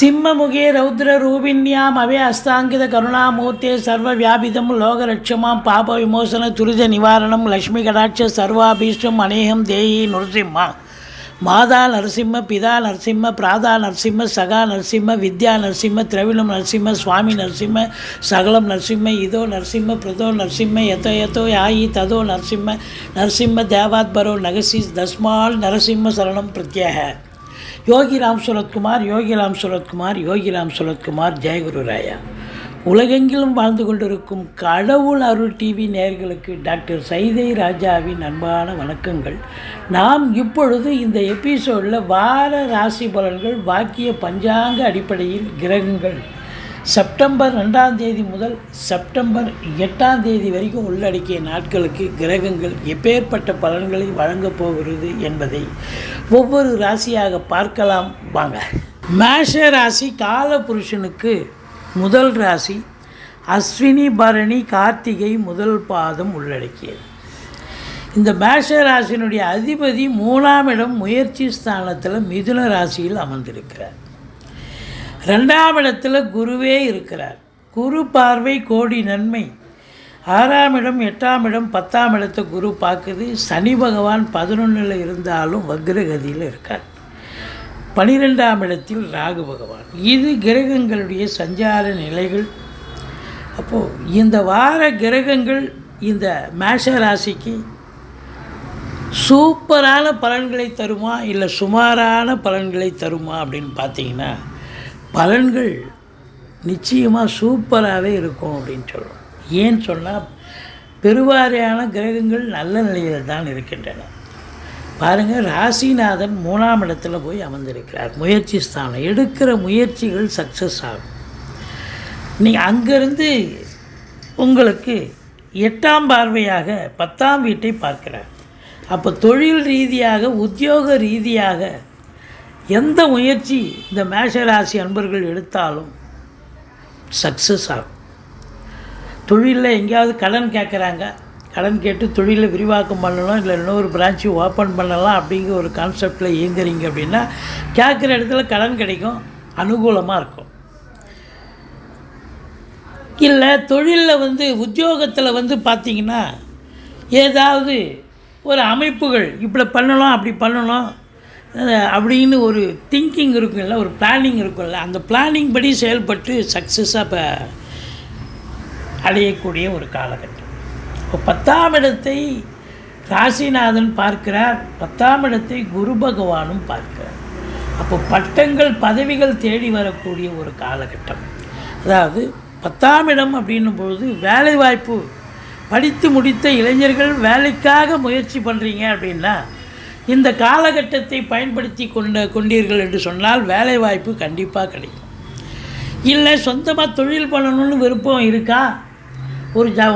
சிம்மமுகே ரௌத்ரரூபிண்யாம் அவே அஸ்தாங்கித கருணாமூர்த்தே சர்வவியாபிதம் லோகரட்சமாம் பாப விமோசன துரித நிவாரணம் லக்ஷ்மி கடாட்ச சர்வாபீஷ்டம் அநேகம் தேயி நரசிம்மா மாதா நரசிம்ம பிதா நரசிம்ம பிராதா நரசிம்ம சகா நரசிம்ம வித்யா நரசிம்ம திரவிணம் நரசிம்ம சுவாமி நரசிம்ம சகலம் நரசிம்ம இதோ நரசிம்ம பிரதோ நரசிம்ம யதோ யதோ யாயி ததோ நரசிம்ம நரசிம்ம தேவாத்பரோ நகசிஸ் தஸ்மால் நரசிம்ம சரணம் பிரத்யேக. யோகிராம் சுரத்குமார் யோகிராம் சுரத்குமார் யோகிராம் சுரத்குமார் ஜெயகுரு ராயா. உலகெங்கிலும் வாழ்ந்து கொண்டிருக்கும் கடவுள் அருள் டிவி நேயர்களுக்கு டாக்டர் சைதை ராஜாவின் அன்பான வணக்கங்கள். நாம் இப்பொழுது இந்த எபிசோடில் வார ராசி பலன்கள் வாக்கிய பஞ்சாங்க அடிப்படையில் கிரகங்கள் செப்டம்பர் 2ஆம் தேதி முதல் செப்டம்பர் 8ஆம் தேதி வரைக்கும் உள்ளடக்கிய நாட்களுக்கு கிரகங்கள் எப்பேற்பட்ட பலன்களை வழங்கப் போகிறது என்பதை ஒவ்வொரு ராசியாக பார்க்கலாம் வாங்க. மேஷ ராசி காலபுருஷனுக்கு முதல் ராசி அஸ்வினி பரணி கார்த்திகை முதல் பாதம் உள்ளடக்கியது. இந்த மேஷ ராசியினுடைய அதிபதி 3ஆம் இடம் முயற்சி ஸ்தானத்தில் மிதுன ராசியில் அமர்ந்திருக்கிறார். 2ஆம் இடத்துல குருவே இருக்கிறார். குரு பார்வை கோடி நன்மை. 6ஆம் இடம் 8ஆம் இடம் 10ஆம் இடத்தை குரு பார்க்குது. சனி பகவான் 11ல் இருந்தாலும் வக்ரகதியில் இருக்கார். 12ஆம் இடத்தில் ராகு பகவான். இது கிரகங்களுடைய சஞ்சார நிலைகள். அப்போது இந்த வார கிரகங்கள் இந்த மேஷ ராசிக்கு சூப்பரான பலன்களை தருமா இல்லை சுமாரான பலன்களை தருமா அப்படின்னு பார்த்தீங்கன்னா பலன்கள் நிச்சயமாக சூப்பராகவே இருக்கும் அப்படின்னு சொல்கிறோம். ஏன்னு சொன்னால் பெருவாரியான கிரகங்கள் நல்ல நிலையில் தான் இருக்கின்றன. பாருங்கள், ராசிநாதன் 3ஆம் இடத்துல போய் அமர்ந்திருக்கிறார். முயற்சி ஸ்தானம். எடுக்கிற முயற்சிகள் சக்ஸஸ் ஆகும். நீங்கள் அங்கேருந்து உங்களுக்கு 8ஆம் பார்வையாக 10ஆம் வீட்டை பார்க்கிறார். அப்போ தொழில் ரீதியாக உத்தியோக ரீதியாக எந்த முயற்சி இந்த மேஷராசி அன்பர்கள் எடுத்தாலும் சக்ஸஸ் ஆகும். தொழிலில் எங்கேயாவது கடன் கேட்குறாங்க, கடன் கேட்டு தொழிலை விரிவாக்கம் பண்ணணும், இல்லை இன்னொரு பிரான்ச்சு ஓப்பன் பண்ணலாம் அப்படிங்கிற ஒரு கான்செப்டில் இயங்குறீங்க அப்படின்னா கேட்குற இடத்துல கடன் கிடைக்கும், அனுகூலமாக இருக்கும். இல்லை தொழிலில் உத்தியோகத்தில் பார்த்திங்கன்னா ஏதாவது ஒரு அமைப்புகள் இப்படி பண்ணணும் அப்படி பண்ணணும் அப்படின்னு ஒரு திங்கிங் இருக்குல்ல, ஒரு பிளானிங் இருக்குல்ல, அந்த பிளானிங் படி செயல்பட்டு சக்ஸஸாக இப்போ அடையக்கூடிய ஒரு காலகட்டம். இப்போ 10ஆம் இடத்தை ராசிநாதன் பார்க்கிறார். 10ஆம் இடத்தை குரு பகவானும் பார்க்கிறார். அப்போ பட்டங்கள் பதவிகள் தேடி வரக்கூடிய ஒரு காலகட்டம். அதாவது 10ஆம் இடம் அப்படின்னும் பொழுது வேலைவாய்ப்பு. படித்து முடித்த இளைஞர்கள் வேலைக்காக முயற்சி பண்ணுறீங்க அப்படின்னா இந்த காலகட்டத்தை பயன்படுத்தி கொண்டீர்கள் என்று சொன்னால் வேலைவாய்ப்பு கண்டிப்பாக கிடைக்கும். இல்லை சொந்தமாக தொழில் பண்ணணும்னு விருப்பம் இருக்கா,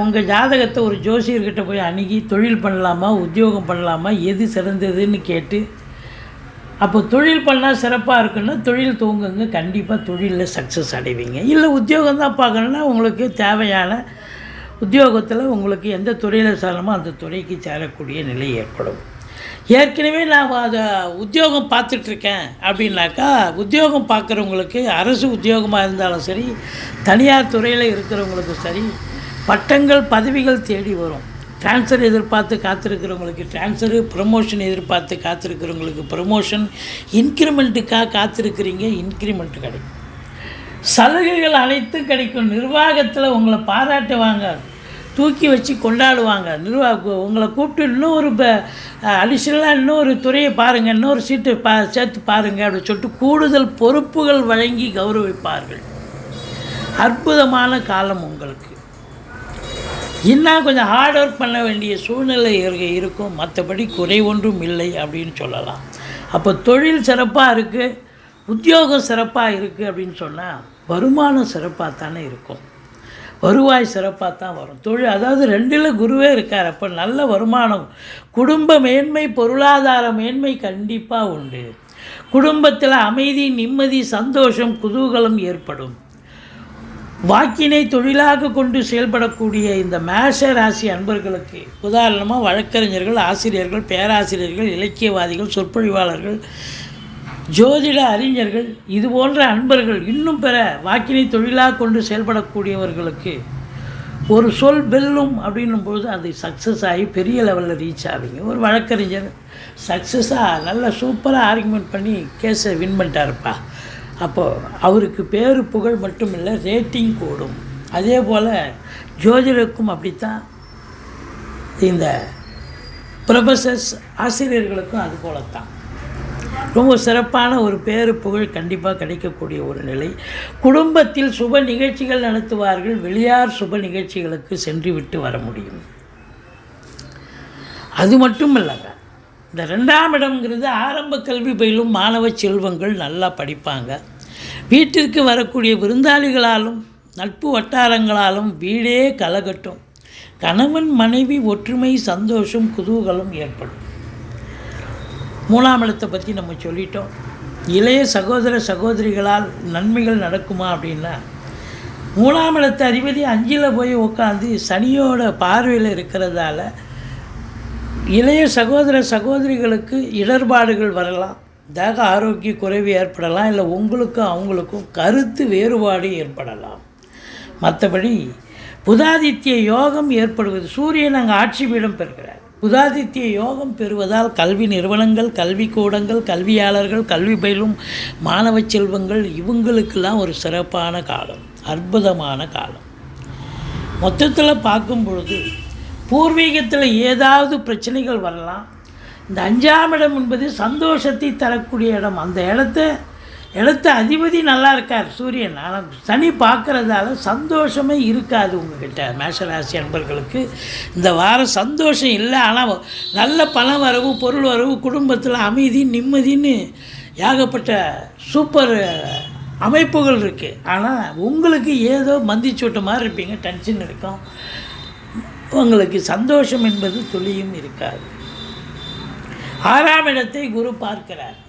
உங்கள் ஜாதகத்தை ஒரு ஜோசியர்கிட்ட போய் அணுகி தொழில் பண்ணலாமா உத்தியோகம் பண்ணலாமா எது சிறந்ததுன்னு கேட்டு அப்போ தொழில் பண்ணால் சிறப்பாக இருக்குன்னா தொழில் தூங்குங்க, கண்டிப்பாக தொழிலில் சக்ஸஸ் அடைவீங்க. இல்லை உத்தியோகம் தான் பார்க்கணுன்னா உங்களுக்கு தேவையான உத்தியோகத்தில் உங்களுக்கு எந்த துறையில் சேரணுமோ அந்த துறைக்கு சேரக்கூடிய நிலை ஏற்படும். ஏற்கனவே நான் அதை உத்தியோகம் பார்த்துட்ருக்கேன் அப்படின்னாக்கா உத்தியோகம் பார்க்குறவங்களுக்கு அரசு உத்தியோகமாக இருந்தாலும் சரி, தனியார் துறையில் இருக்கிறவங்களுக்கும் சரி, பட்டங்கள் பதவிகள் தேடி வரும். ட்ரான்ஸ்ஃபர் எதிர்பார்த்து காத்திருக்கிறவங்களுக்கு ட்ரான்ஸ்ஃபரு, ப்ரமோஷன் எதிர்பார்த்து காத்திருக்கிறவங்களுக்கு ப்ரமோஷன், இன்க்ரிமெண்ட்டுக்காக காத்திருக்கிறீங்க இன்க்ரிமெண்ட் கிடைக்கும். சலுகைகள் அனைத்தும் கிடைக்கும். நிர்வாகத்தில் உங்களை பாராட்டுவாங்க, தூக்கி வச்சு கொண்டாடுவாங்க. உங்களை கூப்பிட்டு இன்னொரு அடிஷ்னலாக இன்னொரு துறையை பாருங்கள், இன்னொரு சீட்டு சேர்த்து பாருங்கள் அப்படின்னு சொல்லிட்டு கூடுதல் பொறுப்புகள் வழங்கி கௌரவிப்பார்கள். அற்புதமான காலம் உங்களுக்கு. இன்னும் கொஞ்சம் ஹார்ட் ஒர்க் பண்ண வேண்டிய சூழ்நிலை இருக்கும், மற்றபடி குறை ஒன்றும் இல்லை அப்படின்னு சொல்லலாம். அப்போ தொழில் சிறப்பாக இருக்குது, உத்தியோகம் சிறப்பாக இருக்குது அப்படின்னு சொன்னால் வருமானம் சிறப்பாக தானே இருக்கும், வருவாய் சிறப்பாக தான் வரும். தொழில் அதாவது 2ல் குருவே இருக்கார். அப்போ நல்ல வருமானம், குடும்ப மேன்மை, பொருளாதார மேன்மை கண்டிப்பாக உண்டு. குடும்பத்தில் அமைதி, நிம்மதி, சந்தோஷம், குதூகலம் ஏற்படும். வாக்கினை தொழிலாக கொண்டு செயல்படக்கூடிய இந்த மேஷ ராசி அன்பர்களுக்கு உதாரணமாக வழக்கறிஞர்கள், ஆசிரியர்கள், பேராசிரியர்கள், இலக்கியவாதிகள், சொற்பொழிவாளர்கள், ஜோதிட அறிஞர்கள் இது போன்ற அன்பர்கள் இன்னும் பிற வாக்கினை தொழிலாக கொண்டு செயல்படக்கூடியவர்களுக்கு ஒரு சொல் வெல்லும் அப்படின்னும்போது அது சக்ஸஸ் ஆகி பெரிய லெவலில் ரீச் ஆவீங்க. ஒரு வழக்கறிஞர் சக்ஸஸாக நல்ல சூப்பராக ஆர்குமெண்ட் பண்ணி கேஸை வின் பண்ணிட்டாருப்பா, அப்போது அவருக்கு பேரு புகழ் மட்டும் இல்லை, ரேட்டிங் கூடும். அதே போல் ஜோதிடருக்கும் அப்படித்தான், இந்த ப்ரொஃபஸர்ஸ் ஆசிரியர்களுக்கும் அது போல தான் ரொம்ப சிறப்பான ஒரு பேரு புகழ் கண்டிப்பாக கிடைக்கக்கூடிய ஒரு நிலை. குடும்பத்தில் சுப நிகழ்ச்சிகள் நடத்துவார்கள், வெளியார் சுப நிகழ்ச்சிகளுக்கு சென்று விட்டு வர முடியும். அது மட்டும் இல்லைங்க, இந்த 2ஆம் இடம்ங்கிறது ஆரம்ப கல்வி பயிலும் மாணவ செல்வங்கள் நல்லா படிப்பாங்க. வீட்டிற்கு வரக்கூடிய விருந்தாளிகளாலும் நட்பு வட்டாரங்களாலும் வீடே கலகட்டும். கணவன் மனைவி ஒற்றுமை, சந்தோஷம், குதூகலம் ஏற்படும். 3ஆம் இடத்தை பற்றி நம்ம சொல்லிட்டோம். இளைய சகோதர சகோதரிகளால் நன்மைகள் நடக்குமா அப்படின்னா, 3ஆம் இடத்து அதிபதி 5ல் போய் உட்காந்து சனியோட பார்வையில் இருக்கிறதால இளைய சகோதர சகோதரிகளுக்கு இடர்பாடுகள் வரலாம், தேக ஆரோக்கிய குறைவு ஏற்படலாம், இல்லை உங்களுக்கும் அவங்களுக்கும் கருத்து வேறுபாடு ஏற்படலாம். மற்றபடி புதாதித்ய யோகம் ஏற்படுவது, சூரியன் அங்கே ஆட்சி பீடம் பெறுகிறார். புதாதித்ய யோகம் பெறுவதால் கல்வி நிறுவனங்கள், கல்விக்கூடங்கள், கல்வியாளர்கள், கல்வி பயிலும் மாணவ செல்வங்கள் இவங்களுக்கெல்லாம் ஒரு சிறப்பான காலம், அற்புதமான காலம். மொத்தத்தில் பார்க்கும் பொழுது பூர்வீகத்தில் ஏதாவது பிரச்சனைகள் வரலாம். இந்த 5ஆம் இடம் என்பது சந்தோஷத்தை தரக்கூடிய இடம். அந்த இடத்த அதிபதி நல்லா இருக்கார் சூரியன், ஆனால் சனி பார்க்குறதால சந்தோஷமே இருக்காது உங்கள்கிட்ட. மேஷராசி அன்பர்களுக்கு இந்த வாரம் சந்தோஷம் இல்லை, ஆனால் நல்ல பண வரவு, பொருள் வரவு, குடும்பத்தில் அமைதி, நிம்மதின்னு ஏகப்பட்ட சூப்பர் அமைப்புகள் இருக்குது. ஆனால் உங்களுக்கு ஏதோ மந்திச்சோட்ட மாதிரி இருப்பீங்க, டென்ஷன் இருக்கும், உங்களுக்கு சந்தோஷம் என்பது துளியும் இருக்காது. 6ஆம் இடத்தை குரு பார்க்கிறார்.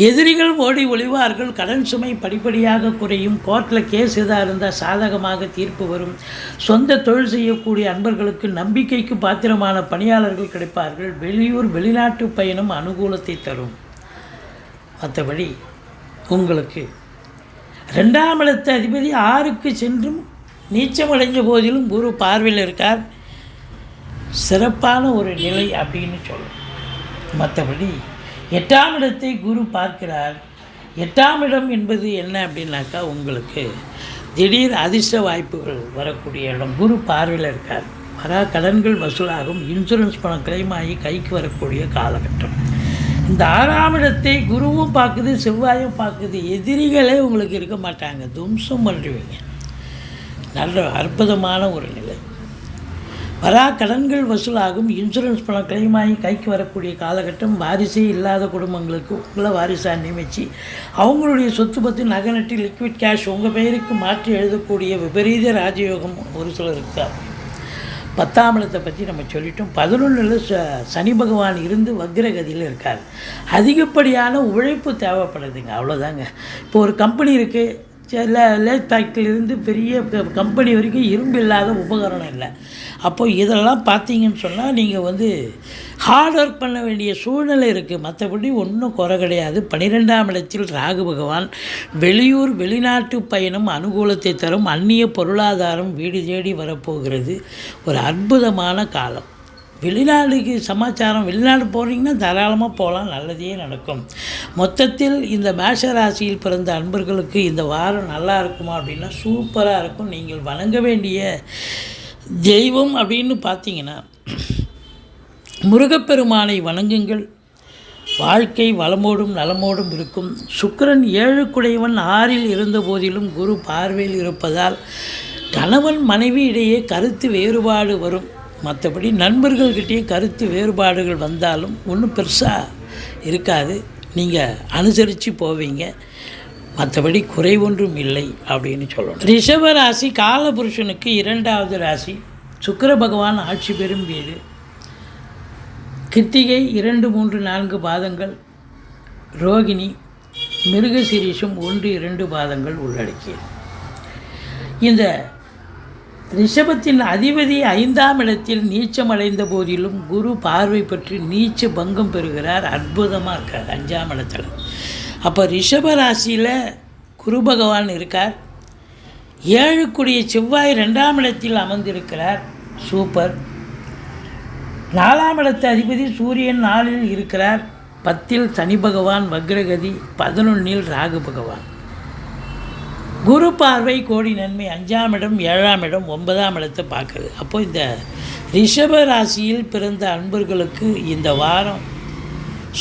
எதிரிகள் ஓடி ஒளிவார்கள், கடன் சுமை படிப்படியாக குறையும், கோர்ட்டில் கேஸ் எதாக இருந்தால் சாதகமாக தீர்ப்பு வரும், சொந்த தொழில் செய்யக்கூடிய அன்பர்களுக்கு நம்பிக்கைக்கு பாத்திரமான பணியாளர்கள் கிடைப்பார்கள், வெளியூர் வெளிநாட்டு பயணம் அனுகூலத்தை தரும். மற்றபடி உங்களுக்கு 2ஆம் இடத்து அதிபதி 6க்கு சென்றும் நீச்சமடைஞ்ச போதிலும் குரு பார்வையில் இருக்கார், சிறப்பான ஒரு நிலை அப்படின்னு சொல்லணும். மற்றபடி 8ஆம் இடத்தை குரு பார்க்கிறார். 8ஆம் இடம் என்பது என்ன அப்படின்னாக்கா, உங்களுக்கு திடீர் அதிர்ஷ்ட வாய்ப்புகள் வரக்கூடிய இடம். குரு பார்வையில் இருக்கார். கடன்கள் வசூலாகும், இன்சூரன்ஸ் பணம் கிளைம் ஆகி கைக்கு வரக்கூடிய காலகட்டம். இந்த 6ஆம் இடத்தை குருவும் பார்க்குது, செவ்வாயும் பார்க்குது. எதிரிகளே உங்களுக்கு இருக்க மாட்டாங்க, தும்சம் பண்ணுவீங்க. நல்ல அற்புதமான ஒரு நிலை. கடன்கள் வசூலாகும், இன்சூரன்ஸ் பணம் கிளைம் ஆகி கைக்கு வரக்கூடிய காலகட்டம். வாரிசே இல்லாத குடும்பங்களுக்கு உங்களை வாரிசாக நியமித்து அவங்களுடைய சொத்து பற்றி நகை நட்டி லிக்விட் கேஷ் உங்கள் பெயருக்கு மாற்றி எழுதக்கூடிய விபரீத ராஜயோகம் ஒரு சிலர் இருக்கார். 10ஆம் இடத்தை பற்றி நம்ம சொல்லிட்டோம். 11ல் சனி பகவான் இருந்து வக்ரகதியில் இருக்கார். அதிகப்படியான உழைப்பு தேவைப்படுதுங்க, அவ்வளோதாங்க. இப்போ ஒரு கம்பெனி இருக்குது, லேத் ஃபேக்ட்ரியிலிருந்து பெரிய கம்பெனி வரைக்கும் இரும்பு இல்லாத உபகரணம் இல்லை. அப்போது இதெல்லாம் பார்த்தீங்கன்னு சொன்னால் நீங்கள் ஹார்ட் ஒர்க் பண்ண வேண்டிய சூழ்நிலை இருக்குது. மற்றபடி ஒன்றும் குறை கிடையாது. 12ஆம் இடத்தில் ராகு பகவான், வெளியூர் வெளிநாட்டு பயணம் அனுகூலத்தை தரும், அந்நிய பொருளாதாரம் வீடு தேடி வரப்போகிறது. ஒரு அற்புதமான காலம். வெளிநாடுக்கு சமாச்சாரம், வெளிநாடு போகிறீங்கன்னா தாராளமாக போகலாம், நல்லதே நடக்கும். மொத்தத்தில் இந்த மேஷ ராசியில் பிறந்த அன்பர்களுக்கு இந்த வாரம் நல்லா இருக்குமா அப்படின்னா சூப்பராக இருக்கும். நீங்கள் வணங்க வேண்டிய தெய்வம் அப்படின்னு பார்த்தீங்கன்னா முருகப்பெருமானை வணங்குங்கள். வாழ்க்கை வளமோடும் நலமோடும் இருக்கும். சுக்கிரன் 7க்குடையவன் 6ல் இருந்த போதிலும் குரு பார்வையில் இருப்பதால் கணவன் மனைவி இடையே கருத்து வேறுபாடு வரும். மற்றபடி நண்பர்கள்கிட்டயே கருத்து வேறுபாடுகள் வந்தாலும் ஒன்றும் பெருசாக இருக்காது, நீங்கள் அனுசரித்து போவீங்க. மற்றபடி குறை ஒன்றும் இல்லை அப்படின்னு சொல்லணும். ரிஷப ராசி காலபுருஷனுக்கு 2வது ராசி. சுக்கிர பகவான் ஆட்சி பெறும் வீடு. கிருத்திகை 2, 3, 4 பாதங்கள், ரோகிணி, மிருகசீரிஷம் 1, 2 பாதங்கள் உள்ளடக்கியது. இந்த ரிஷபத்தின் அதிபதி 5ஆம் இடத்தில் நீச்சமடைந்த போதிலும் குரு பார்வை பற்றி நீச்ச பங்கம் பெறுகிறார். அற்புதமாக இருக்கார் 5ஆம் இடத்துல. அப்போ ரிஷப ராசியில் குரு பகவான் இருக்கார். 7 கூடிய செவ்வாய் 2ஆம் இடத்தில் அமர்ந்திருக்கிறார். சூப்பர். 4ஆம் இடத்து அதிபதி சூரியன் 4இல் இருக்கிறார். 10இல் சனி பகவான் வக்ரகதி, 11இல் ராகு பகவான். குரு பார்வை கோடி நன்மை. 5ஆம் இடம் 7ஆம் இடம் 9ஆம் இடத்தை பார்க்குது. அப்போது இந்த ரிஷப ராசியில் பிறந்த அன்பர்களுக்கு இந்த வாரம்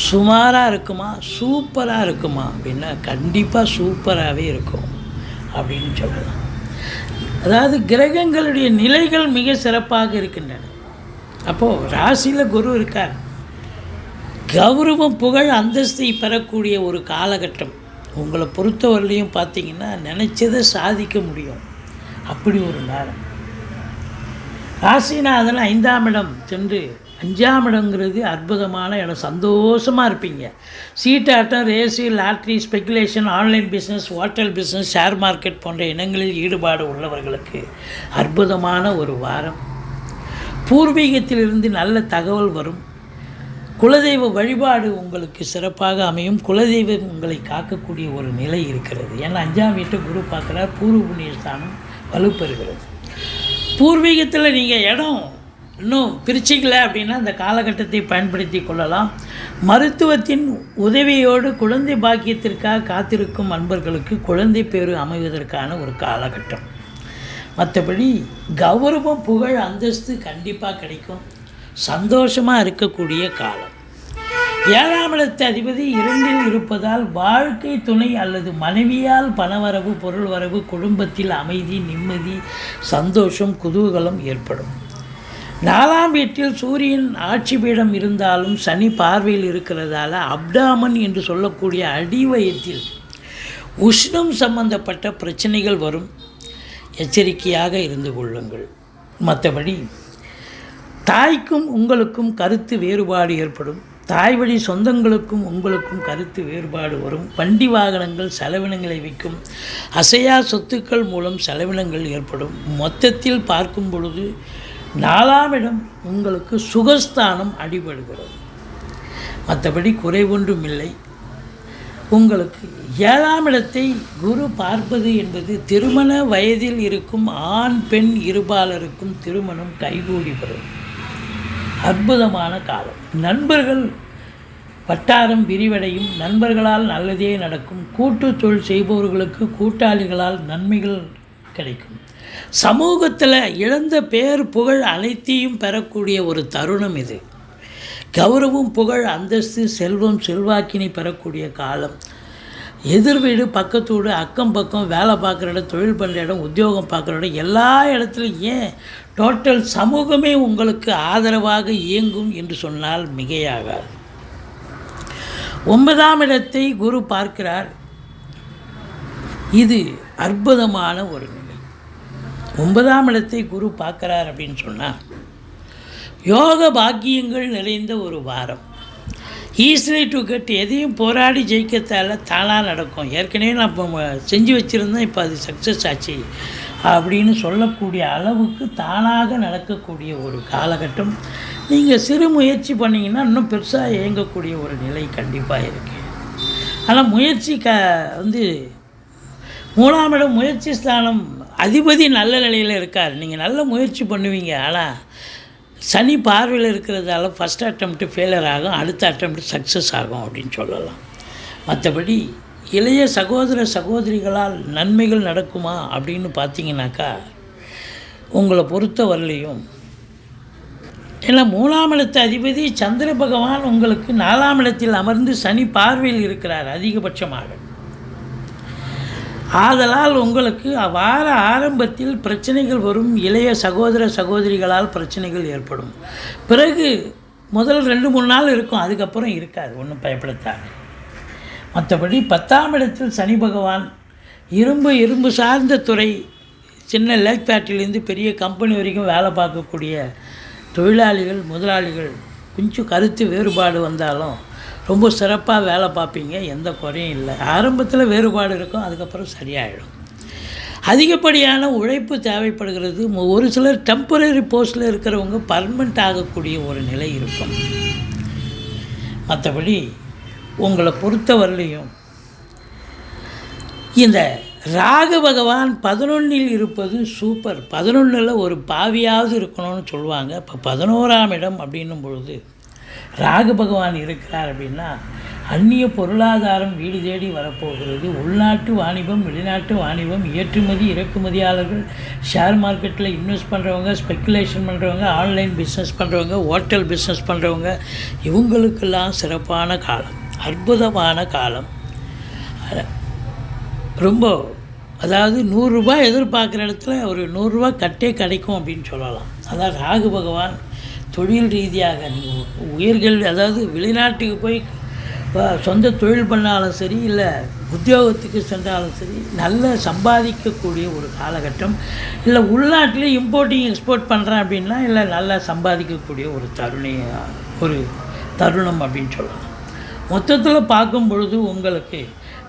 சுமாராக இருக்குமா சூப்பராக இருக்குமா அப்படின்னா கண்டிப்பாக சூப்பராகவே இருக்கும் அப்படின்னு சொல்லலாம். அதாவது கிரகங்களுடைய நிலைகள் மிக சிறப்பாக இருக்கின்றன. அப்போது ராசியில் குரு இருக்கார். கௌரவம் புகழ் அந்தஸ்தை பெறக்கூடிய ஒரு காலகட்டம். உங்களை பொறுத்தவரையிலையும் பார்த்தீங்கன்னா நினச்சதை சாதிக்க முடியும். அப்படி ஒரு நேரம். ராசிநாதன் 5ஆம் இடம் சென்று 5ஆம் இடங்கிறது அற்புதமான இடம். சந்தோஷமாக இருப்பீங்க. சீட்டாட்டம், race, lottery, speculation, online business, hotel business, share market போன்ற இனங்களில் ஈடுபாடு உள்ளவர்களுக்கு அற்புதமான ஒரு வாரம். பூர்வீகத்திலிருந்து நல்ல தகவல் வரும். குலதெய்வ வழிபாடு உங்களுக்கு சிறப்பாக அமையும். குலதெய்வம் உங்களை காக்கக்கூடிய ஒரு நிலை இருக்கிறது. ஏன்னா 5ஆம் வீட்டை குரு பார்க்குறார். பூர்வ புண்ணியஸ்தானம் வலுப்பெறுகிறது. பூர்வீகத்தில் நீங்கள் இடம் இன்னும் பிரிச்சிக்கல அப்படின்னா அந்த காலகட்டத்தை பயன்படுத்தி கொள்ளலாம். மருத்துவத்தின் உதவியோடு குழந்தை பாக்கியத்திற்காக காத்திருக்கும் அன்பர்களுக்கு குழந்தை பேறு அமைவதற்கான ஒரு காலகட்டம். மற்றபடி கௌரவம் புகழ் அந்தஸ்து கண்டிப்பாக கிடைக்கும். சந்தோஷமாக இருக்கக்கூடிய காலம். 7ஆம் இடத்து அதிபதி 2இல் இருப்பதால் வாழ்க்கை துணை அல்லது மனைவியால் பணவரவு, பொருள் வரவு, குடும்பத்தில் அமைதி, நிம்மதி, சந்தோஷம், குதூகலம் ஏற்படும். 4ஆம் வீட்டில் சூரியன் ஆட்சி பீடம் இருந்தாலும் சனி பார்வையில் இருக்கிறதால அப்டாமன் என்று சொல்லக்கூடிய அடிவயத்தில் உஷ்ணம் சம்பந்தப்பட்ட பிரச்சனைகள் வரும். எச்சரிக்கையாக இருந்து கொள்ளுங்கள். மற்றபடி தாய்க்கும் உங்களுக்கும் கருத்து வேறுபாடு ஏற்படும். தாய் வழி சொந்தங்களுக்கும் உங்களுக்கும் கருத்து வேறுபாடு வரும். வண்டி வாகனங்கள் செலவினங்களை வைக்கும். அசையா சொத்துக்கள் மூலம் செலவினங்கள் ஏற்படும். மொத்தத்தில் பார்க்கும் பொழுது 4ஆம் இடம் உங்களுக்கு சுகஸ்தானம் அடிபடுகிறது. மற்றபடி குறை ஒன்றும் இல்லை. உங்களுக்கு 7ஆம் இடத்தை குரு பார்ப்பது என்பது திருமண வயதில் இருக்கும் ஆண் பெண் இருபாலருக்கும் திருமணம் கைகூடி வரும். அற்புதமான காலம். நண்பர்கள் வட்டாரம் விரிவடையும். நண்பர்களால் நல்லதே நடக்கும். கூட்டு தொழில் செய்பவர்களுக்கு கூட்டாளிகளால் நன்மைகள் கிடைக்கும். சமூகத்தில் இழந்த பேர் புகழ் அனைத்தையும் பெறக்கூடிய ஒரு தருணம் இது. கௌரவம் புகழ் அந்தஸ்து செல்வம் செல்வாக்கினை பெறக்கூடிய காலம். எதிர் வீடு பக்கத்து வீடு அக்கம் பக்கம் வேலை பார்க்குற இடம் தொழில் பண்ணுற இடம் உத்தியோகம் பார்க்குற இடம் எல்லா இடத்துலையும் ஏன் டோட்டல் சமூகமே உங்களுக்கு ஆதரவாக இயங்கும் என்று சொன்னால் மிகையாகாது. 9ஆம் இடத்தை குரு பார்க்கிறார். இது அற்புதமான ஒரு நிலை. 9ஆம் இடத்தை குரு பார்க்குறார் அப்படின்னு சொன்னால் யோக பாக்கியங்கள் நிறைந்த ஒரு வாரம். Easily to get. எதையும் போராடி ஜெயிக்கத்தால் தானாக நடக்கும். ஏற்கனவே நான் இப்போ செஞ்சு வச்சுருந்தேன், இப்போ அது சக்ஸஸ் ஆச்சு அப்படின்னு சொல்லக்கூடிய அளவுக்கு தானாக நடக்கக்கூடிய ஒரு காலகட்டம். நீங்கள் சிறு முயற்சி பண்ணிங்கன்னா இன்னும் பெருசாக இயங்கக்கூடிய ஒரு நிலை கண்டிப்பாக இருக்குது. ஆனால் முயற்சி வந்து 3ஆம் இடம் முயற்சி ஸ்தானம் அதிபதி நல்ல நிலையில் இருக்கார். நீங்கள் நல்ல முயற்சி பண்ணுவீங்க. ஆனால் சனி பார்வையில் இருக்கிறதால ஃபஸ்ட் அட்டெம்ப்ட்டு ஃபெயிலியர் ஆகும், அடுத்த அட்டெம்ப்ட் சக்ஸஸ் ஆகும் அப்படின்னு சொல்லலாம். மற்றபடி இளைய சகோதர சகோதரிகளால் நன்மைகள் நடக்குமா அப்படின்னு பார்த்தீங்கன்னாக்கா உங்களை பொறுத்த வரலையும். ஏன்னா 3ஆம் இடத்து அதிபதி சந்திர பகவான் உங்களுக்கு 4ஆம் இடத்தில் அமர்ந்து சனி பார்வையில் இருக்கிறார் அதிகபட்சமாக. ஆதலால் உங்களுக்கு வார ஆரம்பத்தில் பிரச்சனைகள் வரும். இளைய சகோதர சகோதரிகளால் பிரச்சனைகள் ஏற்படும். பிறகு முதல் 2-3 நாள் இருக்கும், அதுக்கப்புறம் இருக்காது. ஒன்றும் பயப்படத்தாங்க. மற்றபடி 10ஆம் இடத்தில் சனி பகவான் இரும்பு சார்ந்த துறை, சின்ன லேக் ஃபேக்ட்ரிலேருந்து பெரிய கம்பெனி வரைக்கும் வேலை பார்க்கக்கூடிய தொழிலாளிகள் முதலாளிகள் கொஞ்சம் கருத்து வேறுபாடு வந்தாலும் ரொம்ப சிறப்பாக வேலை பார்ப்பீங்க. எந்த குறையும் இல்லை. ஆரம்பத்தில் வேறுபாடு இருக்கும், அதுக்கப்புறம் சரியாயிடும். அதிகப்படியான உழைப்பு தேவைப்படுகிறது. ஒரு சிலர் டெம்பரரி போஸ்ட்டில் இருக்கிறவங்க பர்மனெண்ட் ஆகக்கூடிய ஒரு நிலை இருக்கும். மற்றபடி உங்களை பொறுத்தவரையிலையும் இந்த ராகு பகவான் 11ல் இருப்பது சூப்பர். 11ல் ஒரு பாவியாவது இருக்கணும்னு சொல்லுவாங்க. இப்போ 11ஆம் இடம் அப்படின்னும் பொழுது ராகு பகவான் இருக்கிறார் அப்படின்னா அந்நிய பொருளாதாரம் வீடு தேடி வரப்போகிறது. உள்நாட்டு வாணிபம், வெளிநாட்டு வாணிபம், ஏற்றுமதி இறக்குமதியாளர்கள், ஷேர் மார்க்கெட்டில் இன்வெஸ்ட் பண்ணுறவங்க, ஸ்பெக்குலேஷன் பண்ணுறவங்க, ஆன்லைன் பிஸ்னஸ் பண்ணுறவங்க, ஹோட்டல் பிஸ்னஸ் பண்ணுறவங்க, இவங்களுக்கெல்லாம் சிறப்பான காலம், அற்புதமான காலம். ரொம்ப அதாவது 100 ரூபாய் எதிர்பார்க்குற இடத்துல ஒரு 100 ரூபா கட்டே கிடைக்கும் அப்படின்னு சொல்லலாம். அதான் ராகு பகவான் தொழில் ரீதியாக நீங்கள் உயர்கல்வி, அதாவது வெளிநாட்டுக்கு போய் சொந்த தொழில் பண்ணாலும் சரி, இல்லை உத்தியோகத்துக்கு சென்றாலும் சரி, நல்ல சம்பாதிக்கக்கூடிய ஒரு காலகட்டம். இல்லை உள்நாட்டிலே இம்போர்ட்டிங் எக்ஸ்போர்ட் பண்ணுறேன் அப்படின்னா இல்லை நல்லா சம்பாதிக்கக்கூடிய ஒரு தருணம் அப்படின்னு சொல்லலாம். மொத்தத்தில் பார்க்கும் பொழுது உங்களுக்கு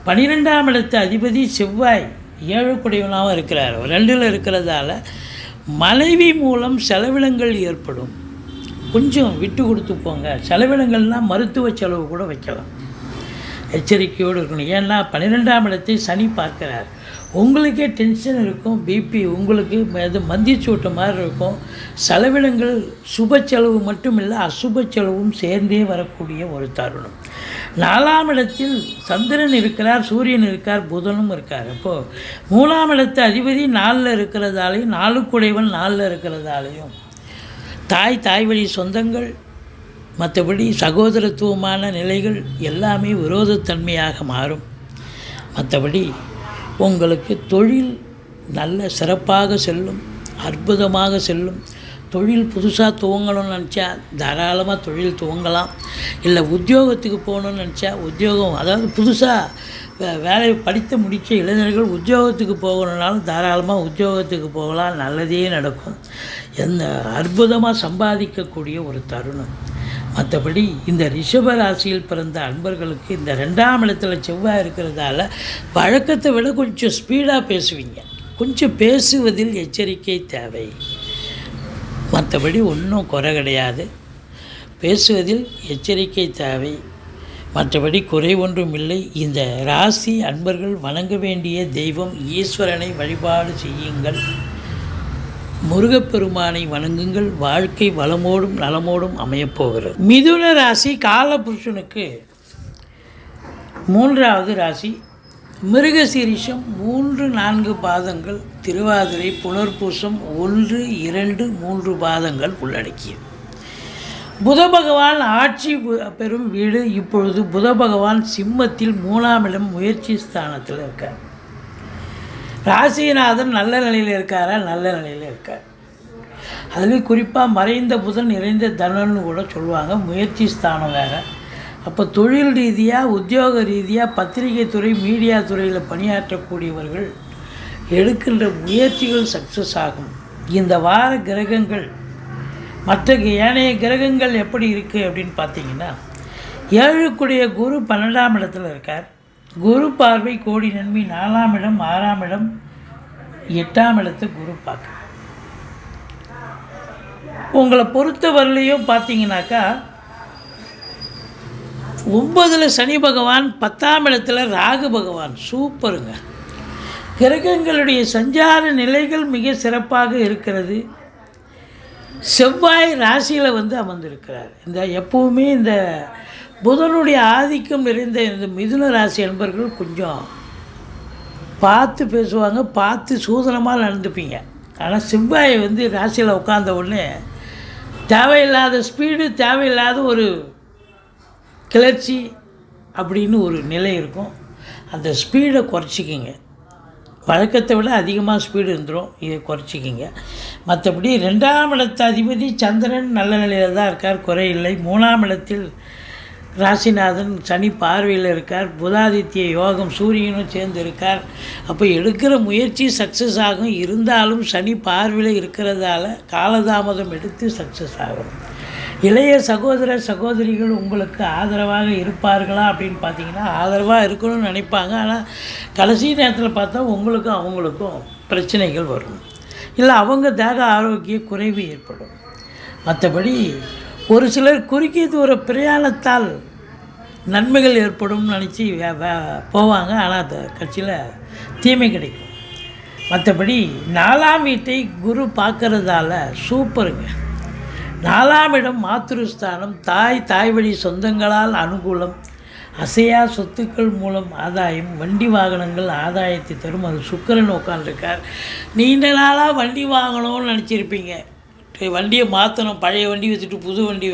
12ஆம் இடத்து அதிபதி செவ்வாய் 7 குடையவனாகவும் இருக்கிறார். 2ல் இருக்கிறதால மனைவி மூலம் செலவினங்கள் ஏற்படும். கொஞ்சம் விட்டு கொடுத்து போங்க. செலவினங்கள்னால் மருத்துவ செலவு கூட வைக்கலாம். எச்சரிக்கையோடு இருக்கணும். ஏன்னா 12ஆம் இடத்தை சனி பார்க்கிறார். உங்களுக்கே டென்ஷன் இருக்கும், பிபி உங்களுக்கு மந்திச்சூட்ட மாதிரி இருக்கும். செலவினங்கள் சுப செலவு மட்டும் இல்லை, அசுப செலவும் சேர்ந்தே வரக்கூடிய ஒரு தருணம். 4ஆம் இடத்தில் சந்திரன் இருக்கிறார், சூரியன் இருக்கார், புதனும் இருக்கார். இப்போது 3ஆம் இடத்து அதிபதி 4ல் இருக்கிறதாலையும் 4 குடைவன் 4ல் இருக்கிறதாலையும் தாய் வழி சொந்தங்கள், மற்றபடி சகோதரத்துவமான நிலைகள் எல்லாமே விரோதத்தன்மையாக மாறும். மற்றபடி உங்களுக்கு தொழில் நல்ல சிறப்பாக செல்லும், அற்புதமாக செல்லும். தொழில் புதுசாக துவங்கணும்னு நினச்சா தாராளமாக தொழில் துவங்கலாம். இல்லை உத்தியோகத்துக்கு போகணுன்னு நினச்சா உத்தியோகம், அதாவது புதுசாக வேலையை படித்து முடித்த இளைஞர்கள் உத்தியோகத்துக்கு போகணுன்னாலும் தாராளமாக உத்தியோகத்துக்கு போகலாம். நல்லதே நடக்கும். அற்புதமாக சம்பாதிக்கக்கூடிய ஒரு தருணம். மற்றபடி இந்த ரிஷப ராசியில் பிறந்த அன்பர்களுக்கு இந்த 2ஆம் இடத்துல செவ்வாய் இருக்கிறதால வழக்கத்தை விட கொஞ்சம் ஸ்பீடாக பேசுவீங்க. கொஞ்சம் பேசுவதில் எச்சரிக்கை தேவை. மற்றபடி ஒன்றும் குறை கிடையாது. பேசுவதில் எச்சரிக்கை தேவை. மற்றபடி குறை ஒன்றும் இல்லை. இந்த ராசி அன்பர்கள் வணங்க வேண்டிய தெய்வம் ஈஸ்வரனை வழிபாடு செய்யுங்கள். முருகப்பெருமானை வணங்குங்கள். வாழ்க்கை வளமோடும் நலமோடும் அமையப்போகிறது. மிதுன ராசி காலபுருஷனுக்கு 3வது ராசி. மிருகசீரிஷம் 3-4 பாதங்கள், திருவாதிரை புனர்பூசம் 1, 2, 3 பாதங்கள் உள்ளடக்கியது. புத பகவான் ஆட்சி பெறும் வீடு. இப்பொழுது புத பகவான் சிம்மத்தில் 3ஆம் இடம் முயற்சி ஸ்தானத்தில் இருக்கார். ராசிநாதன் நல்ல நிலையில் இருக்காரா? நல்ல நிலையில் இருக்கார். அதுலேயும் குறிப்பாக மறைந்த புதன் நிறைந்த தனன்னு கூட சொல்லுவாங்க. முயற்சி ஸ்தானம் வேறு. அப்போ தொழில் ரீதியாக, உத்தியோக ரீதியாக, பத்திரிகை துறை, மீடியா துறையில் பணியாற்றக்கூடியவர்கள் எடுக்கின்ற முயற்சிகள் சக்ஸஸ் ஆகும். இந்த வார கிரகங்கள் மற்ற ஏனைய கிரகங்கள் எப்படி இருக்குது அப்படின்னு பார்த்தீங்கன்னா 7க்குடைய குரு 12ஆம் இடத்துல இருக்கார். குரு பார்வை கோடி நன்மை. 4ஆம் இடம், 6ஆம் இடம், 8ஆம் இடத்தை குரு பார்க்க. உங்களை பொறுத்தவரையிலையும் பார்த்தீங்கன்னாக்கா 9ல் சனி பகவான், 10ஆம் இடத்துல ராகு பகவான். சூப்பருங்க. கிரகங்களுடைய சஞ்சார நிலைகள் மிக சிறப்பாக இருக்கிறது. செவ்வாய் ராசியில் அமர்ந்திருக்கிறார். எப்போவுமே இந்த புதனுடைய ஆதிக்கம் நிறைந்த இந்த மிதுன ராசி அன்பர்கள் கொஞ்சம் பார்த்து பேசுவாங்க, பார்த்து சூதனமாக நடந்துப்பீங்க. ஆனால் செவ்வாய் ராசியில் உட்கார்ந்த உடனே தேவையில்லாத ஸ்பீடு, தேவையில்லாத ஒரு கிளர்ச்சி அப்படின்னு ஒரு நிலை இருக்கும். அந்த ஸ்பீடை குறைச்சிக்கிங்க. வழக்கத்தை விட அதிகமாக ஸ்பீடு இருந்துடும், இதை குறைச்சிக்கிங்க. மற்றபடி 2ஆம் இடத்து அதிபதி சந்திரன் நல்ல நிலையில் தான் இருக்கார், குறையில்லை. 3ஆம் இடத்தில் ராசிநாதன் சனி பார்வையில் இருக்கார். புதாதித்ய யோகம் சூரியனும் சேர்ந்து இருக்கார். அப்போ எடுக்கிற முயற்சி சக்ஸஸ் ஆகும். இருந்தாலும் சனி பார்வையில் இருக்கிறதால காலதாமதம் எடுத்து சக்ஸஸ் ஆகும். இளைய சகோதர சகோதரிகள் உங்களுக்கு ஆதரவாக இருப்பார்களா அப்படின்னு பார்த்தீங்கன்னா ஆதரவாக இருக்கணும்னு நினைப்பாங்க. ஆனால் கடைசி நேரத்தில் பார்த்தா உங்களுக்கும் அவங்களுக்கும் பிரச்சனைகள் வரும். இல்லை அவங்க தேக ஆரோக்கிய குறைவு ஏற்படும். மற்றபடி ஒரு சிலர் குறுகிய தூர பிரயாணத்தால் நன்மைகள் ஏற்படும்னு நினச்சி போவாங்க. ஆனால் அந்த கட்சியில் தீமை கிடைக்கும். மற்றபடி 4ஆம் வீட்டை குரு பார்க்கறதால சூப்பருங்க. 4ஆம் இடம் மாத்ருஸ்தானம், தாய் வழி சொந்தங்களால் அனுகூலம், அசையா சொத்துக்கள் மூலம் ஆதாயம், வண்டி வாகனங்கள் ஆதாயத்தை தரும். அது சுக்கிரன் உட்காந்துருக்கார். நீண்ட நாளாக வண்டி வாங்கணும்னு நினச்சிருப்பீங்க. வண்டியை மாற்றணும், பழைய வண்டி வச்சுட்டு புது வண்டி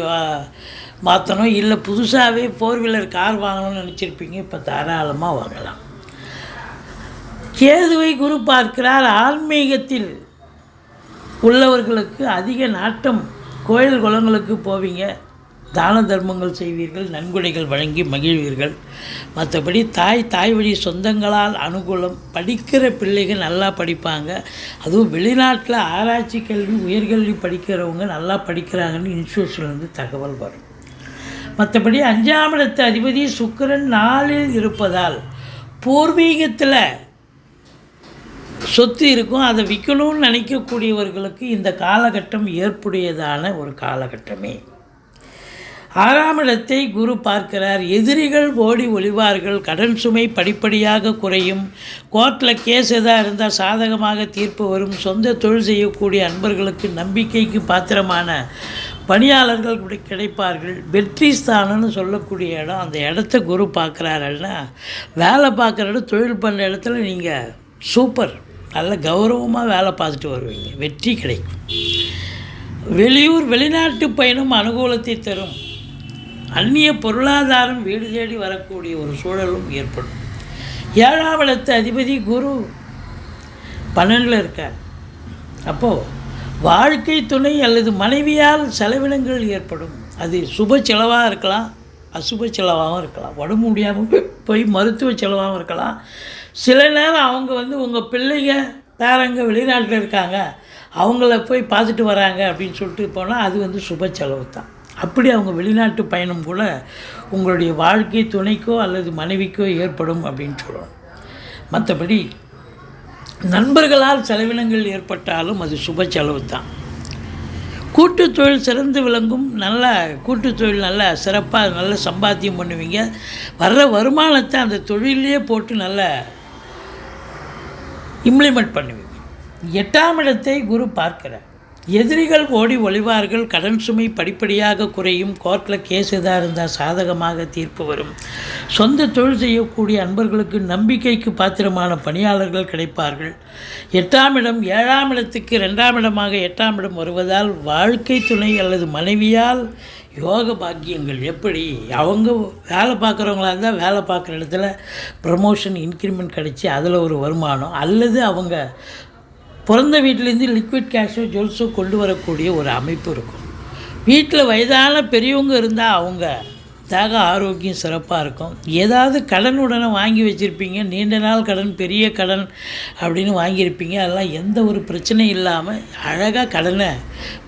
மாற்றணும், இல்லை புதுசாகவே 4 வீலர் கார் வாங்கணும்னு நினச்சிருப்பீங்க. இப்போ தாராளமாக வாங்கலாம். கேதுவை குரு பார்க்கிறார். ஆன்மீகத்தில் உள்ளவர்களுக்கு அதிக நாட்டம். கோயில் குளங்களுக்கு போவீங்க, தான தர்மங்கள் செய்வீர்கள், நன்கொடைகள் வழங்கி மகிழ்வீர்கள். மற்றபடி தாய் வழி சொந்தங்களால் அனுகூலம். படிக்கிற பிள்ளைகள் நல்லா படிப்பாங்க. அதுவும் வெளிநாட்டில் ஆராய்ச்சி கல்வி உயர்கல்வி படிக்கிறவங்க நல்லா படிக்கிறாங்கன்னு இன்ஸ்டியூஷன்லேருந்து தகவல் வரும். மற்றபடி 5ஆம் இடத்து அதிபதி சுக்கிரன் 4இல் இருப்பதால் பூர்வீகத்தில் சொத்து இருக்கும். அதை விற்கணும்னு நினைக்கக்கூடியவர்களுக்கு இந்த காலகட்டம் ஏற்புடையதான ஒரு காலகட்டமே. 6ஆம் இடத்தை குரு பார்க்கிறார். எதிரிகள் ஓடி ஒளிவார்கள். கடன் சுமை படிப்படியாக குறையும். கோர்ட்டில் கேஸ் எதாக இருந்தால் சாதகமாக தீர்ப்பு வரும். சொந்த தொழில் செய்யக்கூடிய அன்பர்களுக்கு நம்பிக்கைக்கு பாத்திரமான பணியாளர்கள் கிடைப்பார்கள். வெற்றி ஸ்தானம்னு சொல்லக்கூடிய இடம், அந்த இடத்த குரு பார்க்குறாருன்னா வேலை பார்க்குற இடம், தொழில் பண்ணுற இடத்துல நீங்கள் சூப்பர் நல்ல கௌரவமாக வேலை பார்த்துட்டு வருவீங்க, வெற்றி கிடைக்கும். வெளிநாட்டு பயணம் அனுகூலத்தை தரும். அந்நிய பொருளாதாரம் வீடு தேடி வரக்கூடிய ஒரு சூழலும் ஏற்படும். 7ஆம் இடத்து அதிபதி குரு 12 இருக்கார். அப்போது வாழ்க்கை துணை அல்லது மனைவியால் செலவினங்கள் ஏற்படும். அது சுப செலவாக இருக்கலாம், அசுப செலவாகவும் இருக்கலாம். உடம்பு முடியாமல் போய் மருத்துவ செலவாகவும் இருக்கலாம். சில நேரம் அவங்க உங்கள் பிள்ளைங்க பேரங்க வெளிநாட்டில் இருக்காங்க, அவங்கள போய் பார்த்துட்டு வராங்க அப்படின்னு சொல்லிட்டு போனால் அது சுப செலவு தான். அப்படி அவங்க வெளிநாட்டு பயணம் கூட உங்களுடைய வாழ்க்கை துணைக்கோ அல்லது மனைவிக்கோ ஏற்படும் அப்படின்னு சொல்லணும். மற்றபடி நண்பர்களால் செலவினங்கள் ஏற்பட்டாலும் அது சுப செலவு தான். கூட்டுத் தொழில் சிறந்து விளங்கும். நல்ல கூட்டுத் தொழில் நல்ல சிறப்பாக நல்ல சம்பாத்தியம் பண்ணுவீங்க. வர்ற வருமானத்தை அந்த தொழிலே போட்டு நல்ல இம்ப்ளிமெண்ட் பண்ணுவீங்க. 8ஆம் இடத்தை குரு பார்க்கிறார். எதிரிகள் ஓடி ஒளிவார்கள். கடன் சுமை படிப்படியாக குறையும். கோர்ட்டில் கேஸ் எதாக இருந்தால் சாதகமாக தீர்ப்பு வரும். சொந்த தொழில் செய்யக்கூடிய அன்பர்களுக்கு நம்பிக்கைக்கு பாத்திரமான பணியாளர்கள் கிடைப்பார்கள். 8ஆம் இடம் 7ஆம் இடத்துக்கு 2ஆம் இடமாக 8ஆம் இடம் வருவதால் வாழ்க்கை துணை அல்லது மனைவியால் யோக பாக்கியங்கள். எப்படி அவங்க வேலை பார்க்குறவங்களா இருந்தால் வேலை பார்க்குற இடத்துல ப்ரமோஷன் இன்க்ரிமெண்ட் கிடச்சி அதில் ஒரு வருமானம், அல்லது அவங்க பிறந்த வீட்டிலேருந்து லிக்விட் கேஷோ ஜுவல்ஸோ கொண்டு வரக்கூடிய ஒரு அமைப்பு இருக்கும். வீட்டில் வயதான பெரியவங்க இருந்தால் அவங்க தேக ஆரோக்கியம் சிறப்பாக இருக்கும். ஏதாவது கடன் உடனே வாங்கி வச்சுருப்பீங்க, நீண்ட நாள் கடன், பெரிய கடன் அப்படின்னு வாங்கியிருப்பீங்க. அதெல்லாம் எந்த ஒரு பிரச்சனையும் இல்லாமல் அழகாக கடனை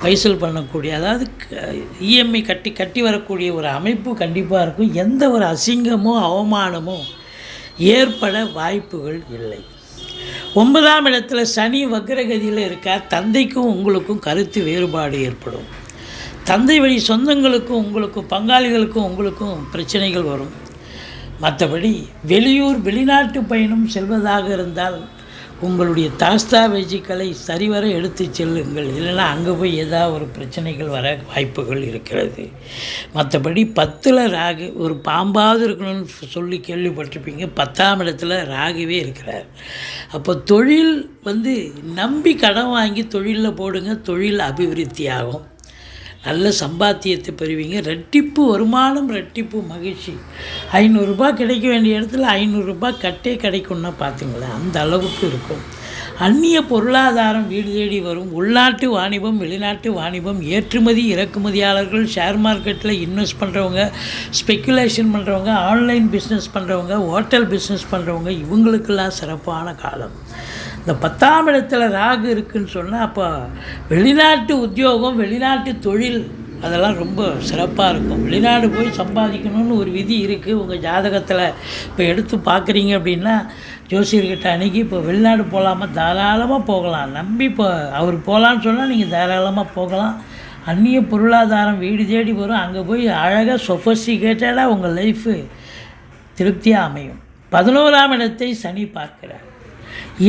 பைசல் பண்ணக்கூடிய, அதாவது இஎம்ஐ கட்டி வரக்கூடிய ஒரு அமைப்பு கண்டிப்பாக இருக்கும். எந்த ஒரு அசிங்கமோ அவமானமோ ஏற்பட வாய்ப்புகள் இல்லை. 9ஆம் இடத்துல சனி வக்ரகதியில் இருக்கார். தந்தைக்கும் உங்களுக்கும் கருத்து வேறுபாடு ஏற்படும். தந்தை வழி சொந்தங்களுக்கும் உங்களுக்கும் பங்காளிகளுக்கும் உங்களுக்கும் பிரச்சனைகள் வரும். மற்றபடி வெளிநாட்டு பயணம் செல்வதாக இருந்தால் உங்களுடைய தாஸ்தாவேஜிகளை சரிவர எடுத்து செல்லுங்கள். இல்லைன்னா அங்கே போய் ஏதாவது ஒரு பிரச்சனைகள் வர வாய்ப்புகள் இருக்கிறது. மற்றபடி 10ல் ராகு, ஒரு பாம்பாவது இருக்கணும்னு சொல்லி கேள்விப்பட்டிருப்பீங்க. 10ஆம் இடத்துல ராகுவே இருக்கிறார். அப்போ தொழில் நம்பி கடன் வாங்கி தொழிலில் போடுங்க, தொழில் அபிவிருத்தி ஆகும். நல்ல சம்பாத்தியத்தை பெறுவீங்க. ரெட்டிப்பு வருமானம், ரெட்டிப்பு மகிழ்ச்சி. 500 ரூபாய் கிடைக்க வேண்டிய இடத்துல 500 ரூபாய் கட்டே கிடைக்கும்னா பார்த்துங்களேன், அந்த அளவுக்கு இருக்கும். அந்நிய பொருளாதாரம் வீடு தேடி வரும். உள்நாட்டு வாணிபம், வெளிநாட்டு வாணிபம், ஏற்றுமதி இறக்குமதியாளர்கள், ஷேர் மார்க்கெட்டில் இன்வெஸ்ட் பண்ணுறவங்க, ஸ்பெக்குலேஷன் பண்ணுறவங்க, ஆன்லைன் பிஸ்னஸ் பண்ணுறவங்க, ஹோட்டல் பிஸ்னஸ் பண்ணுறவங்க, இவங்களுக்கெல்லாம் சிறப்பான காலம். இந்த 10ஆம் இடத்துல ராகு இருக்குதுன்னு சொன்னால் அப்போ வெளிநாட்டு உத்தியோகம், வெளிநாட்டு தொழில் அதெல்லாம் ரொம்ப சிறப்பாக இருக்கும். வெளிநாடு போய் சம்பாதிக்கணும்னு ஒரு விதி இருக்குது உங்கள் ஜாதகத்தில். இப்போ எடுத்து பார்க்குறீங்க அப்படின்னா ஜோசியர்கிட்ட அன்றைக்கி இப்போ வெளிநாடு போகலாமா, தாராளமாக போகலாம். நம்பி இப்போ அவர் போகலான்னு சொன்னால் நீங்கள் தாராளமாக போகலாம். அந்நிய பொருளாதாரம் வீடு தேடி வரும். அங்கே போய் அழகாக சொஃபஸ்டிகேட்டடாக உங்கள் லைஃபு திருப்தியாக அமையும். 11ஆம் இடத்தை சனி பார்க்கிறார்.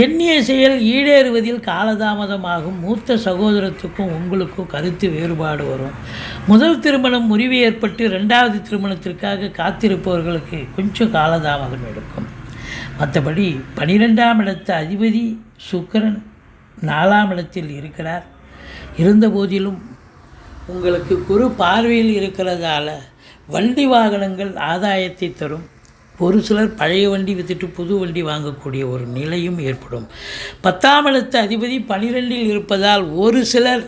எண்ணிய செயல் ஈடேறுவதில் காலதாமதமாகும். மூத்த சகோதரத்துக்கும் உங்களுக்கும் கருத்து வேறுபாடு வரும். முதல் திருமணம் முறிவு ஏற்பட்டு 2வது திருமணத்திற்காக காத்திருப்பவர்களுக்கு கொஞ்சம் காலதாமதம் எடுக்கும். மற்றபடி 12ஆம் இடத்து அதிபதி சுக்கிரன் 4ஆம் இடத்தில் இருக்கிறார். இருந்த போதிலும் உங்களுக்கு குரு பார்வையில் இருக்கிறதால வண்டி வாகனங்கள் ஆதாயத்தை தரும். ஒரு சிலர் பழைய வண்டி விற்றுட்டு புது வண்டி வாங்கக்கூடிய ஒரு நிலையும் ஏற்படும். 10ஆம் இடத்து அதிபதி 12இல் இருப்பதால் ஒரு சிலர்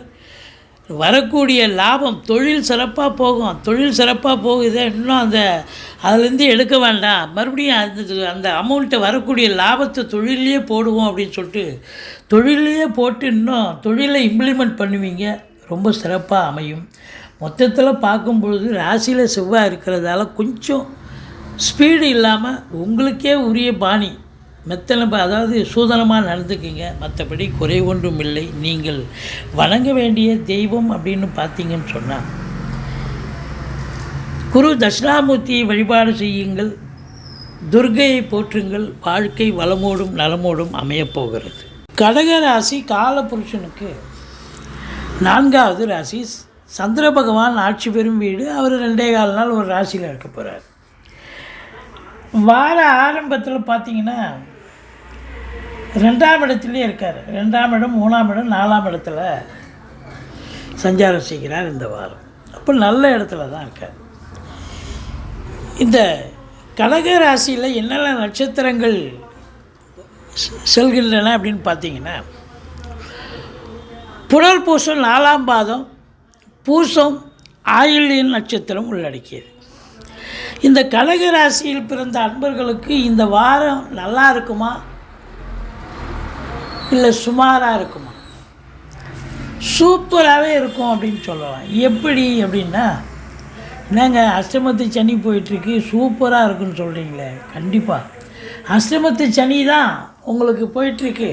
வரக்கூடிய லாபம் தொழில் சிறப்பாக போகும். தொழில் சிறப்பாக போகுது, இன்னும் அதுலேருந்து எடுக்க வேண்டாம், மறுபடியும் அந்த அமௌண்ட்டை வரக்கூடிய லாபத்தை தொழிலையே போடுவோம் அப்படின்னு சொல்லிட்டு தொழிலையே போட்டு இன்னும் தொழிலை இம்ப்ளிமெண்ட் பண்ணுவீங்க. ரொம்ப சிறப்பாக அமையும். மொத்தத்தில் பார்க்கும் பொழுது ராசியில் செவ்வாய் இருக்கிறதால கொஞ்சம் ஸ்பீடு இல்லாமல் உங்களுக்கே உரிய பாணி அதாவது சூதனமாக நடந்துக்கிங்க. மற்றபடி குறை ஒன்றும் இல்லை. நீங்கள் வணங்க வேண்டிய தெய்வம் அப்படின்னு பார்த்தீங்கன்னு சொன்னால் குரு தட்சிணாமூர்த்தியை வழிபாடு செய்யுங்கள், துர்க்கையை போற்றுங்கள். வாழ்க்கை வளமோடும் நலமோடும் அமையப்போகிறது. கடக ராசி காலபுருஷனுக்கு 4வது ராசி. சந்திர பகவான் ஆட்சி பெறும் வீடு. அவர் 2.25 நாள் ஒரு ராசியில் இருக்க போகிறார். வார ஆரம்பத்தில் பார்த்தீங்கன்னா 2ஆம் இடத்துலேயே இருக்கார். 2ஆம் இடம், 3ஆம் இடம், 4ஆம் இடத்துல சஞ்சாரம் செய்கிறார் இந்த வாரம். அப்போ நல்ல இடத்துல தான் இருக்கார். இந்த கடக ராசியில் என்னென்ன நட்சத்திரங்கள் செல்கின்றன அப்படின்னு பார்த்தீங்கன்னா புனர்பூசம் 4ஆம் பாதம், பூசம், ஆயில்யம் நட்சத்திரம் உள்ளடக்கியது. இந்த கடக ராசியில் பிறந்த அன்பர்களுக்கு இந்த வாரம் நல்லா இருக்குமா இல்லை சுமாராக இருக்குமா? சூப்பராகவே இருக்கும் அப்படின்னு சொல்லலாம். எப்படி அப்படின்னா, என்னங்க அஷ்டமத்து சனி போயிட்டுருக்கு சூப்பராக இருக்குன்னு சொல்கிறீங்களே, கண்டிப்பாக அஷ்டமத்து சனி தான் உங்களுக்கு போயிட்டுருக்கு.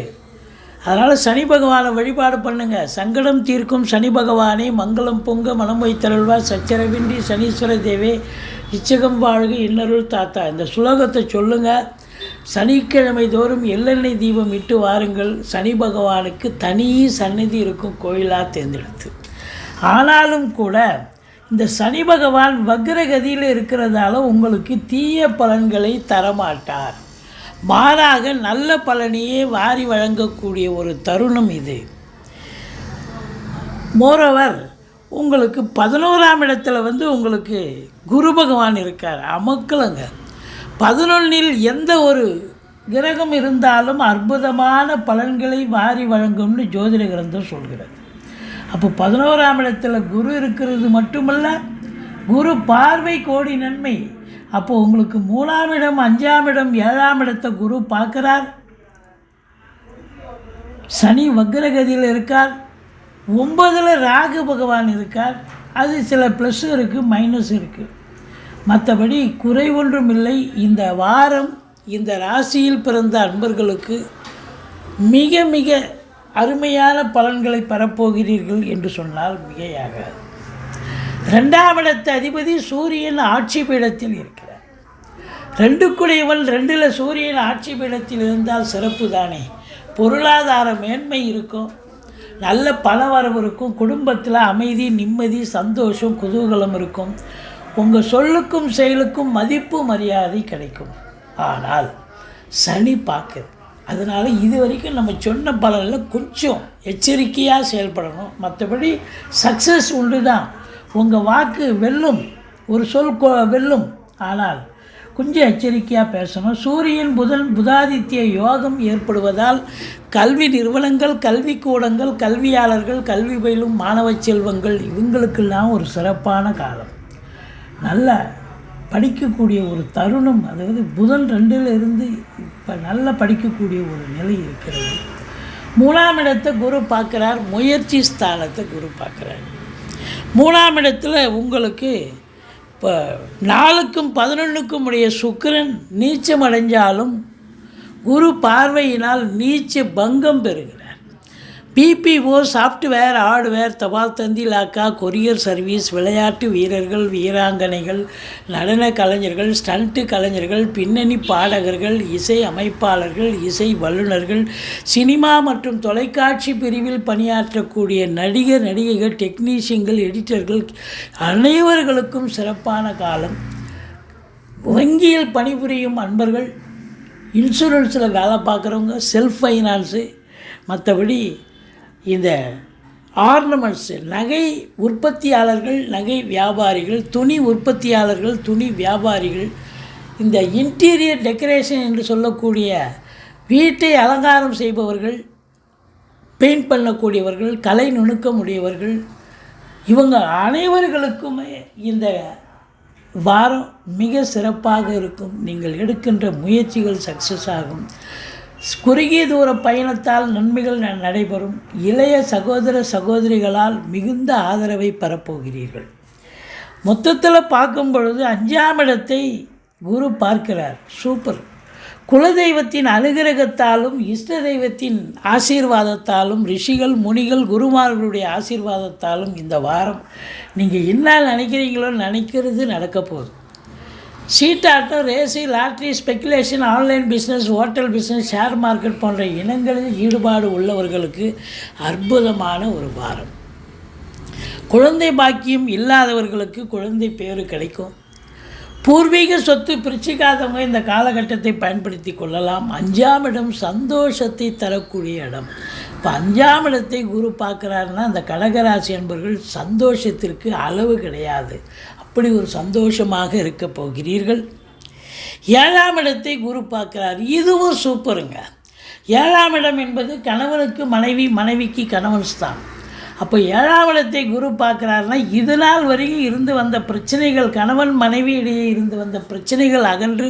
அதனால் சனி பகவானை வழிபாடு பண்ணுங்கள். சங்கடம் தீர்க்கும் சனி பகவானே, மங்களம் பொங்க மனம் வைத்தருள்வா, சச்சரவின்றி சனீஸ்வர தேவே, இச்சகம் வாழ்க இன்னருள் தாத்தா. இந்த சுலோகத்தை சொல்லுங்கள். சனிக்கிழமை தோறும் எள்ளெண்ணெய் தீபம் இட்டு வாருங்கள். சனி பகவானுக்கு தனி சந்நிதி இருக்கும் கோயிலாக தேர்ந்தெடுத்து. ஆனாலும் கூட இந்த சனி பகவான் வக்ரகதியில் இருக்கிறதால உங்களுக்கு தீய பலன்களை தரமாட்டார். மாறாக நல்ல பலனையே வாரி வழங்கக்கூடிய ஒரு தருணம் இது. மோரோவர் உங்களுக்கு 11ஆம் இடத்துல உங்களுக்கு குரு பகவான் இருக்கார். அமக்கலங்க 11இல் எந்த ஒரு கிரகம் இருந்தாலும் அற்புதமான பலன்களை வாரி வழங்கும்னு ஜோதிட கிரந்தம் சொல்கிறது. அப்போ 11ஆம் இடத்துல குரு இருக்கிறது மட்டுமல்ல, குரு பார்வை கோடி நன்மை. அப்போது உங்களுக்கு 3ஆம் இடம், 5ஆம் இடம், 7ஆம் இடத்தை குரு பார்க்குறார். சனி வக்ரகதியில் இருக்கார். 9ல் ராகு பகவான் இருக்கார். அது சில ப்ளஸ் இருக்குது, மைனஸ் இருக்குது. மற்றபடி குறை ஒன்றும் இல்லை. இந்த வாரம் இந்த ராசியில் பிறந்த அன்பர்களுக்கு மிக மிக அருமையான பலன்களை பெறப்போகிறீர்கள் என்று சொன்னால் மிகையாகாது. 2ஆம் இடத்து அதிபதி சூரியன் ஆட்சி பீடத்தில் இருக்கிறார். 2க்குடையவன் 2ல் சூரியன் ஆட்சி பீடத்தில் இருந்தால் சிறப்பு தானே. பொருளாதார மேன்மை இருக்கும், நல்ல பணவரவு இருக்கும், குடும்பத்தில் அமைதி, நிம்மதி, சந்தோஷம், குதூகலம் இருக்கும். உங்கள் சொல்லுக்கும் செயலுக்கும் மதிப்பு மரியாதை கிடைக்கும். ஆனால் சனி பார்க்குது. அதனால் இது வரைக்கும் நம்ம சொன்ன பலனில் கொஞ்சம் எச்சரிக்கையாக செயல்படணும். மற்றபடி சக்ஸஸ் உண்டு தான். உங்கள் வாக்கு வெல்லும், ஒரு சொல் வெல்லும். ஆனால் கொஞ்சம் எச்சரிக்கையாக பேசணும். சூரியன் புதன் புதாதித்ய யோகம் ஏற்படுவதால் கல்வி நிறுவனங்கள், கல்விக்கூடங்கள், கல்வியாளர்கள், கல்வி பயிலும் மாணவ செல்வங்கள் இவங்களுக்கெல்லாம் ஒரு சிறப்பான காலம். நல்ல படிக்கக்கூடிய ஒரு தருணம். அதாவது புதன் 2ல் இருந்து இப்போ நல்லா படிக்கக்கூடிய ஒரு நிலை இருக்கிறது. 3ஆம் இடத்தை குரு பார்க்குறார். முயற்சி ஸ்தானத்தை குரு பார்க்குறார். 3ஆம் இடத்துல உங்களுக்கு இப்போ 4க்கும் 11க்கும் உடைய சுக்கிரன் நீச்சம் அடைஞ்சாலும் குரு பார்வையினால் நீச்ச பங்கம் பெறுகிறார். பிபிஓ, சாஃப்ட்வேர், ஹார்ட்வேர், தபால் தந்தி இலாக்கா, கொரியர் சர்வீஸ், விளையாட்டு வீரர்கள், வீராங்கனைகள், நடன கலைஞர்கள், ஸ்டண்ட்டு கலைஞர்கள், பின்னணி பாடகர்கள், இசை அமைப்பாளர்கள், இசை வல்லுநர்கள், சினிமா மற்றும் தொலைக்காட்சி பிரிவில் பணியாற்றக்கூடிய நடிகர், நடிகைகள், டெக்னீஷியன்கள், எடிட்டர்கள் அனைவர்களுக்கும் சிறப்பான காலம். வங்கியில் பணிபுரியும் அன்பர்கள், இன்சூரன்ஸில் வேலை பார்க்குறவங்க, செல்ஃப் ஃபைனான்ஸு, மற்றபடி இந்த ஆர்னமெண்ட்ஸு, நகை உற்பத்தியாளர்கள், நகை வியாபாரிகள், துணி உற்பத்தியாளர்கள், துணி வியாபாரிகள், இந்த இன்டீரியர் டெக்கரேஷன் என்று சொல்லக்கூடிய வீட்டை அலங்காரம் செய்பவர்கள், பெயிண்ட் பண்ணக்கூடியவர்கள், கலை நுணுக்கம் உடையவர்கள், இவங்க அனைவர்களுக்குமே இந்த வாரம் மிக சிறப்பாக இருக்கும். நீங்கள் எடுக்கின்ற முயற்சிகள் சக்ஸஸ் ஆகும். குறுகிய தூர பயணத்தால் நன்மைகள் நடைபெறும். இளைய சகோதர சகோதரிகளால் மிகுந்த ஆதரவை பெறப்போகிறீர்கள். மொத்தத்தில் பார்க்கும் பொழுது 5ஆம் இடத்தை குரு பார்க்கிறார். சூப்பர். குலதெய்வத்தின் அனுகிரகத்தாலும் இஷ்ட தெய்வத்தின் ஆசீர்வாதத்தாலும் ரிஷிகள், முனிகள், குருமார்களுடைய ஆசீர்வாதத்தாலும் இந்த வாரம் நீங்கள் என்ன நினைக்கிறீங்களோ நினைக்கிறது நடக்க போகுது. சீட்டாட்டம், race, lottery, speculation, online business, hotel business, share market போன்ற இனங்களில் ஈடுபாடு உள்ளவர்களுக்கு அற்புதமான ஒரு வாரம். குழந்தை பாக்கியம் இல்லாதவர்களுக்கு குழந்தை பேறு கிடைக்கும். பூர்வீக சொத்து பிரிச்சிக்காதவங்க இந்த காலகட்டத்தை பயன்படுத்தி கொள்ளலாம். 5ஆம் இடம் சந்தோஷத்தை தரக்கூடிய இடம். இப்போ 5ஆம் இடத்தை குரு பார்க்குறாருன்னா அந்த கடகராசி என்பவர்கள் சந்தோஷத்திற்கு அளவு கிடையாது. அப்படி ஒரு சந்தோஷமாக இருக்க போகிறீர்கள். 7ஆம் இடத்தை குரு பார்க்குறார். இதுவும் சூப்பருங்க. 7ஆம் இடம் என்பது கணவனுக்கு மனைவி, மனைவிக்கு கணவன் ஸ்தான். அப்போ 7ஆம் இடத்தை குரு பார்க்குறாருன்னா இது நாள் வரைக்கும் இருந்து வந்த பிரச்சனைகள், கணவன் மனைவி இடையே இருந்து வந்த பிரச்சனைகள் அகன்று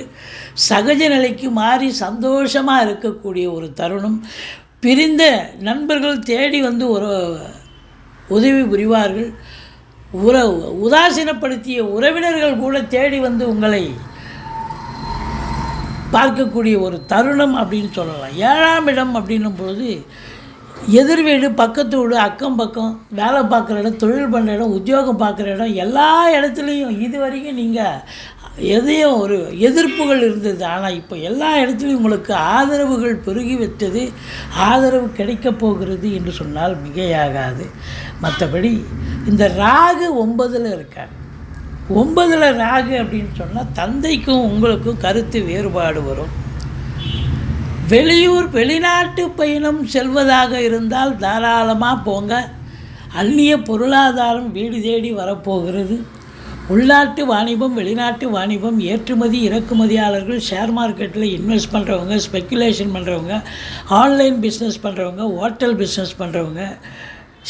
சகஜ நிலைக்கு மாறி சந்தோஷமாக இருக்கக்கூடிய ஒரு தருணம். பிரிந்த நண்பர்கள் தேடி வந்து ஒரு உதவி புரிவார்கள். உதாசீனப்படுத்திய உறவினர்கள் கூட தேடி வந்து உங்களை பார்க்கக்கூடிய ஒரு தருணம் அப்படின்னு சொல்லலாம். 7ஆம் இடம் அப்படின்னும் பொழுது எதிர் வீடு, பக்கத்து வீடு, அக்கம் பக்கம், வேலை பார்க்குற இடம், தொழில் பண்ணுற இடம், உத்தியோகம் பார்க்குற இடம், எல்லா இடத்துலையும் இது வரைக்கும் நீங்கள் எதையும் ஒரு எதிர்ப்புகள் இருந்தது. ஆனால் இப்போ எல்லா இடத்துலையும் உங்களுக்கு ஆதரவுகள் பெருகிவிட்டது. ஆதரவு கிடைக்கப் போகிறது என்று சொன்னால் மிகையாகாது. மற்றபடி இந்த ராகு 9ல் இருக்கார். 9ல் ராகு அப்படின்னு சொன்னால் தந்தைக்கும் உங்களுக்கும் கருத்து வேறுபாடு வரும். வெளியூர், வெளிநாட்டு பயணம் செல்வதாக இருந்தால் தாராளமாக போங்க. அந்நிய பொருளாதாரம் வீடு தேடி வரப்போகிறது. உள்நாட்டு வாணிபம், வெளிநாட்டு வாணிபம், ஏற்றுமதி இறக்குமதியாளர்கள், ஷேர் மார்க்கெட்டில் இன்வெஸ்ட் பண்ணுறவங்க, ஸ்பெக்குலேஷன் பண்ணுறவங்க, ஆன்லைன் பிஸ்னஸ் பண்ணுறவங்க, ஹோட்டல் பிஸ்னஸ் பண்ணுறவங்க,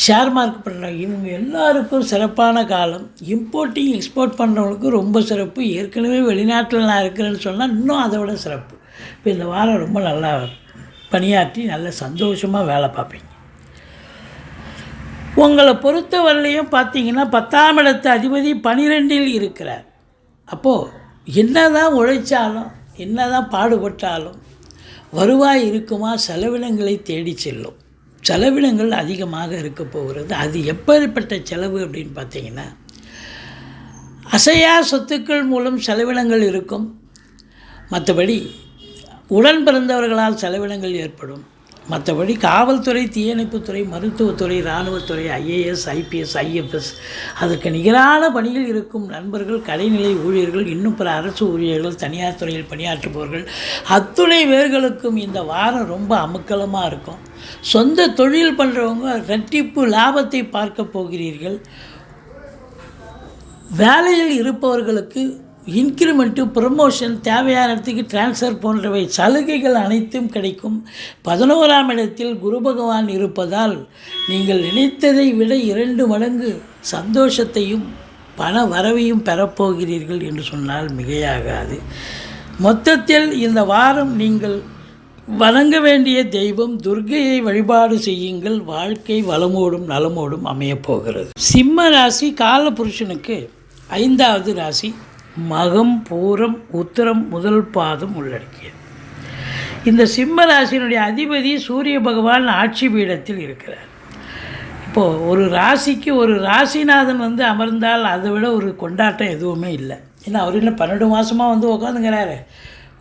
ஷேர் மார்க்கெட் பண்ணுறவங்க, இவங்க எல்லாருக்கும் சிறப்பான காலம். இம்போர்ட்டிங் எக்ஸ்போர்ட் பண்ணுறவங்களுக்கு ரொம்ப சிறப்பு. ஏற்கனவே வெளிநாட்டில் நான் இருக்கிறேன்னு சொன்னால் இன்னும் அதை விட சிறப்பு. இப்போ இந்த வாரம் ரொம்ப நல்லா பணியாற்றி நல்ல சந்தோஷமாக வேலை பார்ப்பீங்க. உங்களை பொறுத்தவரையிலையும் பார்த்தீங்கன்னா 10ஆம் இடத்து அதிபதி 12ல் இருக்கிறார். அப்போது என்ன தான் உழைச்சாலும், என்ன தான் பாடுபட்டாலும் வருவாய் இருக்குமா? செலவினங்களை தேடி செல்லும். செலவினங்கள் அதிகமாக இருக்க போகிறது. அது எப்படிப்பட்ட செலவு அப்படின்னு பார்த்தீங்கன்னா, அசையா சொத்துக்கள் மூலம் செலவினங்கள் இருக்கும். மற்றபடி உடன் பிறந்தவர்களால் செலவினங்கள் ஏற்படும். மற்றபடி காவல்துறை, தீயணைப்புத்துறை, மருத்துவத்துறை, இராணுவத்துறை, ஐஏஎஸ், ஐபிஎஸ், ஐஎஃப்எஸ், அதற்கு நிகரான பணியில் இருக்கும் நண்பர்கள், கடைநிலை ஊழியர்கள், இன்னும் பிற அரசு ஊழியர்கள், தனியார் துறையில் பணியாற்றுபவர்கள் அத்துணை பேர்களுக்கும் இந்த வாரம் ரொம்ப அமுக்கலமாக இருக்கும். சொந்த தொழில் பண்ணுறவங்க இரட்டிப்பு லாபத்தை பார்க்க போகிறீர்கள். வேலையில் இருப்பவர்களுக்கு இன்க்ரிமெண்ட்டு, ப்ரமோஷன், தேவையான இடத்துக்கு டிரான்ஸ்ஃபர் போன்றவை சலுகைகள் அனைத்தும் கிடைக்கும். 11ஆம் இடத்தில் குரு பகவான் இருப்பதால் நீங்கள் நினைத்ததை விட 2 மடங்கு சந்தோஷத்தையும் பண வரவையும் பெறப்போகிறீர்கள் என்று சொன்னால் மிகையாகாது. மொத்தத்தில் இந்த வாரம் நீங்கள் வணங்க வேண்டிய தெய்வம் துர்க்கையை வழிபாடு செய்யுங்கள். வாழ்க்கை வளமோடும் நலமோடும் அமையப்போகிறது. சிம்ம ராசி காலபுருஷனுக்கு 5வது ராசி. மகம், பூரம், உத்திரம் முதல் பாதம் உள்ளடக்கியது. இந்த சிம்ம ராசியினுடைய அதிபதி சூரிய பகவான் ஆட்சி பீடத்தில் இருக்கிறார். இப்போது ஒரு ராசிக்கு ஒரு ராசிநாதன் வந்து அமர்ந்தால் அதை விட ஒரு கொண்டாட்டம் எதுவுமே இல்லை. ஏன்னா அவர் இன்னும் 12 மாதமாக வந்து உட்காந்துங்கிறாரு.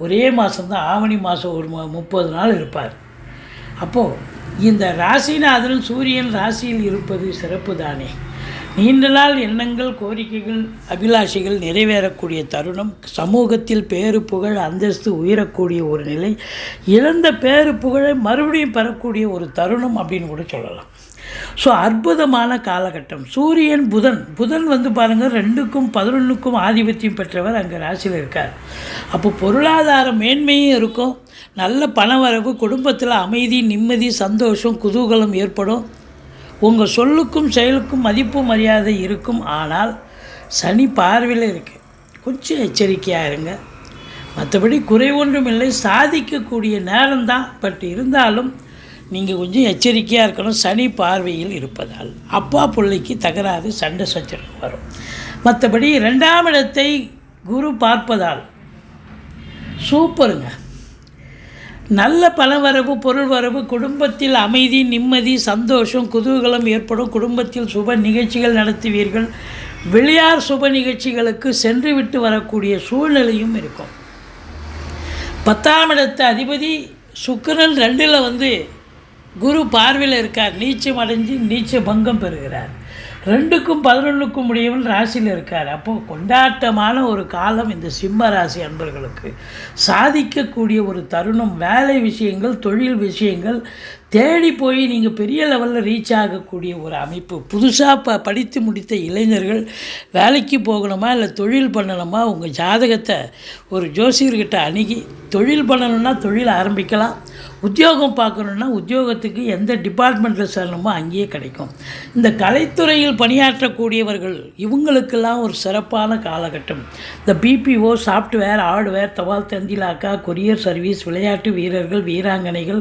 ஒரே மாதம்தான், ஆவணி மாதம் ஒரு 30 நாள் இருப்பார். அப்போது இந்த ராசிநாதன் சூரியன் ராசியில் இருப்பது சிறப்பு தானே. நீண்ட நாள் எண்ணங்கள், கோரிக்கைகள், அபிலாஷைகள் நிறைவேறக்கூடிய தருணம், சமூகத்தில் பேரு புகழ் அந்தஸ்து உயரக்கூடிய ஒரு நிலை, இழந்த பேரு புகழை மறுபடியும் பெறக்கூடிய ஒரு தருணம் அப்படின்னு கூட சொல்லலாம். ஸோ அற்புதமான காலகட்டம். சூரியன் புதன் வந்து பாருங்கள் 2க்கும் 11க்கும் ஆதிபத்தியம் பெற்றவர் அங்கே ராசியில் இருக்கார். அப்போ பொருளாதார மேன்மையும் இருக்கும், நல்ல பணவரவு, குடும்பத்தில் அமைதி, நிம்மதி, சந்தோஷம், குதூகலம் ஏற்படும். உங்கள் சொல்லுக்கும் செயலுக்கும் மதிப்பு மரியாதை இருக்கும். ஆனால் சனி பார்வையில் இருக்குது, கொஞ்சம் எச்சரிக்கையாக இருங்க. மற்றபடி குறை ஒன்றும் இல்லை, சாதிக்கக்கூடிய நேரம்தான். பட் இருந்தாலும் நீங்கள் கொஞ்சம் எச்சரிக்கையாக இருக்கணும். சனி பார்வையில் இருப்பதால் அப்பா பிள்ளைக்கு தகராறு, சண்டை சச்சரவு வரும். மற்றபடி 2ஆம் இடத்தை குரு பார்ப்பதால் சூப்பருங்க. நல்ல பணவரவு, பொருள் வரவு, குடும்பத்தில் அமைதி, நிம்மதி, சந்தோஷம், குதூகலம் ஏற்படும். குடும்பத்தில் சுப நிகழ்ச்சிகள் நடத்துவீர்கள். வெளியார் சுப நிகழ்ச்சிகளுக்கு சென்று விட்டு வரக்கூடிய சூழ்நிலையும் இருக்கும். 10ஆம் இடத்து அதிபதி சுக்கிரன் 2ல் வந்து குரு பார்வையில் இருக்கார். நீச்சம் அடைஞ்சு நீச்ச பங்கம் பெறுகிறார். 2க்கும் 11க்கும் உடையவன் ராசியில் இருக்கார். அப்போது கொண்டாட்டமான ஒரு காலம் இந்த சிம்ம ராசி அன்பர்களுக்கு. சாதிக்கக்கூடிய ஒரு தருணம். வேலை விஷயங்கள், தொழில் விஷயங்கள் தேடி போய் நீங்கள் பெரிய லெவலில் ரீச் ஆகக்கூடிய ஒரு அமைப்பு. புதுசாக படித்து முடித்த இளைஞர்கள் வேலைக்கு போகணுமா இல்லை தொழில் பண்ணணுமா, உங்கள் ஜாதகத்தை ஒரு ஜோசியர்கிட்ட அணுகி தொழில் பண்ணணுன்னா தொழில் ஆரம்பிக்கலாம். உத்தியோகம் பார்க்கணுன்னா உத்தியோகத்துக்கு எந்த டிபார்ட்மெண்ட்டில் சேரணுமோ அங்கேயே கிடைக்கும். இந்த கலைத்துறையில் பணியாற்றக்கூடியவர்கள் இவங்களுக்கெல்லாம் ஒரு சிறப்பான காலகட்டம். இந்த பிபிஓ, சாஃப்ட்வேர், ஹார்ட்வேர், தபால் தந்திலாக்கா, கொரியர் சர்வீஸ், விளையாட்டு வீரர்கள், வீராங்கனைகள்,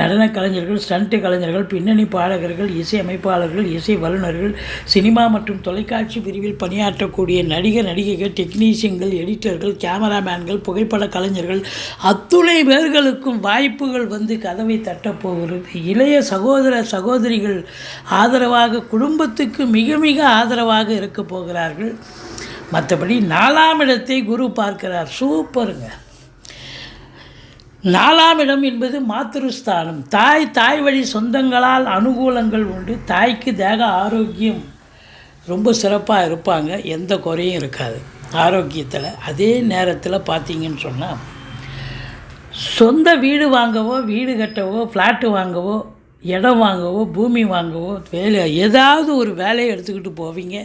நடன கலைஞர்கள், ஸ்டண்ட் கலைஞர்கள், பின்னணி பாடகர்கள், இசை அமைப்பாளர்கள், இசை வல்லுநர்கள், சினிமா மற்றும் தொலைக்காட்சி பிரிவில் பணியாற்றக்கூடிய நடிகர் நடிகைகள், டெக்னீஷியன்கள், எடிட்டர்கள், கேமராமேன்கள், புகைப்பட கலைஞர்கள், அத்துணை பேர்களுக்கும் வாய்ப்புகள் வந்து கதவை தட்டப்போகிறது. இளைய சகோதர சகோதரிகள் ஆதரவாக, குடும்பத்துக்கு மிக மிக ஆதரவாக இருக்க போகிறார்கள். மற்றபடி 4ஆம் இடத்தை குரு பார்க்கிறார். சூப்பருங்க. 4ஆம் இடம் என்பது மாத்திருஸ்தானம். தாய் வழி சொந்தங்களால் அனுகூலங்கள் உண்டு. தாய்க்கு தேக ஆரோக்கியம் ரொம்ப சிறப்பாக இருப்பாங்க, எந்த குறையும் இருக்காது ஆரோக்கியத்தில். அதே நேரத்தில் பார்த்தீங்கன்னு சொன்னால் சொந்த வீடு வாங்கவோ, வீடு கட்டவோ, ஃப்ளாட்டு வாங்கவோ, இடம் வாங்கவோ, பூமி வாங்கவோ, ஏதாவது ஒரு வேலையை எடுத்துக்கிட்டு போவீங்க.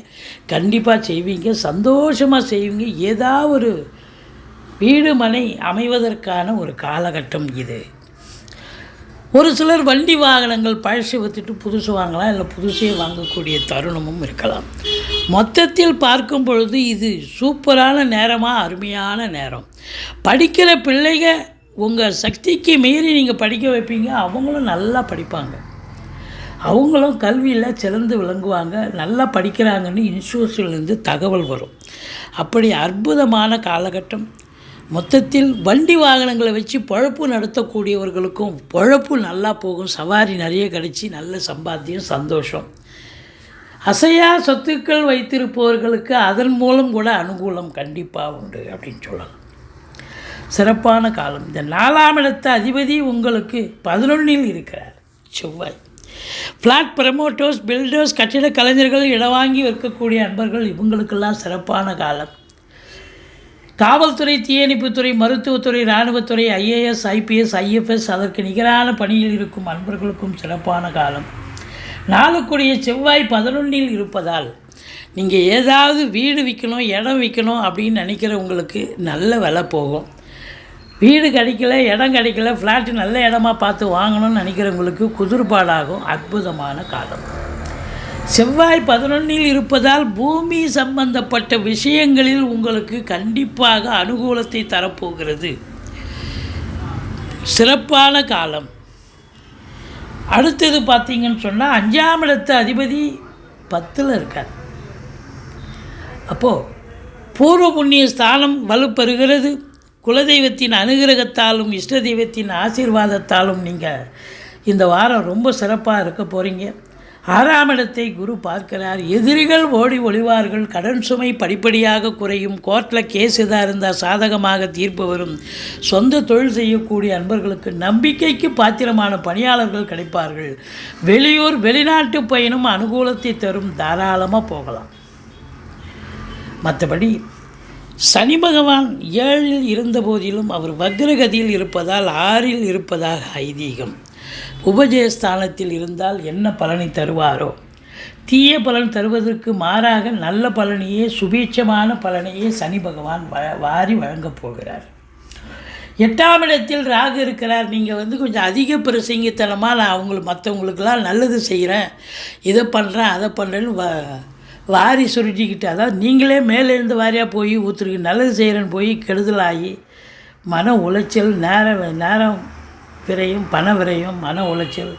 கண்டிப்பாக செய்வீங்க, சந்தோஷமாக செய்வீங்க. ஏதாவது ஒரு வீடு மனை அமைவதற்கான ஒரு காலகட்டம் இது. ஒரு சிலர் வண்டி வாகனங்கள் பழசு விற்றுட்டு புதுசு வாங்கலாம், இல்லை புதுசே வாங்கக்கூடிய தருணமும் இருக்கலாம். மொத்தத்தில் பார்க்கும் பொழுது இது சூப்பரான நேரமாக, அருமையான நேரம். படிக்கிற பிள்ளைங்க உங்கள் சக்திக்கு மீறி நீங்கள் படிக்க வைப்பீங்க. அவங்களும் நல்லா படிப்பாங்க, அவங்களும் கல்வியில் சிறந்து விளங்குவாங்க. நல்லா படிக்கிறாங்கன்னு இன்ஸ்டியூஷன்லேருந்து தகவல் வரும். அப்படி அற்புதமான காலகட்டம். மொத்தத்தில் வண்டி வாகனங்களை வச்சு பொழப்பு நடத்தக்கூடியவர்களுக்கும் பொழப்பு நல்லா போகும். சவாரி நிறைய கிடச்சி நல்ல சம்பாத்தியம், சந்தோஷம். அசையா சொத்துக்கள் வைத்திருப்பவர்களுக்கு அதன் மூலம் கூட அனுகூலம் கண்டிப்பாக உண்டு அப்படின்னு சொல்லலாம். சிறப்பான காலம். இந்த 4ஆம் இடத்து அதிபதி உங்களுக்கு 11ல் இருக்கிறார், செவ்வாய். ஃப்ளாட் ப்ரமோட்டர்ஸ், பில்டர்ஸ், கட்டிட கலைஞர்கள், இடம் வாங்கி விற்கக்கூடிய அன்பர்கள் இவங்களுக்கெல்லாம் சிறப்பான காலம். காவல்துறை, தீயணைப்புத்துறை, மருத்துவத்துறை, இராணுவத்துறை, ஐஏஎஸ், ஐபிஎஸ், ஐஎஃப்எஸ் அதற்கு நிகரான பணியில் இருக்கும் அன்பர்களுக்கும் சிறப்பான காலம். நாளுக்குடைய செவ்வாய் 11ல் இருப்பதால் நீங்கள் ஏதாவது வீடு விற்கணும், இடம் விற்கணும் அப்படின்னு நினைக்கிறவங்களுக்கு நல்ல விலை போகும். வீடு கிடைக்கல, இடம் கிடைக்கல, ஃப்ளாட்டு நல்ல இடமா பார்த்து வாங்கணும்னு நினைக்கிறவங்களுக்கு குதிர்பாடாகும். அற்புதமான காலம். செவ்வாய் 11ல் இருப்பதால் பூமி சம்பந்தப்பட்ட விஷயங்களில் உங்களுக்கு கண்டிப்பாக அனுகூலத்தை தரப்போகிறது. சிறப்பான காலம். அடுத்தது பார்த்தீங்கன்னு சொன்னால் 5ஆம் இடத்து அதிபதி 10ல் இருக்கார். அப்போது பூர்வ புண்ணிய ஸ்தானம் வலுப்பெறுகிறது. குலதெய்வத்தின் அனுகிரகத்தாலும் இஷ்ட தெய்வத்தின் ஆசீர்வாதத்தாலும் நீங்கள் இந்த வாரம் ரொம்ப சிறப்பாக இருக்க போகிறீங்க. 6ஆம் இடத்தை குரு பார்க்கிறார். எதிரிகள் ஓடி ஒளிவார்கள். கடன் சுமை படிப்படியாக குறையும். கோர்ட்டில் கேஸ் எதாக இருந்தால் சாதகமாக தீர்ப்பு வரும். சொந்த தொழில் செய்யக்கூடிய அன்பர்களுக்கு நம்பிக்கைக்கு பாத்திரமான பணியாளர்கள் கிடைப்பார்கள். வெளியூர் வெளிநாட்டு பயணம் அனுகூலத்தை தரும். தாராளமாக போகலாம். மற்றபடி சனி பகவான் 7இல் இருந்த போதிலும் அவர் வக்ரகதியில் இருப்பதால் 6இல் இருப்பதாக ஐதீகம். உபஜயஸ்தானத்தில் இருந்தால் என்ன பலனை தருவாரோ, தீய பலன் தருவதற்கு மாறாக நல்ல பலனையே, சுபீட்சமான பலனையே சனி பகவான் வாரி வழங்கப் போகிறார். 8ஆம் இடத்தில் ராகு இருக்கிறார். நீங்கள் கொஞ்சம் அதிக பிரசங்கித்தனமாக நான் மற்றவங்களுக்கெல்லாம் நல்லது செய்கிறேன், இதை பண்ணுறேன், அதை பண்ணுறேன்னு வாரி சுருட்டிக்கிட்டு, அதாவது நீங்களே மேலேருந்து வாரியாக போய் ஊற்றுருக்கு நல்லது செய்கிறேன்னு போய் கெடுதலாகி மன உளைச்சல், நேரம் விரையும், பண விரையும், மன உளைச்சல்,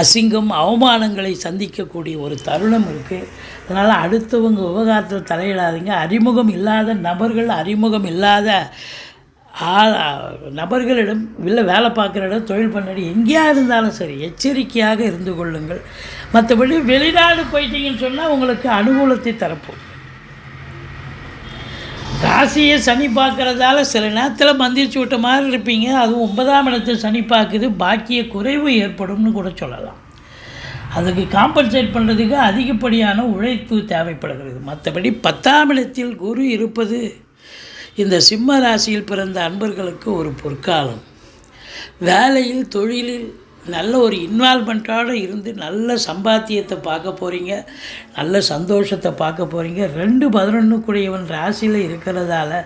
அசிங்கம், அவமானங்களை சந்திக்கக்கூடிய ஒரு தருணம் இருக்குது. அதனால் அடுத்தவங்க விவகாரத்தில் தலையிடாதீங்க. அறிமுகம் இல்லாத நபர்கள், அறிமுகம் இல்லாத நபர்களிடம், இல்லை வேலை பார்க்குற இடம், தொழில் பண்ண எங்கேயா இருந்தாலும் சரி எச்சரிக்கையாக இருந்து கொள்ளுங்கள். மற்றபடி வெளிநாடு போயிட்டீங்கன்னு சொன்னால் உங்களுக்கு அனுகூலத்தை தரப்போம். ராசியை சனி பார்க்குறதால சில நேரத்தில் மந்திரிச்சு விட்ட மாதிரி இருப்பீங்க. அதுவும் 9ஆம் இடத்தை சனி பார்க்குது, பாக்கிய குறைவு ஏற்படும்னு கூட சொல்லலாம். அதுக்கு காம்பன்சேட் பண்ணுறதுக்கு அதிகப்படியான உழைப்பு தேவைப்படுகிறது. மற்றபடி 10ஆம் இடத்தில் குரு இருப்பது இந்த சிம்ம ராசியில் பிறந்த அன்பர்களுக்கு ஒரு பொற்காலம். வேலையில், தொழிலில் நல்ல ஒரு இன்வால்மெண்ட்டோடு இருந்து நல்ல சம்பாத்தியத்தை பார்க்க போகிறீங்க, நல்ல சந்தோஷத்தை பார்க்க போகிறீங்க. 2-11 கூடியவன் ராசியில் இருக்கிறதால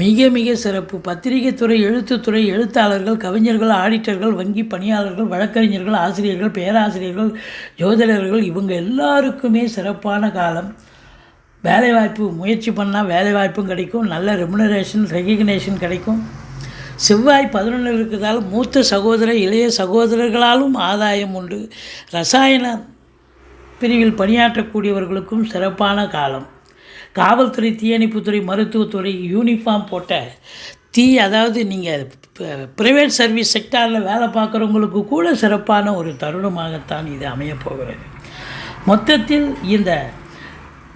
மிக மிக சிறப்பு. பத்திரிகை துறை, எழுத்துத்துறை, எழுத்தாளர்கள், கவிஞர்கள், ஆடிட்டர்கள், வங்கி பணியாளர்கள், வழக்கறிஞர்கள், ஆசிரியர்கள், பேராசிரியர்கள், ஜோதிடர்கள், இவங்க எல்லாருக்குமே சிறப்பான காலம். வேலைவாய்ப்பு முயற்சி பண்ணால் வேலைவாய்ப்பும் கிடைக்கும், நல்ல ரெமுனரேஷன், ரெகக்னேஷன் கிடைக்கும். செவ்வாய் 11 இருக்கிறதால மூத்த சகோதர, இளைய சகோதரர்களாலும் ஆதாயம் உண்டு. ரசாயன பிரிவில் பணியாற்றக்கூடியவர்களுக்கும் சிறப்பான காலம். காவல்துறை, தீயணைப்புத்துறை, மருத்துவத்துறை, யூனிஃபார்ம் போட்ட அதாவது நீங்கள் ப்ரைவேட் சர்வீஸ் செக்டாரில் வேலை பார்க்குறவங்களுக்கு கூட சிறப்பான ஒரு தருணமாகத்தான் இது அமையப்போகிறது. மொத்தத்தில் இந்த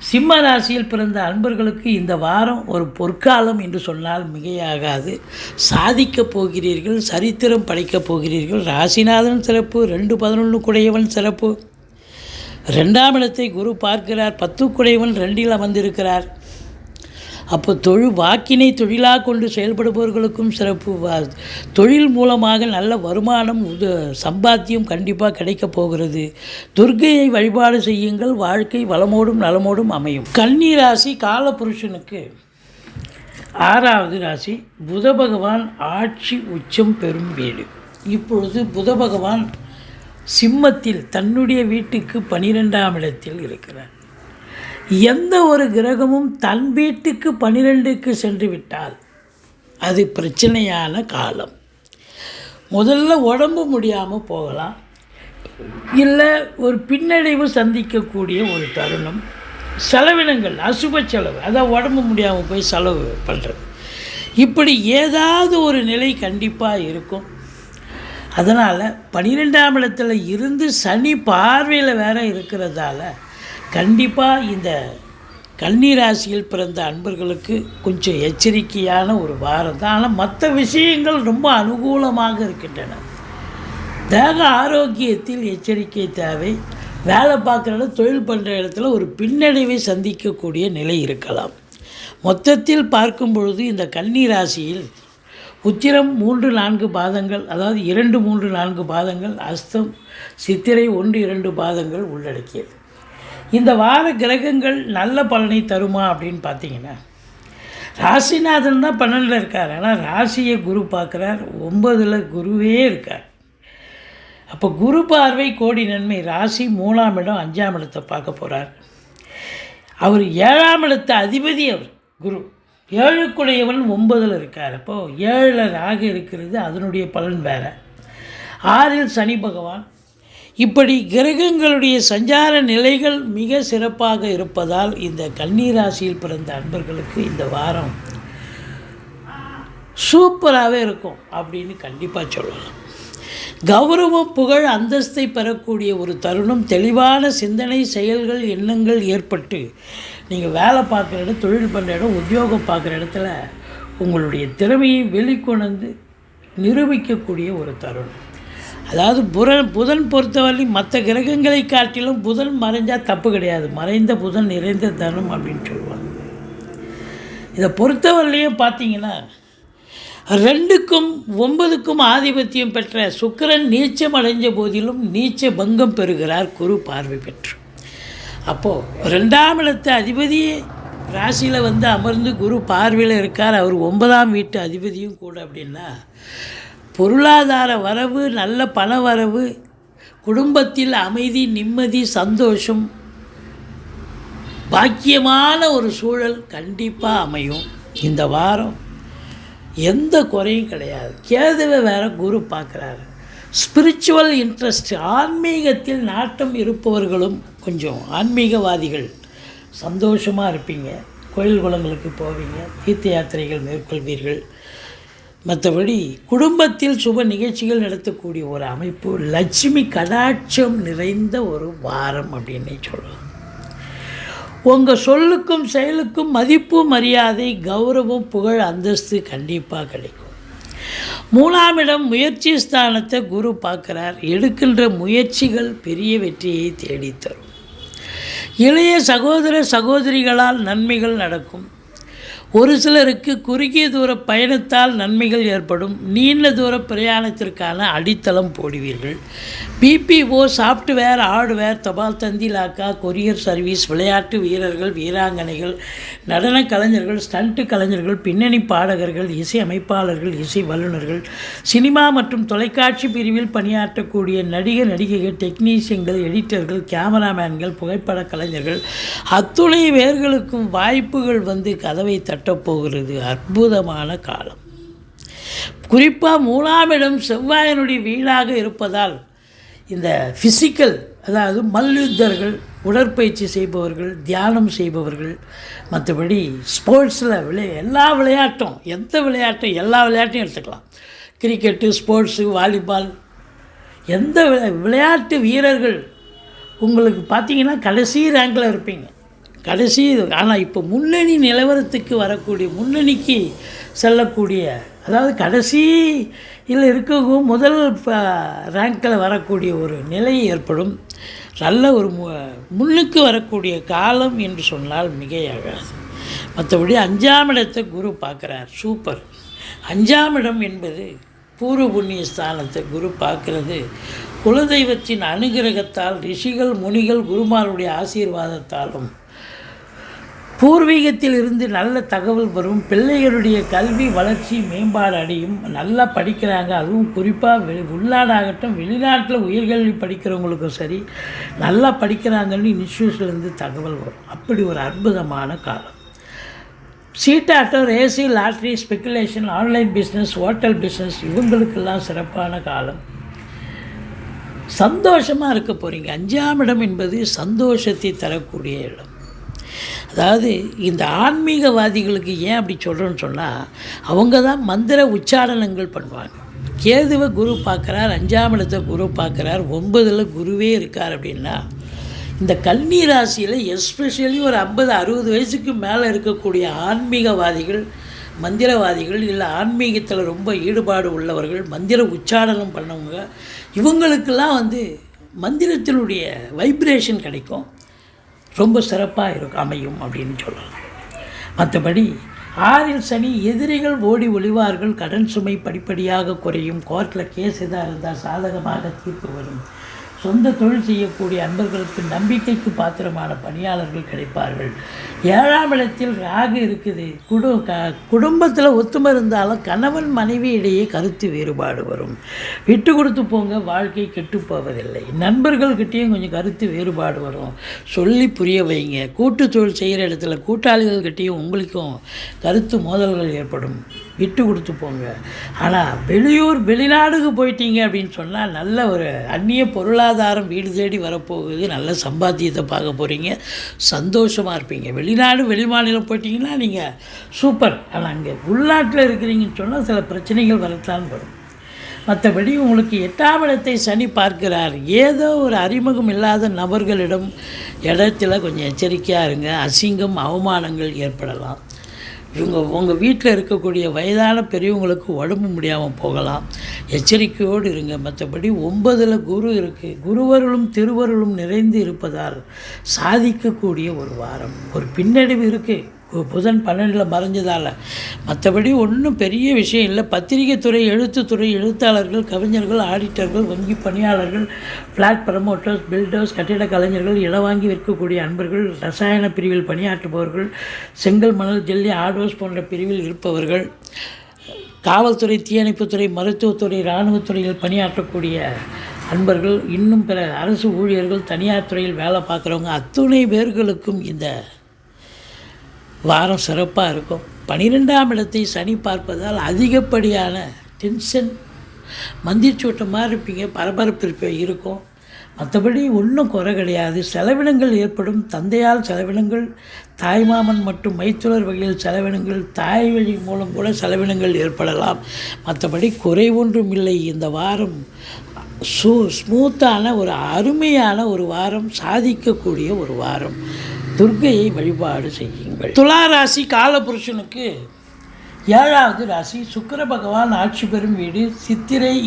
சிம்ம ராசியில் பிறந்த அன்பர்களுக்கு இந்த வாரம் ஒரு பொற்காலம் என்று சொன்னால் மிகையாகாது. சாதிக்கப் போகிறீர்கள், சரித்திரம் படைக்கப் போகிறீர்கள். ராசிநாதன் சிறப்பு, 2-11 குடையவன் சிறப்பு. 2ஆம் இடத்தை குரு பார்க்கிறார். 10 குடையவன் 2இல் அமர்ந்திருக்கிறார். அப்போ வாக்கினை தொழிலாக கொண்டு செயல்படுபவர்களுக்கும் சிறப்பு. தொழில் மூலமாக நல்ல வருமானம், சம்பாத்தியம் கண்டிப்பாக கிடைக்கப் போகிறது. துர்க்கையை வழிபாடு செய்யுங்கள். வாழ்க்கை வளமோடும் நலமோடும் அமையும். கன்னி ராசி காலபுருஷனுக்கு 6வது ராசி. புத பகவான் ஆட்சி உச்சம் பெறும் வீடு. இப்பொழுது புத பகவான் சிம்மத்தில் தன்னுடைய வீட்டுக்கு 12ஆம் இடத்தில் இருக்கிறார். எந்த ஒரு கிரகமும் தன் வீட்டுக்கு 12க்கு சென்று விட்டால் அது பிரச்சனையான காலம். முதல்ல உடம்பு முடியாமல் போகலாம், இல்லை ஒரு பின்னடைவு சந்திக்கக்கூடிய ஒரு தருணம். செலவினங்கள், அசுப செலவு, அதான் உடம்பு முடியாமல் போய் செலவு பண்ணுறது, இப்படி ஏதாவது ஒரு நிலை கண்டிப்பாக இருக்கும். அதனால் 12ஆம் இடத்துல இருந்து சனி பார்வையில் வேற இருக்கிறதால கண்டிப்பாக இந்த கன்னி ராசியில் பிறந்த அன்பர்களுக்கு கொஞ்சம் எச்சரிக்கையான ஒரு வாரம் தான். ஆனால் மற்ற விஷயங்கள் ரொம்ப அனுகூலமாக இருக்கின்றன. தேக ஆரோக்கியத்தில் எச்சரிக்கை தேவை. வேலை பார்க்குற இடம், தொழில் பண்ணுற இடத்துல ஒரு பின்னடைவை சந்திக்கக்கூடிய நிலை இருக்கலாம். மொத்தத்தில் பார்க்கும் பொழுது இந்த கன்னி ராசியில் உத்திரம் 3-4 பாதங்கள், அதாவது 2-3-4 பாதங்கள், அஸ்தம், சித்திரை 1-2 பாதங்கள் உள்ளடக்கியது. இந்த வார கிரகங்கள் நல்ல பலனை தருமா அப்படின்னு பார்த்தீங்கன்னா, ராசிநாதன் தான் 12 இருக்கார். ஆனால் ராசியை குரு பார்க்குறார். 9 குருவே இருக்கார். அப்போ குரு பார்வை கோடி நன்மை. ராசி 3ஆம் இடம் 5ஆம் இடத்தை பார்க்க போகிறார். அவர் 7ஆம் இடத்த அதிபதி. அவர் குரு 7க்குடையவன் 9 இருக்கார். அப்போது 7 ராகு இருக்கிறது, அதனுடைய பலன் வேறு. 6இல் சனி பகவான். இப்படி கிரகங்களுடைய சஞ்சார நிலைகள் மிக சிறப்பாக இருப்பதால் இந்த கன்னி ராசியில் பிறந்த அன்பர்களுக்கு இந்த வாரம் சூப்பராகவே இருக்கும் அப்படின்னு கண்டிப்பாக சொல்லலாம். கௌரவம், புகழ், அந்தஸ்தை பெறக்கூடிய ஒரு தருணம். தெளிவான சிந்தனை, செயல்கள், எண்ணங்கள் ஏற்பட்டு நீங்கள் வேலை பார்க்குற இடம், தொழில் பண்ணுற இடம், உத்தியோகம் பார்க்குற இடத்துல உங்களுடைய திறமையை வெளிக்கொணர்ந்து நிரூபிக்கக்கூடிய ஒரு தருணம். அதாவது புதன் பொறுத்தவரையும் மற்ற கிரகங்களை காட்டிலும் புதன் மறைஞ்சால் தப்பு கிடையாது. மறைந்த புதன் நிறைந்த தனம் அப்படின்னு சொல்லுவாங்க. இதை பொறுத்தவரையிலையும் பார்த்தீங்கன்னா 2க்கும் 9க்கும் ஆதிபத்தியம் பெற்ற சுக்கிரன் நீச்சம் அடைஞ்ச போதிலும் நீச்ச பங்கம் பெறுகிறார் குரு பார்வை பெற்று. அப்போது 2ஆம் இடத்து அதிபதியே ராசியில் வந்து அமர்ந்து குரு பார்வையில் இருக்கார். அவர் 9ஆம் வீட்டு அதிபதியும் கூட. அப்படின்னா பொருளாதார வரவு, நல்ல பண வரவு, குடும்பத்தில் அமைதி, நிம்மதி, சந்தோஷம், பாக்கியமான ஒரு சூழல் கண்டிப்பாக அமையும். இந்த வாரம் எந்த குறையும் கிடையாது. கேதுவை வேற குரு பார்க்குறாரு. ஸ்பிரிச்சுவல் இன்ட்ரெஸ்ட், ஆன்மீகத்தில் நாட்டம் இருப்பவர்களும் கொஞ்சம் ஆன்மீகவாதிகள் சந்தோஷமாக இருப்பீங்க. கோயில் குளங்களுக்கு போவீங்க, தீர்த்த யாத்திரைகள் மேற்கொள்வீர்கள். மற்றபடி குடும்பத்தில் சுப நிகழ்ச்சிகள் நடத்தக்கூடிய ஒரு அமைப்பு, லட்சுமி கடாட்சம் நிறைந்த ஒரு வாரம் அப்படின்னு சொல்லலாம். உங்கள் சொல்லுக்கும் செயலுக்கும் மதிப்பு, மரியாதை, கௌரவம், புகழ், அந்தஸ்து கண்டிப்பாக கிடைக்கும். 3ஆம் இடம் முயற்சி ஸ்தானத்தை குரு பார்க்குறார். எடுக்கின்ற முயற்சிகள் பெரிய வெற்றியை தேடித்தரும். இளைய சகோதர சகோதரிகளால் நன்மைகள் நடக்கும். ஒரு சிலருக்கு குறுகிய தூர பயணத்தால் நன்மைகள் ஏற்படும். நீண்ட தூர பிரயாணத்திற்கான அடித்தளம் போடுவீர்கள். பிபிஓ, சாஃப்ட்வேர், ஹார்ட்வேர், தபால் தந்தி, லாக்கா, கொரியர் சர்வீஸ், விளையாட்டு வீரர்கள், வீராங்கனைகள், நடன கலைஞர்கள், ஸ்டண்ட் கலைஞர்கள், பின்னணி பாடகர்கள், இசை அமைப்பாளர்கள், இசை வல்லுநர்கள், சினிமா மற்றும் தொலைக்காட்சி பிரிவில் பணியாற்றக்கூடிய நடிகர், நடிகைகள், டெக்னீஷியன்கள், எடிட்டர்கள், கேமராமேன்கள், புகைப்பட கலைஞர்கள், அத்துணை பேர்களுக்கும் வாய்ப்புகள் வந்து கதவை தட்டப்போகிறது. அற்புதமான காலம். குறிப்பாக 3ஆம் இடம் செவ்வாயினுடைய வீடாக இருப்பதால் இந்த ஃபிசிக்கல், அதாவது மல்யுத்தர்கள், உடற்பயிற்சி செய்பவர்கள், தியானம் செய்பவர்கள், மற்றபடி ஸ்போர்ட்ஸில் எல்லா விளையாட்டும், எந்த விளையாட்டும், எல்லா விளையாட்டையும் எடுத்துக்கலாம். கிரிக்கெட்டு, ஸ்போர்ட்ஸு, வாலிபால், எந்த விளையாட்டு வீரர்கள் உங்களுக்கு பார்த்தீங்கன்னா கடைசி ரேங்கில் இருப்பீங்க. கடைசி. ஆனால் இப்போ முன்னணி நிலவரத்துக்கு வரக்கூடிய, முன்னணிக்கு செல்லக்கூடிய, அதாவது கடைசியில் இருக்கவும் முதல் ரேங்கில் வரக்கூடிய ஒரு நிலை ஏற்படும். நல்ல ஒரு முன்னுக்கு வரக்கூடிய காலம் என்று சொன்னால் மிகையாகாது. மற்றபடி 5ஆம் இடத்தை குரு பார்க்குறார். சூப்பர். 5ஆம் இடம் என்பது பூர்வ புண்ணிய ஸ்தானத்தை குரு பார்க்கிறது. குலதெய்வத்தின் அனுகிரகத்தால், ரிஷிகள், முனிகள், குருமாருடைய ஆசீர்வாதத்தாலும் பூர்வீகத்தில் இருந்து நல்ல தகவல் வரும். பிள்ளைகளுடைய கல்வி வளர்ச்சி மேம்பாடு அடையும். நல்லா படிக்கிறாங்க. அதுவும் குறிப்பாக உள்நாடாகட்டும், வெளிநாட்டில் உயர்கல்வி படிக்கிறவங்களுக்கும் சரி, நல்லா படிக்கிறாங்கன்னு இன்ஸ்டியூட்லேருந்து தகவல் வரும். அப்படி ஒரு அற்புதமான காலம். சீட்டாட்டம், race, lottery, speculation, online business, hotel business, இவங்களுக்கெல்லாம் சிறப்பான காலம். சந்தோஷமாக இருக்க போகிறீங்க. 5ஆம் இடம் என்பது சந்தோஷத்தை தரக்கூடிய இடம். அதாவது இந்த ஆன்மீகவாதிகளுக்கு ஏன் அப்படி சொல்கிறேன்னு சொன்னால், அவங்க தான் மந்திர உச்சாரணங்கள் பண்ணுவாங்க. கேதுவை குரு பார்க்குறார், 5ஆம் இடத்தை குரு பார்க்குறார், 9ல் குருவே இருக்கார். அப்படின்னா இந்த கன்னி ராசியில் எஸ்பெஷலி ஒரு 50-60 வயசுக்கு மேலே இருக்கக்கூடிய ஆன்மீகவாதிகள், மந்திரவாதிகள், இல்லை ஆன்மீகத்தில் ரொம்ப ஈடுபாடு உள்ளவர்கள், மந்திர உச்சாரணம் பண்ணவங்க, இவங்களுக்கெல்லாம் வந்து மந்திரத்தினுடைய வைப்ரேஷன் கிடைக்கும். ரொம்ப சிறப்பாக இருக்கும், அமையும் அப்படின்னு சொல்லலாம். மற்றபடி 6ல் சனி, எதிரிகள் ஓடி ஒளிவார்கள். கடன் சுமை படிப்படியாக குறையும். கோர்ட்டில் கேஸ் எதாக இருந்தால் சாதகமாக தீர்ப்பு வரும். சொந்த தொழில் செய்யக்கூடிய அன்பர்களுக்கு நம்பிக்கைக்கு பாத்திரமான பணியாளர்கள் கிடைப்பார்கள். 7ஆம் இடத்தில் ராகு இருக்குது. குடும்பத்தில் ஒத்துமை இருந்தாலும் கணவன் மனைவி இடையே கருத்து வேறுபாடு வரும். விட்டு கொடுத்து போங்க, வாழ்க்கை கெட்டு போவதில்லை. நண்பர்கள்கிட்டையும் கொஞ்சம் கருத்து வேறுபாடு வரும், சொல்லி புரிய வைங்க. கூட்டு தொழில் செய்கிற இடத்துல கூட்டாளிகள்கிட்டையும் உங்களுக்கும் கருத்து மோதல்கள் ஏற்படும். விட்டு கொடுத்து போங்க. ஆனால் வெளிநாடுக்கு போயிட்டீங்க அப்படின்னு சொன்னால் நல்ல ஒரு அந்நிய பொருளாதாரம் வீடு தேடி வரப்போகுது. நல்ல சம்பாத்தியத்தை பார்க்க போகிறீங்க, சந்தோஷமாக இருப்பீங்க. வெளிநாடு வெளிமாநிலம் போயிட்டீங்கன்னா நீங்கள் சூப்பர். ஆனால் அங்கே உள்நாட்டில் இருக்கிறீங்கன்னு சொன்னால் சில பிரச்சனைகள் வரத்தான் வரும். மற்றபடி உங்களுக்கு 8ஆம் இடத்தை சனி பார்க்கிறார். ஏதோ ஒரு அறிமுகம் இல்லாத நபர்களிடம் இடத்துல கொஞ்சம் எச்சரிக்கையாக இருங்க. அசிங்கம் அவமானங்கள் ஏற்படலாம். உங்கள் வீட்டில் இருக்கக்கூடிய வயதான பெரியவங்களுக்கு உடம்பு முடியாமல் போகலாம். எச்சரிக்கையோடு இருங்க. மற்றபடி 9ல் குரு இருக்குது. குருவருளும் திருவருளும் நிறைந்து இருப்பதால் சாதிக்கக்கூடிய ஒரு வாரம். ஒரு பின்னடைவு இருக்குது, புதன் 12ல் மறைஞ்சதால். மற்றபடி ஒன்றும் பெரிய விஷயம் இல்லை. பத்திரிகை துறை, எழுத்துத்துறை, எழுத்தாளர்கள், கவிஞர்கள், ஆடிட்டர்கள், வங்கி பணியாளர்கள், ஃப்ளாட் ப்ரமோட்டர்ஸ், பில்டர்ஸ், கட்டிட கலைஞர்கள், இடம் வாங்கி விற்கக்கூடிய அன்பர்கள், ரசாயன பிரிவில் பணியாற்றுபவர்கள், செங்கல், மணல், ஜல்லி, ஆடோஸ் போன்ற பிரிவில் இருப்பவர்கள், காவல்துறை, தீயணைப்புத்துறை, மருத்துவத்துறை, இராணுவத்துறையில் பணியாற்றக்கூடிய அன்பர்கள், இன்னும் பிற அரசு ஊழியர்கள், தனியார் துறையில் வேலை பார்க்குறவங்க அத்துணை பேர்களுக்கும் இந்த வாரம் சிறப்பாக இருக்கும். 12ஆம் இடத்தை சனி பார்ப்பதால் அதிகப்படியான டென்ஷன், மந்திரிச்சூட்டமாக இருப்பீங்க, பரபரப்பு இருக்கும். மற்றபடி ஒன்றும் குறை கிடையாது. செலவினங்கள் ஏற்படும். தந்தையால் செலவினங்கள், தாய்மாமன் மற்றும் மைத்துனர் வகையில் செலவினங்கள், தாய் வழி மூலம் கூட செலவினங்கள் ஏற்படலாம். மற்றபடி குறை ஒன்றும் இல்லை. இந்த வாரம் ஸ்மூத்தான ஒரு அருமையான ஒரு வாரம், சாதிக்கக்கூடிய ஒரு வாரம். துர்க்கையை வழிபாடு செய்யுங்கள். துலா ராசி காலபுருஷனுக்கு 7வது ராசி. சுக்கிர பகவான் ஆட்சி பெறும் வீடு. சித்திரை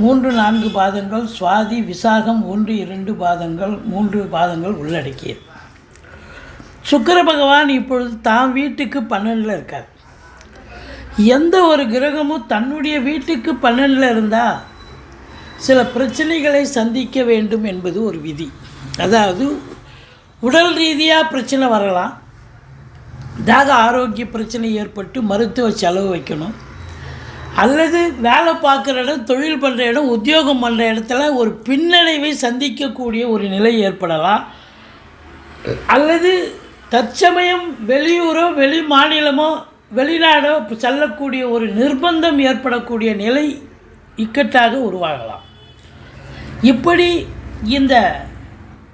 3-4 பாதங்கள், சுவாதி விசாகம் 1-2 பாதங்கள், 3 பாதங்கள் உள்ளடக்கியது. சுக்கிர பகவான் இப்பொழுது தாம் வீட்டுக்கு 12ல் இருக்கார். எந்த ஒரு கிரகமும் தன்னுடைய வீட்டுக்கு 12ல் இருந்தால் சில பிரச்சனைகளை சந்திக்க வேண்டும் என்பது ஒரு விதி. அதாவது உடல் ரீதியாக பிரச்சனை வரலாம், தேக ஆரோக்கிய பிரச்சனை ஏற்பட்டு மருத்துவ செலவு வைக்கணும், அல்லது வேலை பார்க்குற இடம், தொழில் பண்ணுற இடம், உத்தியோகம் பண்ணுற இடத்துல ஒரு பின்னடைவை சந்திக்கக்கூடிய ஒரு நிலை ஏற்படலாம், அல்லது தற்சமயம் வெளியூரோ வெளி மாநிலமோ வெளிநாடோ செல்லக்கூடிய ஒரு நிர்பந்தம் ஏற்படக்கூடிய நிலை இக்கட்டாக உருவாகலாம். இப்படி இந்த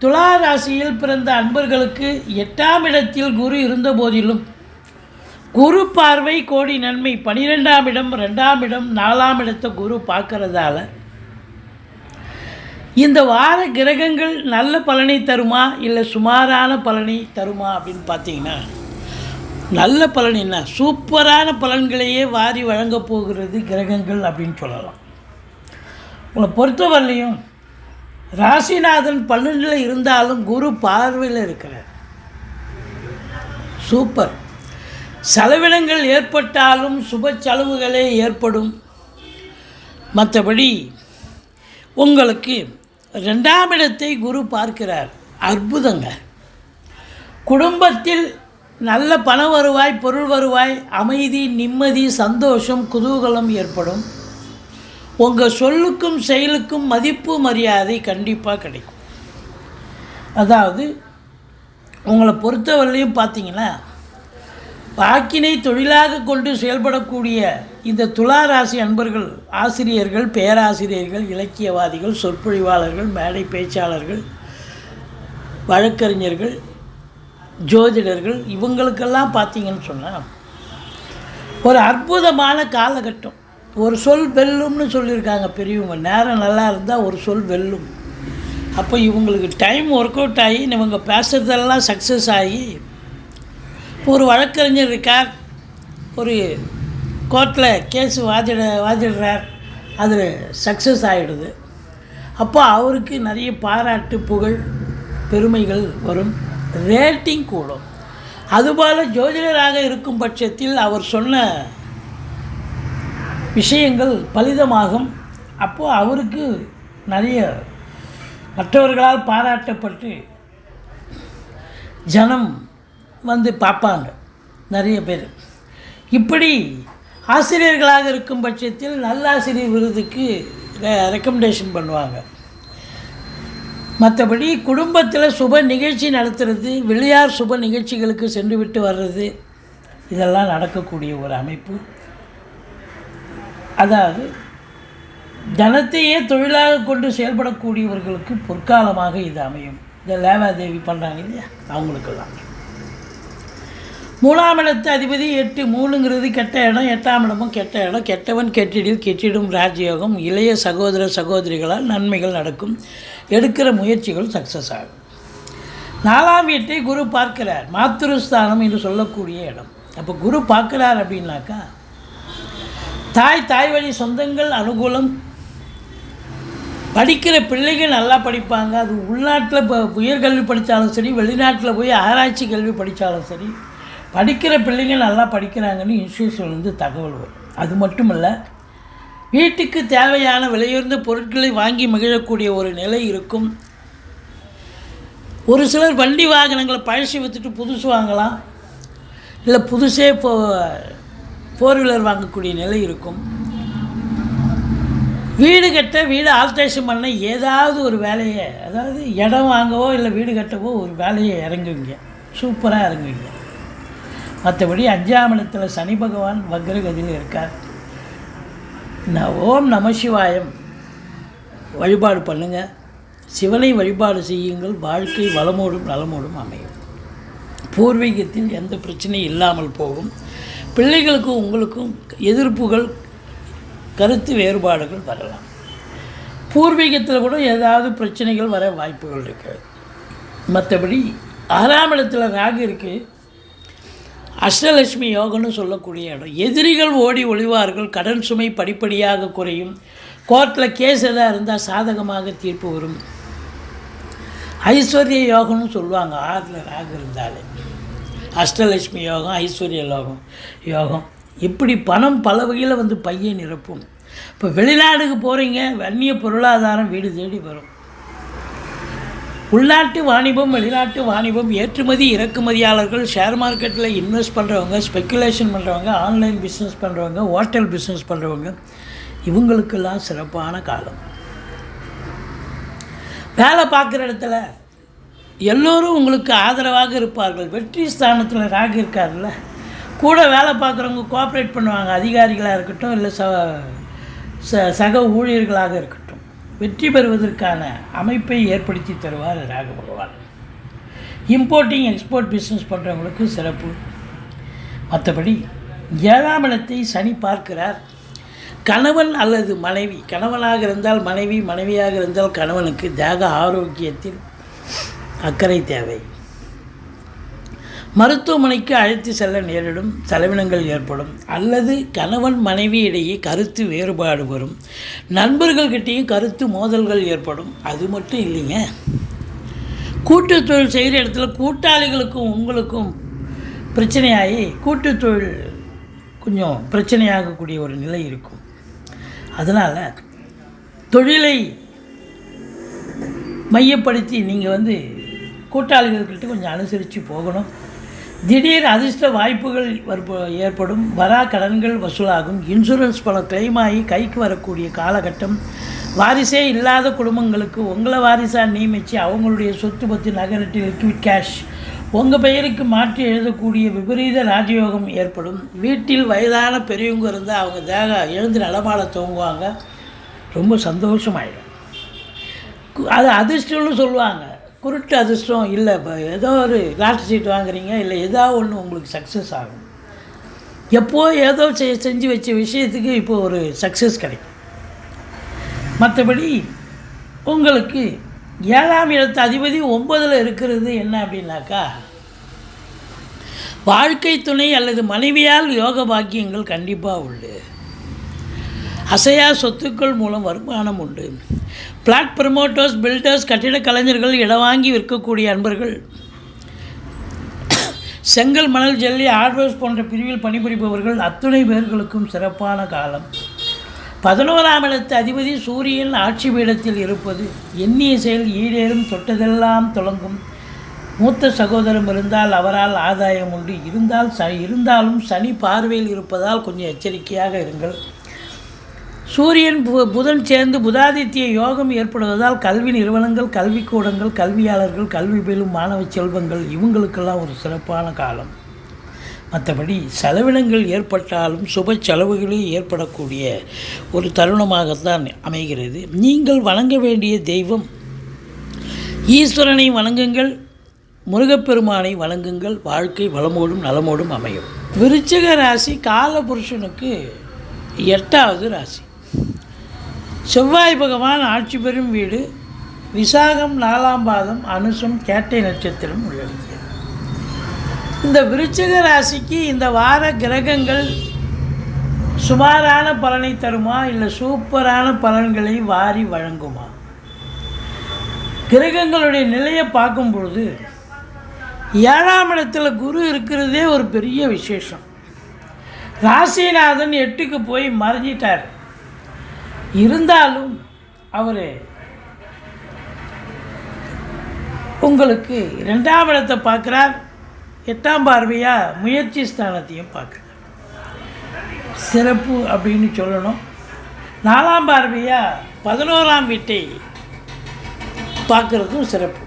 துலா ராசியில் பிறந்த அன்பர்களுக்கு 8ஆம் இடத்தில் குரு இருந்த போதிலும் குரு பார்வை கோடி நன்மை. 12ஆம் இடம், 2ஆம் இடம், 4ஆம் இடத்தை குரு பார்க்கறதால இந்த வார கிரகங்கள் நல்ல பலனை தருமா இல்லை சுமாரான பலனை தருமா அப்படின்னு பார்த்தீங்கன்னா, நல்ல பலன் என்ன, சூப்பரான பலன்களையே வாரி வழங்கப் போகிறது கிரகங்கள் அப்படின்னு சொல்லலாம். உங்களை பொறுத்தவரையிலையும் ராசிநாதன் 12ல் இருந்தாலும் குரு பார்வையில் இருக்கிறார். சூப்பர். செலவினங்கள் ஏற்பட்டாலும் சுப செலவுகளே ஏற்படும். மற்றபடி உங்களுக்கு 2ஆம் இடத்தை குரு பார்க்கிறார். அற்புதங்க. குடும்பத்தில் நல்ல பண வருவாய், பொருள் வருவாய், அமைதி, நிம்மதி, சந்தோஷம், குதூகலம் ஏற்படும். உங்கள் சொல்லுக்கும் செயலுக்கும் மதிப்பு மரியாதை கண்டிப்பாக கிடைக்கும். அதாவது உங்களை பொறுத்தவரையிலையும் பார்த்தீங்கன்னா, வாக்கினை தொழிலாக கொண்டு செயல்படக்கூடிய இந்த துலா ராசி அன்பர்கள், ஆசிரியர்கள், பேராசிரியர்கள், இலக்கியவாதிகள், சொற்பொழிவாளர்கள், மேடை பேச்சாளர்கள், வழக்கறிஞர்கள், ஜோதிடர்கள், இவங்களுக்கெல்லாம் பார்த்தீங்கன்னு சொன்னால் ஒரு அற்புதமான காலகட்டம். ஒரு சொல் வெல்லும்னு சொல்லியிருக்காங்க பெரியவங்க. நேரம் நல்லா இருந்தால் ஒரு சொல் வெல்லும். அப்போ இவங்களுக்கு டைம் ஒர்க் அவுட் ஆகி இவங்க பேசுகிறதெல்லாம் சக்ஸஸ் ஆகி, ஒரு வழக்கறிஞர் இருக்கார், ஒரு கோர்ட்டில் கேஸு வாதிடுறார், அதில் சக்ஸஸ் ஆகிடுது. அப்போ அவருக்கு நிறைய பாராட்டு, புகழ், பெருமைகள் வரும், ரேட்டிங் கூடும். அதுபோல் ஜோதிடராக இருக்கும் பட்சத்தில் அவர் சொன்ன விஷயங்கள் பலிதமாகும். அப்போது அவருக்கு நிறைய மற்றவர்களால் பாராட்டப்பட்டு ஜனம் வந்து பார்ப்பாங்க நிறைய பேர். இப்படி ஆசிரியர்களாக இருக்கும் பட்சத்தில் நல்லாசிரியர் விருதுக்கு ரெக்கமெண்டேஷன் பண்ணுவாங்க. மற்றபடி குடும்பத்தில் சுப நிகழ்ச்சி நடத்துறது, வெளியார் சுப நிகழ்ச்சிகளுக்கு சென்று விட்டு வர்றது, இதெல்லாம் நடக்கக்கூடிய ஒரு அமைப்பு. அதாவது தனத்தையே தொழிலாக கொண்டு செயல்படக்கூடியவர்களுக்கு பொற்காலமாக இது அமையும். இந்த லேவாதேவி பண்ணுறாங்க இல்லையா, அவங்களுக்கெல்லாம். 3ஆம் இடத்து அதிபதி 8 3ங்கிறது கெட்ட இடம், 8ஆம் இடமும் கெட்ட இடம். கெட்டவன் கெட்டிடில் கெட்டிடும் ராஜயோகம். இளைய சகோதர சகோதரிகளால் நன்மைகள் நடக்கும். எடுக்கிற முயற்சிகள் சக்ஸஸ் ஆகும். 4ஆம் வீட்டை குரு பார்க்கிறார், மாத்திருஸ்தானம் என்று சொல்லக்கூடிய இடம். அப்போ குரு பார்க்குறார் அப்படின்னாக்கா தாய் வழி சொந்தங்கள் அனுகூலம். படிக்கிற பிள்ளைகள் நல்லா படிப்பாங்க. அது உள்நாட்டில் இப்போ உயர்கல்வி படித்தாலும் சரி, வெளிநாட்டில் போய் ஆராய்ச்சி கல்வி படித்தாலும் சரி, படிக்கிற பிள்ளைங்க நல்லா படிக்கிறாங்கன்னு இன்ஸ்டியூஷன்லேருந்து தகவல் வரும். அது மட்டும் இல்லை, வீட்டுக்கு தேவையான விலையுயர்ந்த பொருட்களை வாங்கி மகிழக்கூடிய ஒரு நிலை இருக்கும். ஒரு சிலர் வண்டி வாகனங்களை பழசி விற்றுட்டு புதுசு வாங்கலாம், இல்லை புதுசே 4 வீலர் வாங்கக்கூடிய நிலை இருக்கும். வீடு கட்ட, வீடு ஆல்ட்ரேஷன் பண்ண ஏதாவது ஒரு வேலையை, அதாவது இடம் வாங்கவோ இல்லை வீடு கட்டவோ ஒரு வேலையை இறங்குவீங்க, சூப்பராக இறங்குவீங்க. மற்றபடி 5ஆம் இடத்துல சனி பகவான் வக்ரகதியில் இருக்கார். ஓம் நம சிவாயம் வழிபாடு பண்ணுங்கள், சிவனை வழிபாடு செய்யுங்கள். வாழ்க்கை வளமோடும் நலமோடும் அமையும். பூர்வீகத்தில் எந்த பிரச்சனையும் இல்லாமல் போகும். பிள்ளைகளுக்கும் உங்களுக்கும் எதிர்ப்புகள், கருத்து வேறுபாடுகள் வரலாம். பூர்வீகத்தில் கூட ஏதாவது பிரச்சனைகள் வர வாய்ப்புகள் இருக்குது. மற்றபடி 6ஆம் இடத்துல ராகு இருக்குது. அஷ்டலட்சுமி யோகம்னு சொல்லக்கூடிய இடம். எதிரிகள் ஓடி ஒளிவார்கள். கடன் சுமை படிப்படியாக குறையும். கோர்ட்டில் கேஸ் எதாவது இருந்தால் சாதகமாக தீர்ப்பு வரும். ஐஸ்வர்ய யோகம்னு சொல்லுவாங்க 6ல் ராகு இருந்தாலே. அஷ்டலட்சுமி யோகம், ஐஸ்வர்ய யோகம். இப்படி பணம் பல வகையில் வந்து பையை நிரப்பும். இப்போ வெளிநாடுக்கு போகிறீங்க, அந்நிய பொருளாதாரம் வீடு தேடி வரும். உள்நாட்டு வாணிபம், வெளிநாட்டு வாணிபம், ஏற்றுமதி இறக்குமதியாளர்கள், ஷேர் மார்க்கெட்டில் இன்வெஸ்ட் பண்ணுறவங்க, ஸ்பெக்குலேஷன் பண்ணுறவங்க, ஆன்லைன் பிஸ்னஸ் பண்ணுறவங்க, ஹோட்டல் பிஸ்னஸ் பண்ணுறவங்க, இவங்களுக்கெல்லாம் சிறப்பான காலம். வேலை பார்க்குற இடத்துல எல்லோரும் உங்களுக்கு ஆதரவாக இருப்பார்கள். வெற்றி ஸ்தானத்தில் ராகு இருக்கார்ல, கூட வேலை பார்க்குறவங்க கோஆப்ரேட் பண்ணுவாங்க. அதிகாரிகளாக இருக்கட்டும், இல்லை சக ஊழியர்களாக இருக்கட்டும், வெற்றி பெறுவதற்கான அமைப்பை ஏற்படுத்தி தருவார் ராகு பகவான். இம்போர்ட்டிங் எக்ஸ்போர்ட் பிஸ்னஸ் பண்ணுறவங்களுக்கு சிறப்பு. மற்றபடி 7ஆம் இடத்தை சனி பார்க்கிறார். கணவன் அல்லது மனைவி, கணவனாக இருந்தால் மனைவி, மனைவியாக இருந்தால் கணவனுக்கு தேக ஆரோக்கியத்தில் அக்கறை தேவை. மருத்துவமனைக்கு அழைத்து செல்ல நேரிடும், செலவினங்கள் ஏற்படும். அல்லது கணவன் மனைவி இடையே கருத்து வேறுபாடு வரும். நண்பர்கள்கிட்டையும் கருத்து மோதல்கள் ஏற்படும். அது மட்டும் இல்லைங்க, கூட்டு தொழில் செய்கிற இடத்துல கூட்டாளிகளுக்கும் உங்களுக்கும் பிரச்சனையாகி கூட்டு தொழில் கொஞ்சம் பிரச்சனையாகக்கூடிய ஒரு நிலை இருக்கும். அதனால் தொழிலை மையப்படுத்தி நீங்கள் கூட்டாளிகள்கிட்ட கொஞ்சம் அனுசரித்து போகணும். திடீர் அதிர்ஷ்ட வாய்ப்புகள் ஏற்படும். வரா கடன்கள் வசூலாகும். இன்சூரன்ஸ் பணம் கிளைம் ஆகி கைக்கு வரக்கூடிய காலகட்டம். வாரிசே இல்லாத குடும்பங்களுக்கு உங்களை வாரிசாக நியமித்து அவங்களுடைய சொத்து பற்றி நகரட்டி லிக்விட் கேஷ் உங்கள் பெயருக்கு மாற்றி எழுதக்கூடிய விபரீத ராஜயோகம் ஏற்படும். வீட்டில் வயதான பெரியவங்க இருந்தால் அவங்க எழுந்து நடமாட துவங்குவாங்க. ரொம்ப சந்தோஷமாயிடும். அது அதிர்ஷ்டம்னு சொல்லுவாங்க. குருட்டு அதிர்ஷ்டம் இல்லை. இப்போ ஏதோ ஒரு லாட்ரி சீட் வாங்குறீங்க, இல்லை ஏதோ ஒன்று உங்களுக்கு சக்ஸஸ் ஆகும். ஏதோ செஞ்சு வச்ச விஷயத்துக்கு இப்போ ஒரு சக்ஸஸ் கிடைக்கும். மற்றபடி உங்களுக்கு 7ஆம் இடத்து அதிபதி 9ல் இருக்கிறது என்ன அப்படின்னாக்கா, வாழ்க்கை துணை அல்லது மனைவியால் யோக பாக்கியங்கள் கண்டிப்பாக உண்டு. அசையா சொத்துக்கள் மூலம் வருமானம் உண்டு. பிளாட் ப்ரமோட்டர்ஸ், பில்டர்ஸ், கட்டிட கலைஞர்கள், இடம் வாங்கி விற்கக்கூடிய அன்பர்கள், செங்கல், மணல், ஜல்லி, ஹார்ட்வேர்ஸ் போன்ற பிரிவில் பணிபுரிபவர்கள் அத்துணை பேர்களுக்கும் சிறப்பான காலம். 11ஆம் இடத்து அதிபதி சூரியன் ஆட்சி பீடத்தில் இருப்பது. எண்ணிய செயல் ஈடேறும். தொட்டதெல்லாம் தொடங்கும். மூத்த சகோதரம் இருந்தால் அவரால் ஆதாயம் உண்டு. இருந்தாலும் சனி பார்வையில் இருப்பதால் கொஞ்சம் எச்சரிக்கையாக இருங்கள். சூரியன் புதன் சேர்ந்து புதாதித்ய யோகம் ஏற்படுவதால் கல்வி நிறுவனங்கள், கல்விக்கூடங்கள், கல்வியாளர்கள், கல்வி பயிலும் மாணவ செல்வங்கள் இவங்களுக்கெல்லாம் ஒரு சிறப்பான காலம். மற்றபடி செலவினங்கள் ஏற்பட்டாலும் சுப செலவுகளே ஏற்படக்கூடிய ஒரு தருணமாகத்தான் அமைகிறது. நீங்கள் வணங்க வேண்டிய தெய்வம் ஈஸ்வரனை வணங்குங்கள். முருகப்பெருமானை வணங்குங்கள். வாழ்க்கை வளமோடும் நலமோடும் அமையும். விருச்சிக ராசி காலபுருஷனுக்கு 8வது ராசி. செவ்வாய் பகவான் ஆட்சி பெறும் வீடு விசாகம் 4ஆம் பாதம் அனுசம் கேட்டை நட்சத்திரம் உள்ளடக்கியது. இந்த விருச்சிக ராசிக்கு இந்த வார கிரகங்கள் சுமாரான பலனை தருமா, இல்லை சூப்பரான பலன்களை வாரி வழங்குமா? கிரகங்களுடைய நிலையை பார்க்கும் பொழுது 7ஆம் இடத்துல குரு இருக்கிறதே ஒரு பெரிய விசேஷம். ராசிநாதன் 8க்கு போய் மறைஞ்சிட்டார். இருந்தாலும் அவர் உங்களுக்கு 2ஆம் இடத்தை பார்க்குறார். 8ஆம் பார்வையாக முயற்சி ஸ்தானத்தையும் பார்க்குறார். சிறப்பு அப்படின்னு சொல்லணும். 4ஆம் பார்வையாக 11ஆம் வீட்டை பார்க்குறதும் சிறப்பு.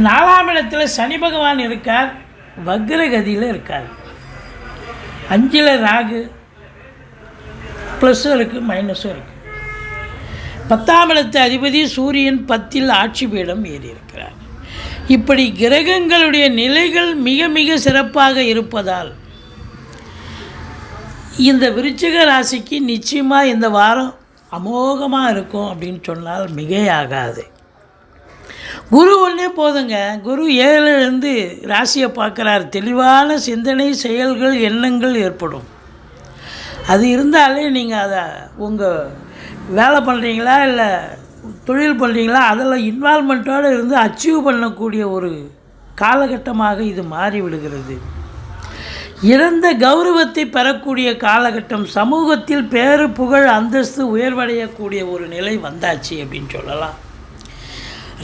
4ஆம் இடத்துல சனி பகவான் இருக்கார், வக்ரகதியில் இருக்கார். 5ல் ராகு, ப்ளஸ்ஸும் இருக்குது மைனஸும் இருக்குது. 10ஆம் இடத்து அதிபதி சூரியன் 10ல் ஆட்சி பீடம் ஏறி இருக்கிறார். இப்படி கிரகங்களுடைய நிலைகள் மிக மிக சிறப்பாக இருப்பதால் இந்த விருச்சிக ராசிக்கு நிச்சயமாக இந்த வாரம் அமோகமாக இருக்கும் அப்படின்னு சொன்னால் மிகையாகாது. குரு ஒன்றே போதுங்க. குரு 7லேருந்து ராசியை பார்க்குறார். தெளிவான சிந்தனை, செயல்கள், எண்ணங்கள் ஏற்படும். அது இருந்தாலே நீங்கள் அதை உங்கள் வேலை பண்ணுறீங்களா இல்லை தொழில் பண்ணுறீங்களா அதில் இன்வால்மெண்ட்டோடு இருந்து அச்சீவ் பண்ணக்கூடிய ஒரு காலகட்டமாக இது மாறிவிடுகிறது. இறந்த கௌரவத்தை பெறக்கூடிய காலகட்டம். சமூகத்தில் பேரு புகழ் அந்தஸ்து உயர்வடையக்கூடிய ஒரு நிலை வந்தாச்சு அப்படின்னு சொல்லலாம்.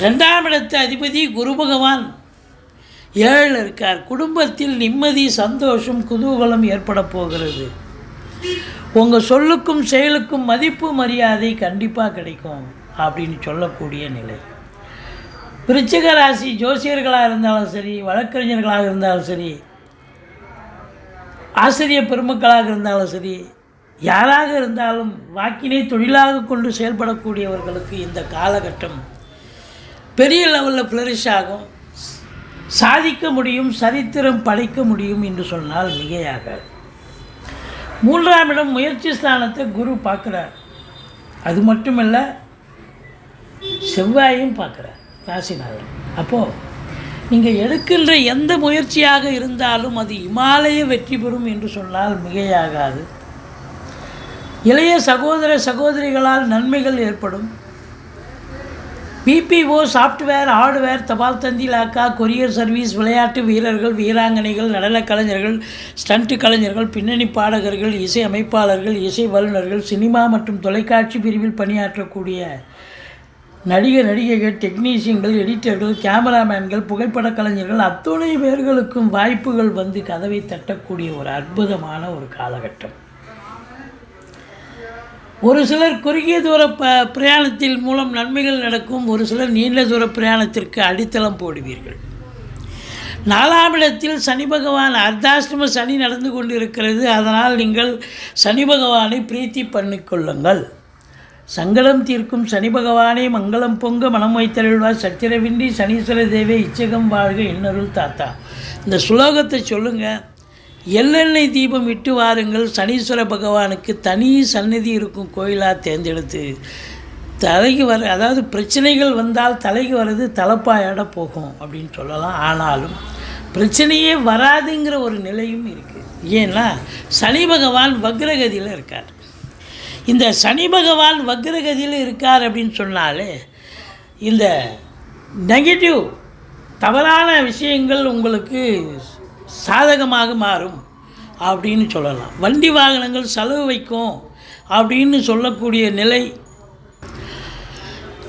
2ஆம் இடத்து அதிபதி குரு பகவான் 7ல் இருக்கார். குடும்பத்தில் நிம்மதி, சந்தோஷம், குதூகலம் ஏற்பட போகிறது. உங்கள் சொல்லுக்கும் செயலுக்கும் மதிப்பு மரியாதை கண்டிப்பாக கிடைக்கும் அப்படின்னு சொல்லக்கூடிய நிலை. விருச்சிக ராசி ஜோசியர்களாக இருந்தாலும் சரி, வழக்கறிஞர்களாக இருந்தாலும் சரி, ஆசிரியர் பெருமக்களாக இருந்தாலும் சரி, யாராக இருந்தாலும் வாக்கினை தொழிலாக கொண்டு செயல்படக்கூடியவர்களுக்கு இந்த காலகட்டம் பெரிய லெவலில் ஃப்ளரிஷ் ஆகும். சாதிக்க முடியும், சரித்திரம் படைக்க முடியும் என்று சொன்னால் மிகையாக. 3ஆம் இடம் முயற்சி ஸ்தானத்தை குரு பார்க்குறார். அது மட்டுமல்ல, செவ்வாயும் பார்க்குறார் ராசிநாதன். அப்போது நீங்கள் எடுக்கின்ற எந்த முயற்சியாக இருந்தாலும் அது இமாலய வெற்றி பெறும் என்று சொன்னால் மிகையாகாது. இளைய சகோதர சகோதரிகளால் நன்மைகள் ஏற்படும். பிபிஓ, சாஃப்ட்வேர், ஹார்ட்வேர், தபால் தந்தி, லாக்கா, கொரியர் சர்வீஸ், விளையாட்டு வீரர்கள், வீராங்கனைகள், நடன கலைஞர்கள், ஸ்டண்ட் கலைஞர்கள், பின்னணி பாடகர்கள், இசை அமைப்பாளர்கள், இசை வல்லுநர்கள், சினிமா மற்றும் தொலைக்காட்சி பிரிவில் பணியாற்றக்கூடிய நடிகைகள், டெக்னீஷியன்கள், எடிட்டர்கள், கேமராமேன்கள், புகைப்பட கலைஞர்கள் அத்துணை பேர்களுக்கும் வாய்ப்புகள் வந்து கதவை தட்டக்கூடிய ஒரு அற்புதமான ஒரு காலகட்டம். ஒரு சிலர் குறுகிய தூர பிரயாணத்தில் மூலம் நன்மைகள் நடக்கும். ஒரு சிலர் நீண்ட தூர பிரயாணத்திற்கு அடித்தளம் போடுவீர்கள். 4ஆம் இடத்தில் சனி பகவான் அர்த்தாஷ்டம சனி நடந்து கொண்டிருக்கிறது. அதனால் நீங்கள் சனி பகவானை பிரீத்தி பண்ணிக்கொள்ளுங்கள். சங்கடம் தீர்க்கும் சனி பகவானே மங்களம் பொங்க மனம் வைத்தருள்வார். சத்திரவின்றி சனீஸ்வர தேவே இச்சகம் வாழ்க இன்னருள் தாத்தா. இந்த சுலோகத்தை சொல்லுங்கள். எள்ளெண்ணெய் தீபம் இட்டு வாருங்கள். சனீஸ்வர பகவானுக்கு தனி சந்நிதி இருக்கும் கோயிலாக தேர்ந்தெடுத்து தலைக்கு அதாவது பிரச்சனைகள் வந்தால் தலைக்கு வர்றது தலைப்பாயோட போகும் அப்படின்னு சொல்லலாம். ஆனாலும் பிரச்சனையே வராதுங்கிற ஒரு நிலையும் இருக்குது. ஏன்னா சனி பகவான் வக்ரகதியில் இருக்கார். இந்த சனி பகவான் வக்ரகதியில் இருக்கார் அப்படின்னு சொன்னாலே இந்த நெகட்டிவ் தவறான விஷயங்கள் உங்களுக்கு சாதகமாக மாறும் அப்படின்னு சொல்லலாம். வண்டி வாகனங்கள் செலவு வைக்கும் அப்படின்னு சொல்லக்கூடிய நிலை.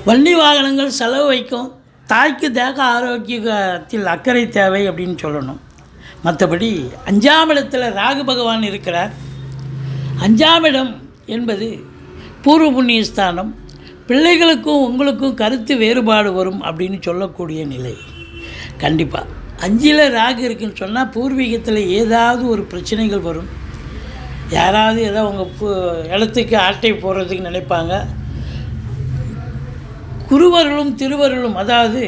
வண்டி வாகனங்கள் செலவு வைக்கும். தாய்க்கு தேக ஆரோக்கியத்தில் அக்கறை தேவை அப்படின்னு சொல்லணும். மற்றபடி 5ஆம் இடத்துல ராகு பகவான் இருக்கிறார். 5ஆம் இடம் என்பது பூர்வ புண்ணிய ஸ்தானம். பிள்ளைகளுக்கும் உங்களுக்கும் கருத்து வேறுபாடு வரும் அப்படின்னு சொல்லக்கூடிய நிலை. கண்டிப்பாக 5ல் ராகு இருக்குன்னு சொன்னால் பூர்வீகத்தில் ஏதாவது ஒரு பிரச்சனைகள் வரும். யாராவது ஏதோ உங்கள் இடத்துக்கு ஆட்டை போடுறதுக்கு நினைப்பாங்க. குருவருளும் திருவருளும், அதாவது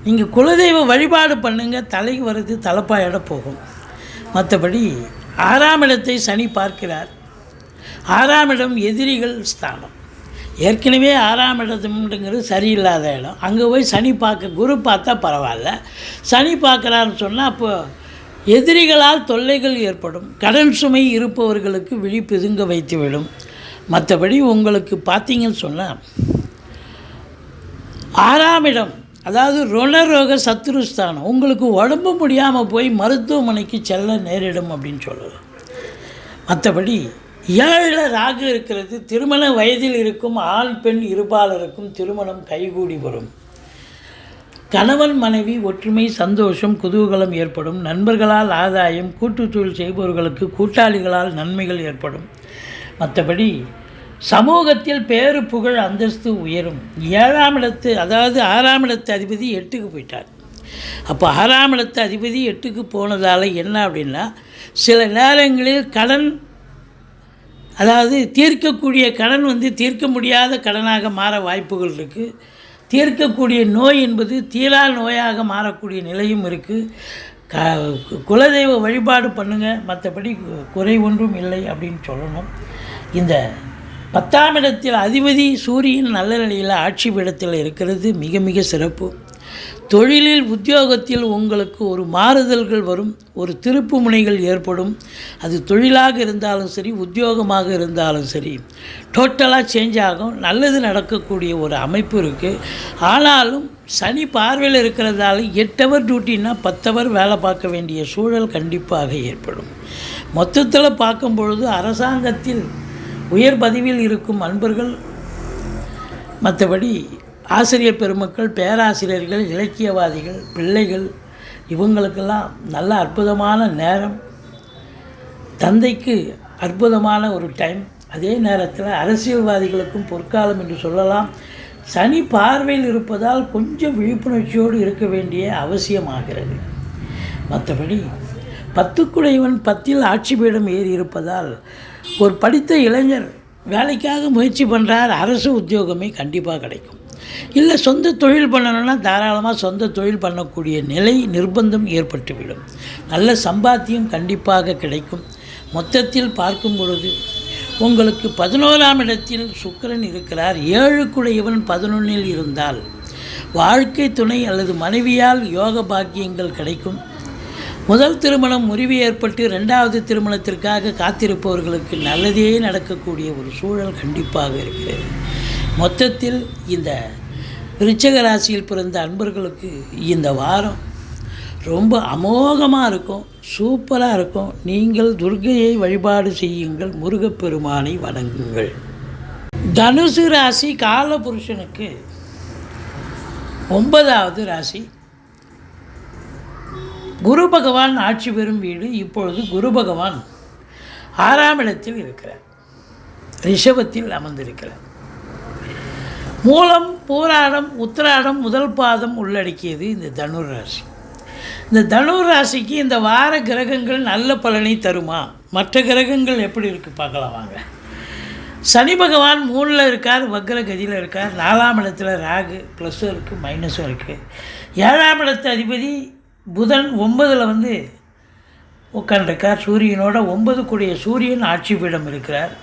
நீங்கள் குலதெய்வ வழிபாடு பண்ணுங்கள், தலைக்கு வர்றது தலைப்பாயோட போகும். மற்றபடி 6ஆம் இடத்தை சனி பார்க்கிறார். 6ஆம் இடம் எதிரிகள் ஸ்தானம். ஏற்கனவே 6ஆம் இடம்ங்கிறது சரியில்லாத இடம். அங்கே போய் சனி பார்க்க, குரு பார்த்தா பரவாயில்ல, சனி பார்க்குறான்னு சொன்னால் அப்போ எதிரிகளால் தொல்லைகள் ஏற்படும். கடன் சுமை இருப்பவர்களுக்கு விழி பிதுங்க வைத்துவிடும். மற்றபடி உங்களுக்கு பார்த்தீங்கன்னு சொன்னால் 6ஆம் இடம், அதாவது ருணரோக சத்துருஸ்தானம், உங்களுக்கு உடம்பு முடியாமல் போய் மருத்துவமனைக்கு செல்ல நேரிடும் அப்படின்னு சொல்லலாம். மற்றபடி 7 ராகு இருக்கிறது. திருமண வயதில் இருக்கும் ஆண் பெண் இருபாலருக்கும் திருமணம் கைகூடி வரும். கணவன் மனைவி ஒற்றுமை, சந்தோஷம், குதூகலம் ஏற்படும். நண்பர்களால் ஆதாயம், கூட்டுத்தொழில் செய்பவர்களுக்கு கூட்டாளிகளால் நன்மைகள் ஏற்படும். மற்றபடி சமூகத்தில் பேரு புகழ் அந்தஸ்து உயரும். 7ஆம் இடத்து, அதாவது 6ஆம் இடத்து அதிபதி 8க்கு போயிட்டார். அப்போ 6ஆம் இடத்து அதிபதி 8க்கு போனதால் என்ன அப்படின்னா, சில நேரங்களில் கடன், அதாவது தீர்க்கக்கூடிய கடன் தீர்க்க முடியாத கடனாக மாற வாய்ப்புகள் இருக்குது. தீர்க்கக்கூடிய நோய் என்பது தீரா நோயாக மாறக்கூடிய நிலையும் இருக்குது. குலதெய்வ வழிபாடு பண்ணுங்கள், மற்றபடி குறை ஒன்றும் இல்லை அப்படின்னு சொல்லணும். இந்த 10ஆம் இடத்தில் அதிபதி சூரியன் நல்ல நிலையில் ஆட்சி பீடத்தில் இருக்கிறது மிக மிக சிறப்பு. தொழிலில் உத்தியோகத்தில் உங்களுக்கு ஒரு மாறுதல்கள் வரும், ஒரு திருப்பு முனைகள் ஏற்படும். அது தொழிலாக இருந்தாலும் சரி, உத்தியோகமாக இருந்தாலும் சரி, டோட்டலாக சேஞ்ச் ஆகும். நல்லது நடக்கக்கூடிய ஒரு அமைப்பு இருக்குது. ஆனாலும் சனி பார்வையில் இருக்கிறதால 8 ஹவர் டியூட்டின்னா 10 ஹவர் வேலை பார்க்க வேண்டிய சூழல் கண்டிப்பாக ஏற்படும். மொத்தத்தில் பார்க்கும் பொழுது அரசாங்கத்தில் உயர் பதவியில் இருக்கும் அன்பர்கள், மற்றபடி ஆசிரியர் பெருமக்கள், பேராசிரியர்கள், இலக்கியவாதிகள், பிள்ளைகள், இவங்களுக்கெல்லாம் நல்ல அற்புதமான நேரம். தந்தைக்கு அற்புதமான ஒரு டைம். அதே நேரத்தில் அரசியல்வாதிகளுக்கும் பொற்காலம் என்று சொல்லலாம். சனி பார்வையில் இருப்பதால் கொஞ்சம் விழிப்புணர்ச்சியோடு இருக்க வேண்டிய அவசியமாகிறது. மற்றபடி 10க்குடையவன் 10ல் ஆட்சி பீடம் ஏறி இருப்பதால் ஒரு படித்த இளைஞர் வேலைக்காக முயற்சி பண்ணுறார், அரசு உத்தியோகமே கண்டிப்பாக கிடைக்கும். இல்லை சொந்த தொழில் பண்ணணுன்னா தாராளமாக சொந்த தொழில் பண்ணக்கூடிய நிலை நிர்பந்தம் ஏற்பட்டுவிடும். நல்ல சம்பாத்தியம் கண்டிப்பாக கிடைக்கும். மொத்தத்தில் பார்க்கும் பொழுது உங்களுக்கு 11ஆம் இடத்தில் சுக்கிரன் இருக்கிறார். 7க்குடையவன் 11ல் இருந்தால் வாழ்க்கை துணை அல்லது மனைவியால் யோக பாக்கியங்கள் கிடைக்கும். முதல் திருமணம் முறிவு ஏற்பட்டு 2வது திருமணத்திற்காக காத்திருப்பவர்களுக்கு நல்லதே நடக்கக்கூடிய ஒரு சூழல் கண்டிப்பாக இருக்கிறது. மொத்தத்தில் இந்த விருச்சிக ராசியில் பிறந்த அன்பர்களுக்கு இந்த வாரம் ரொம்ப அமோகமாக இருக்கும், சூப்பராக இருக்கும். நீங்கள் துர்க்கையை வழிபாடு செய்யுங்கள், முருகப்பெருமானை வணங்குங்கள். தனுசு ராசி காலபுருஷனுக்கு 9வது ராசி. குரு பகவான் ஆட்சி பெறும் வீடு. இப்பொழுது குரு பகவான் 6ஆம் இடத்தில் இருக்கிறார், ரிஷபத்தில் அமர்ந்திருக்கிறார். மூலம், பூராடம், உத்திராடம் முதல் பாதம் உள்ளடக்கியது இந்த தனுர் ராசி. இந்த தனுர் ராசிக்கு இந்த வார கிரகங்கள் நல்ல பலனை தருமா? மற்ற கிரகங்கள் எப்படி இருக்குது பார்க்கலாம் வாங்க. சனி பகவான் 3ல் இருக்கார், வக்ர கதியில் இருக்கார். 4ஆம் இடத்துல ராகு, ப்ளஸ்ஸும் இருக்குது மைனஸும் இருக்குது. 7ஆம் இடத்து அதிபதி புதன் 9ல் உட்காண்டிருக்கார் சூரியனோட. 9 சூரியன் ஆட்சி பீடம் இருக்கிறார்.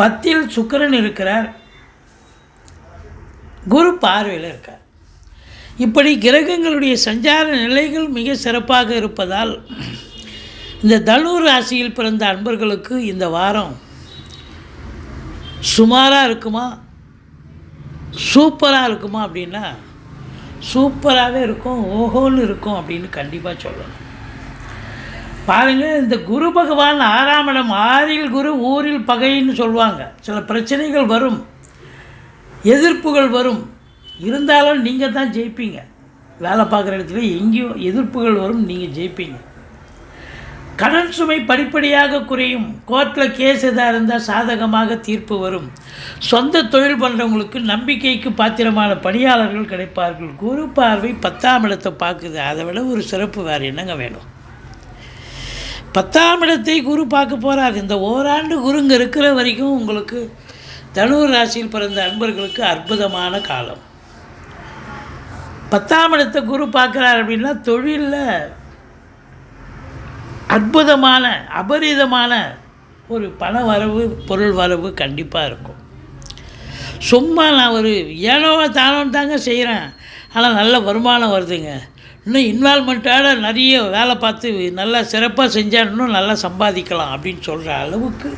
10ல் சுக்கிரன் இருக்கிறார், குரு பார்வையில் இருக்கார். இப்படி கிரகங்களுடைய சஞ்சார நிலைகள் மிக சிறப்பாக இருப்பதால் இந்த தனுர் ராசியில் பிறந்த அன்பர்களுக்கு இந்த வாரம் சுமாராக இருக்குமா, சூப்பராக இருக்குமா அப்படின்னா சூப்பராகவே இருக்கும், ஓஹோன்னு இருக்கும் அப்படின்னு கண்டிப்பாக சொல்லணும். பாருங்கள், இந்த குரு பகவான் 6ஆம் இடம், 6ல் குரு ஊரில் பகைன்னு சொல்லுவாங்க. சில பிரச்சனைகள் வரும், எதிர்ப்புகள் வரும், இருந்தாலும் நீங்கள் தான் ஜெயிப்பீங்க. வேலை பார்க்குற இடத்துல எங்கேயும் எதிர்ப்புகள் வரும், நீங்கள் ஜெயிப்பீங்க. கடன் சுமை படிப்படியாக குறையும். கோர்ட்டில் கேஸ் எதாக இருந்தால் சாதகமாக தீர்ப்பு வரும். சொந்த தொழில் பண்ணுறவங்களுக்கு நம்பிக்கைக்கு பாத்திரமான பணியாளர்கள் கிடைப்பார்கள். குரு பார்வை 10ஆம் இடத்தை பார்க்குது, அதை விட ஒரு சிறப்பு வேறு என்னங்க வேணும்? 10ஆம் இடத்தை குரு பார்க்க போகிறாங்க. இந்த ஓராண்டு குருங்க இருக்கிற வரைக்கும் உங்களுக்கு தனுர் ராசியில் பிறந்த அன்பர்களுக்கு அற்புதமான காலம். 10ஆம் இடத்தை குரு பார்க்குறார் அப்படின்னா தொழிலில் அற்புதமான அபரிதமான ஒரு பண வரவு பொருள் வரவு கண்டிப்பாக இருக்கும். சும்மா நான் ஒரு ஏனோவோ தானோன்னு தாங்க செய்கிறேன், ஆனால் நல்ல வருமானம் வருதுங்க, இன்னும் இன்வால்மெண்ட்டோட நிறைய வேலை பார்த்து நல்லா சிறப்பாக செஞ்சால் இன்னும் நல்லா சம்பாதிக்கலாம் அப்படின்னு சொல்கிற அளவுக்கு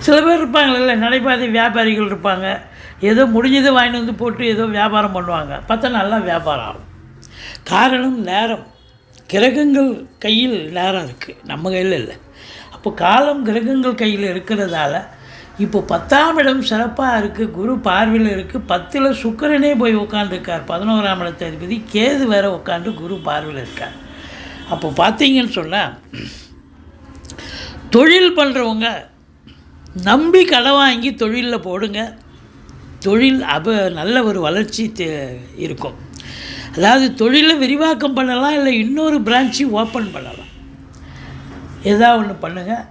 சில பேர் இருப்பாங்கள்ல, நடைபாதை வியாபாரிகள் இருப்பாங்க. ஏதோ முடிஞ்சதை வாங்கிட்டு வந்து போட்டு ஏதோ வியாபாரம் பண்ணுவாங்க, பார்த்தா நல்லா வியாபாரம் ஆகும். காரணம் நேரம். கிரகங்கள் கையில் நேரம் இருக்குது, நம்ம கையில் இல்லை. அப்போ காலம் கிரகங்கள் கையில் இருக்கிறதால இப்போ 10ஆம் இடம் சிறப்பாக இருக்குது, குரு பார்வையில் இருக்குது. 10ல் சுக்கிரனே போய் உட்காந்துருக்கார், 11ஆம் இடத்த அதிபதி கேது வேறு உட்காந்து குரு பார்வையில் இருக்கார். அப்போ பார்த்தீங்கன்னு சொன்னால் தொழில் பண்ணுறவங்க நம்பி கடன் வாங்கி தொழிலில் போடுங்க, தொழில் நல்ல ஒரு வளர்ச்சி இருக்கும். அதாவது தொழிலை விரிவாக்கம் பண்ணலாம், இல்லை இன்னொரு பிரான்ச்சு ஓப்பன் பண்ணலாம், ஏதாவது ஒன்று பண்ணுங்கள்.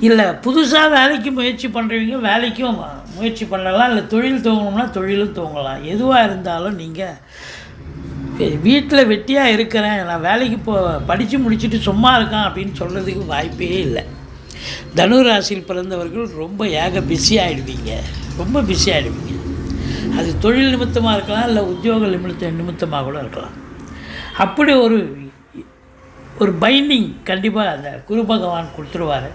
இல்லை புதுசாக வேலைக்கு முயற்சி பண்ணுறவங்க வேலைக்கும் முயற்சி பண்ணலாம், இல்லை தொழில் துவங்கணும்னா தொழிலும் துவங்கலாம். எதுவாக இருந்தாலும் நீங்கள் வீட்டில் வெட்டியாக இருக்கிறேன், நான் வேலைக்கு படித்து முடிச்சுட்டு சும்மா இருக்கேன் அப்படின்னு சொல்கிறதுக்கு வாய்ப்பே இல்லை. தனுராசியில் பிறந்தவர்கள் ரொம்ப பிஸி ஆகிடுவீங்க, ரொம்ப பிஸி ஆகிடுவீங்க. அது தொழில் நிமித்தமாக இருக்கலாம், இல்லை உத்தியோக நிமித்தமாக கூட இருக்கலாம். அப்படி ஒரு பைண்டிங் கண்டிப்பாக அந்த குரு பகவான் கொடுத்துருவார்.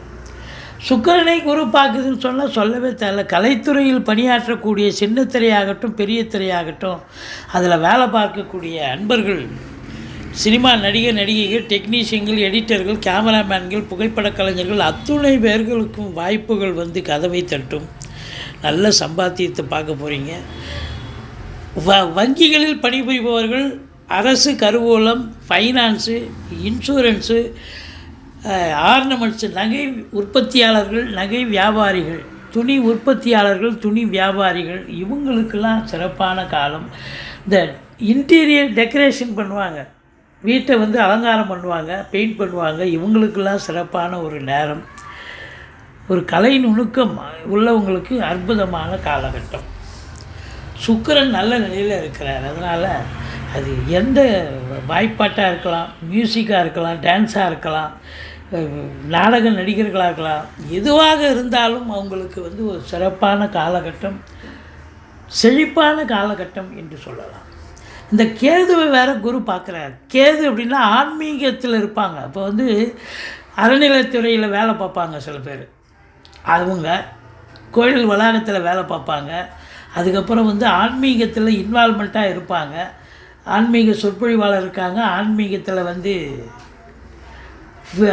சுக்கிரனை குரு பார்க்குதுன்னு சொன்னால் சொல்லவே தேவையில்ல. கலைத்துறையில் பணியாற்றக்கூடிய சின்ன திரையாகட்டும் பெரிய திரையாகட்டும் அதில் வேலை பார்க்கக்கூடிய அன்பர்கள், சினிமா நடிகைகள், டெக்னீஷியன்கள், எடிட்டர்கள், கேமராமேன்கள், புகைப்பட கலைஞர்கள் அத்துணை பேர்களுக்கும் வாய்ப்புகள் வந்து கதவை தட்டும். நல்ல சம்பாத்தியத்தை பார்க்க போகிறீங்க. வங்கிகளில் பணிபுரிபவர்கள், அரசு கருவூலம், ஃபைனான்ஸு, இன்சூரன்ஸு, ஆர்னமெண்ட்ஸு, நகை உற்பத்தியாளர்கள், நகை வியாபாரிகள், துணி உற்பத்தியாளர்கள், துணி வியாபாரிகள், இவங்களுக்கெல்லாம் சிறப்பான காலம். இந்த இன்டீரியர் டெக்கரேஷன் பண்ணுவாங்க, வீட்டை வந்து அலங்காரம் பண்ணுவாங்க, பெயிண்ட் பண்ணுவாங்க, இவங்களுக்கெல்லாம் சிறப்பான ஒரு நேரம். ஒரு கலை நுணுக்கம் உள்ளவங்களுக்கு அற்புதமான காலகட்டம். சுக்கிரன் நல்ல நிலையில் இருக்கிறார். அதனால் அது எந்த வாய்ப்பாட்டாக இருக்கலாம், மியூசிக்காக இருக்கலாம், டான்ஸாக இருக்கலாம், நாடக நடிகர்களாக இருக்கலாம், எதுவாக இருந்தாலும் அவங்களுக்கு வந்து ஒரு சிறப்பான காலகட்டம், செழிப்பான காலகட்டம் என்று சொல்லலாம். இந்த கேதுவை வேறு குரு பார்க்குறாரு. கேது அப்படின்னா ஆன்மீகத்தில் இருப்பாங்க. அப்போ வந்து அறநிலைத்துறையில் வேலை பார்ப்பாங்க சில பேர், அவங்க கோயில் வளாகத்தில் வேலை பார்ப்பாங்க. அதுக்கப்புறம் வந்து ஆன்மீகத்தில் இன்வால்மெண்ட்டாக இருப்பாங்க. ஆன்மீக சொற்பொழிவாளர் இருக்காங்க. ஆன்மீகத்தில் வந்து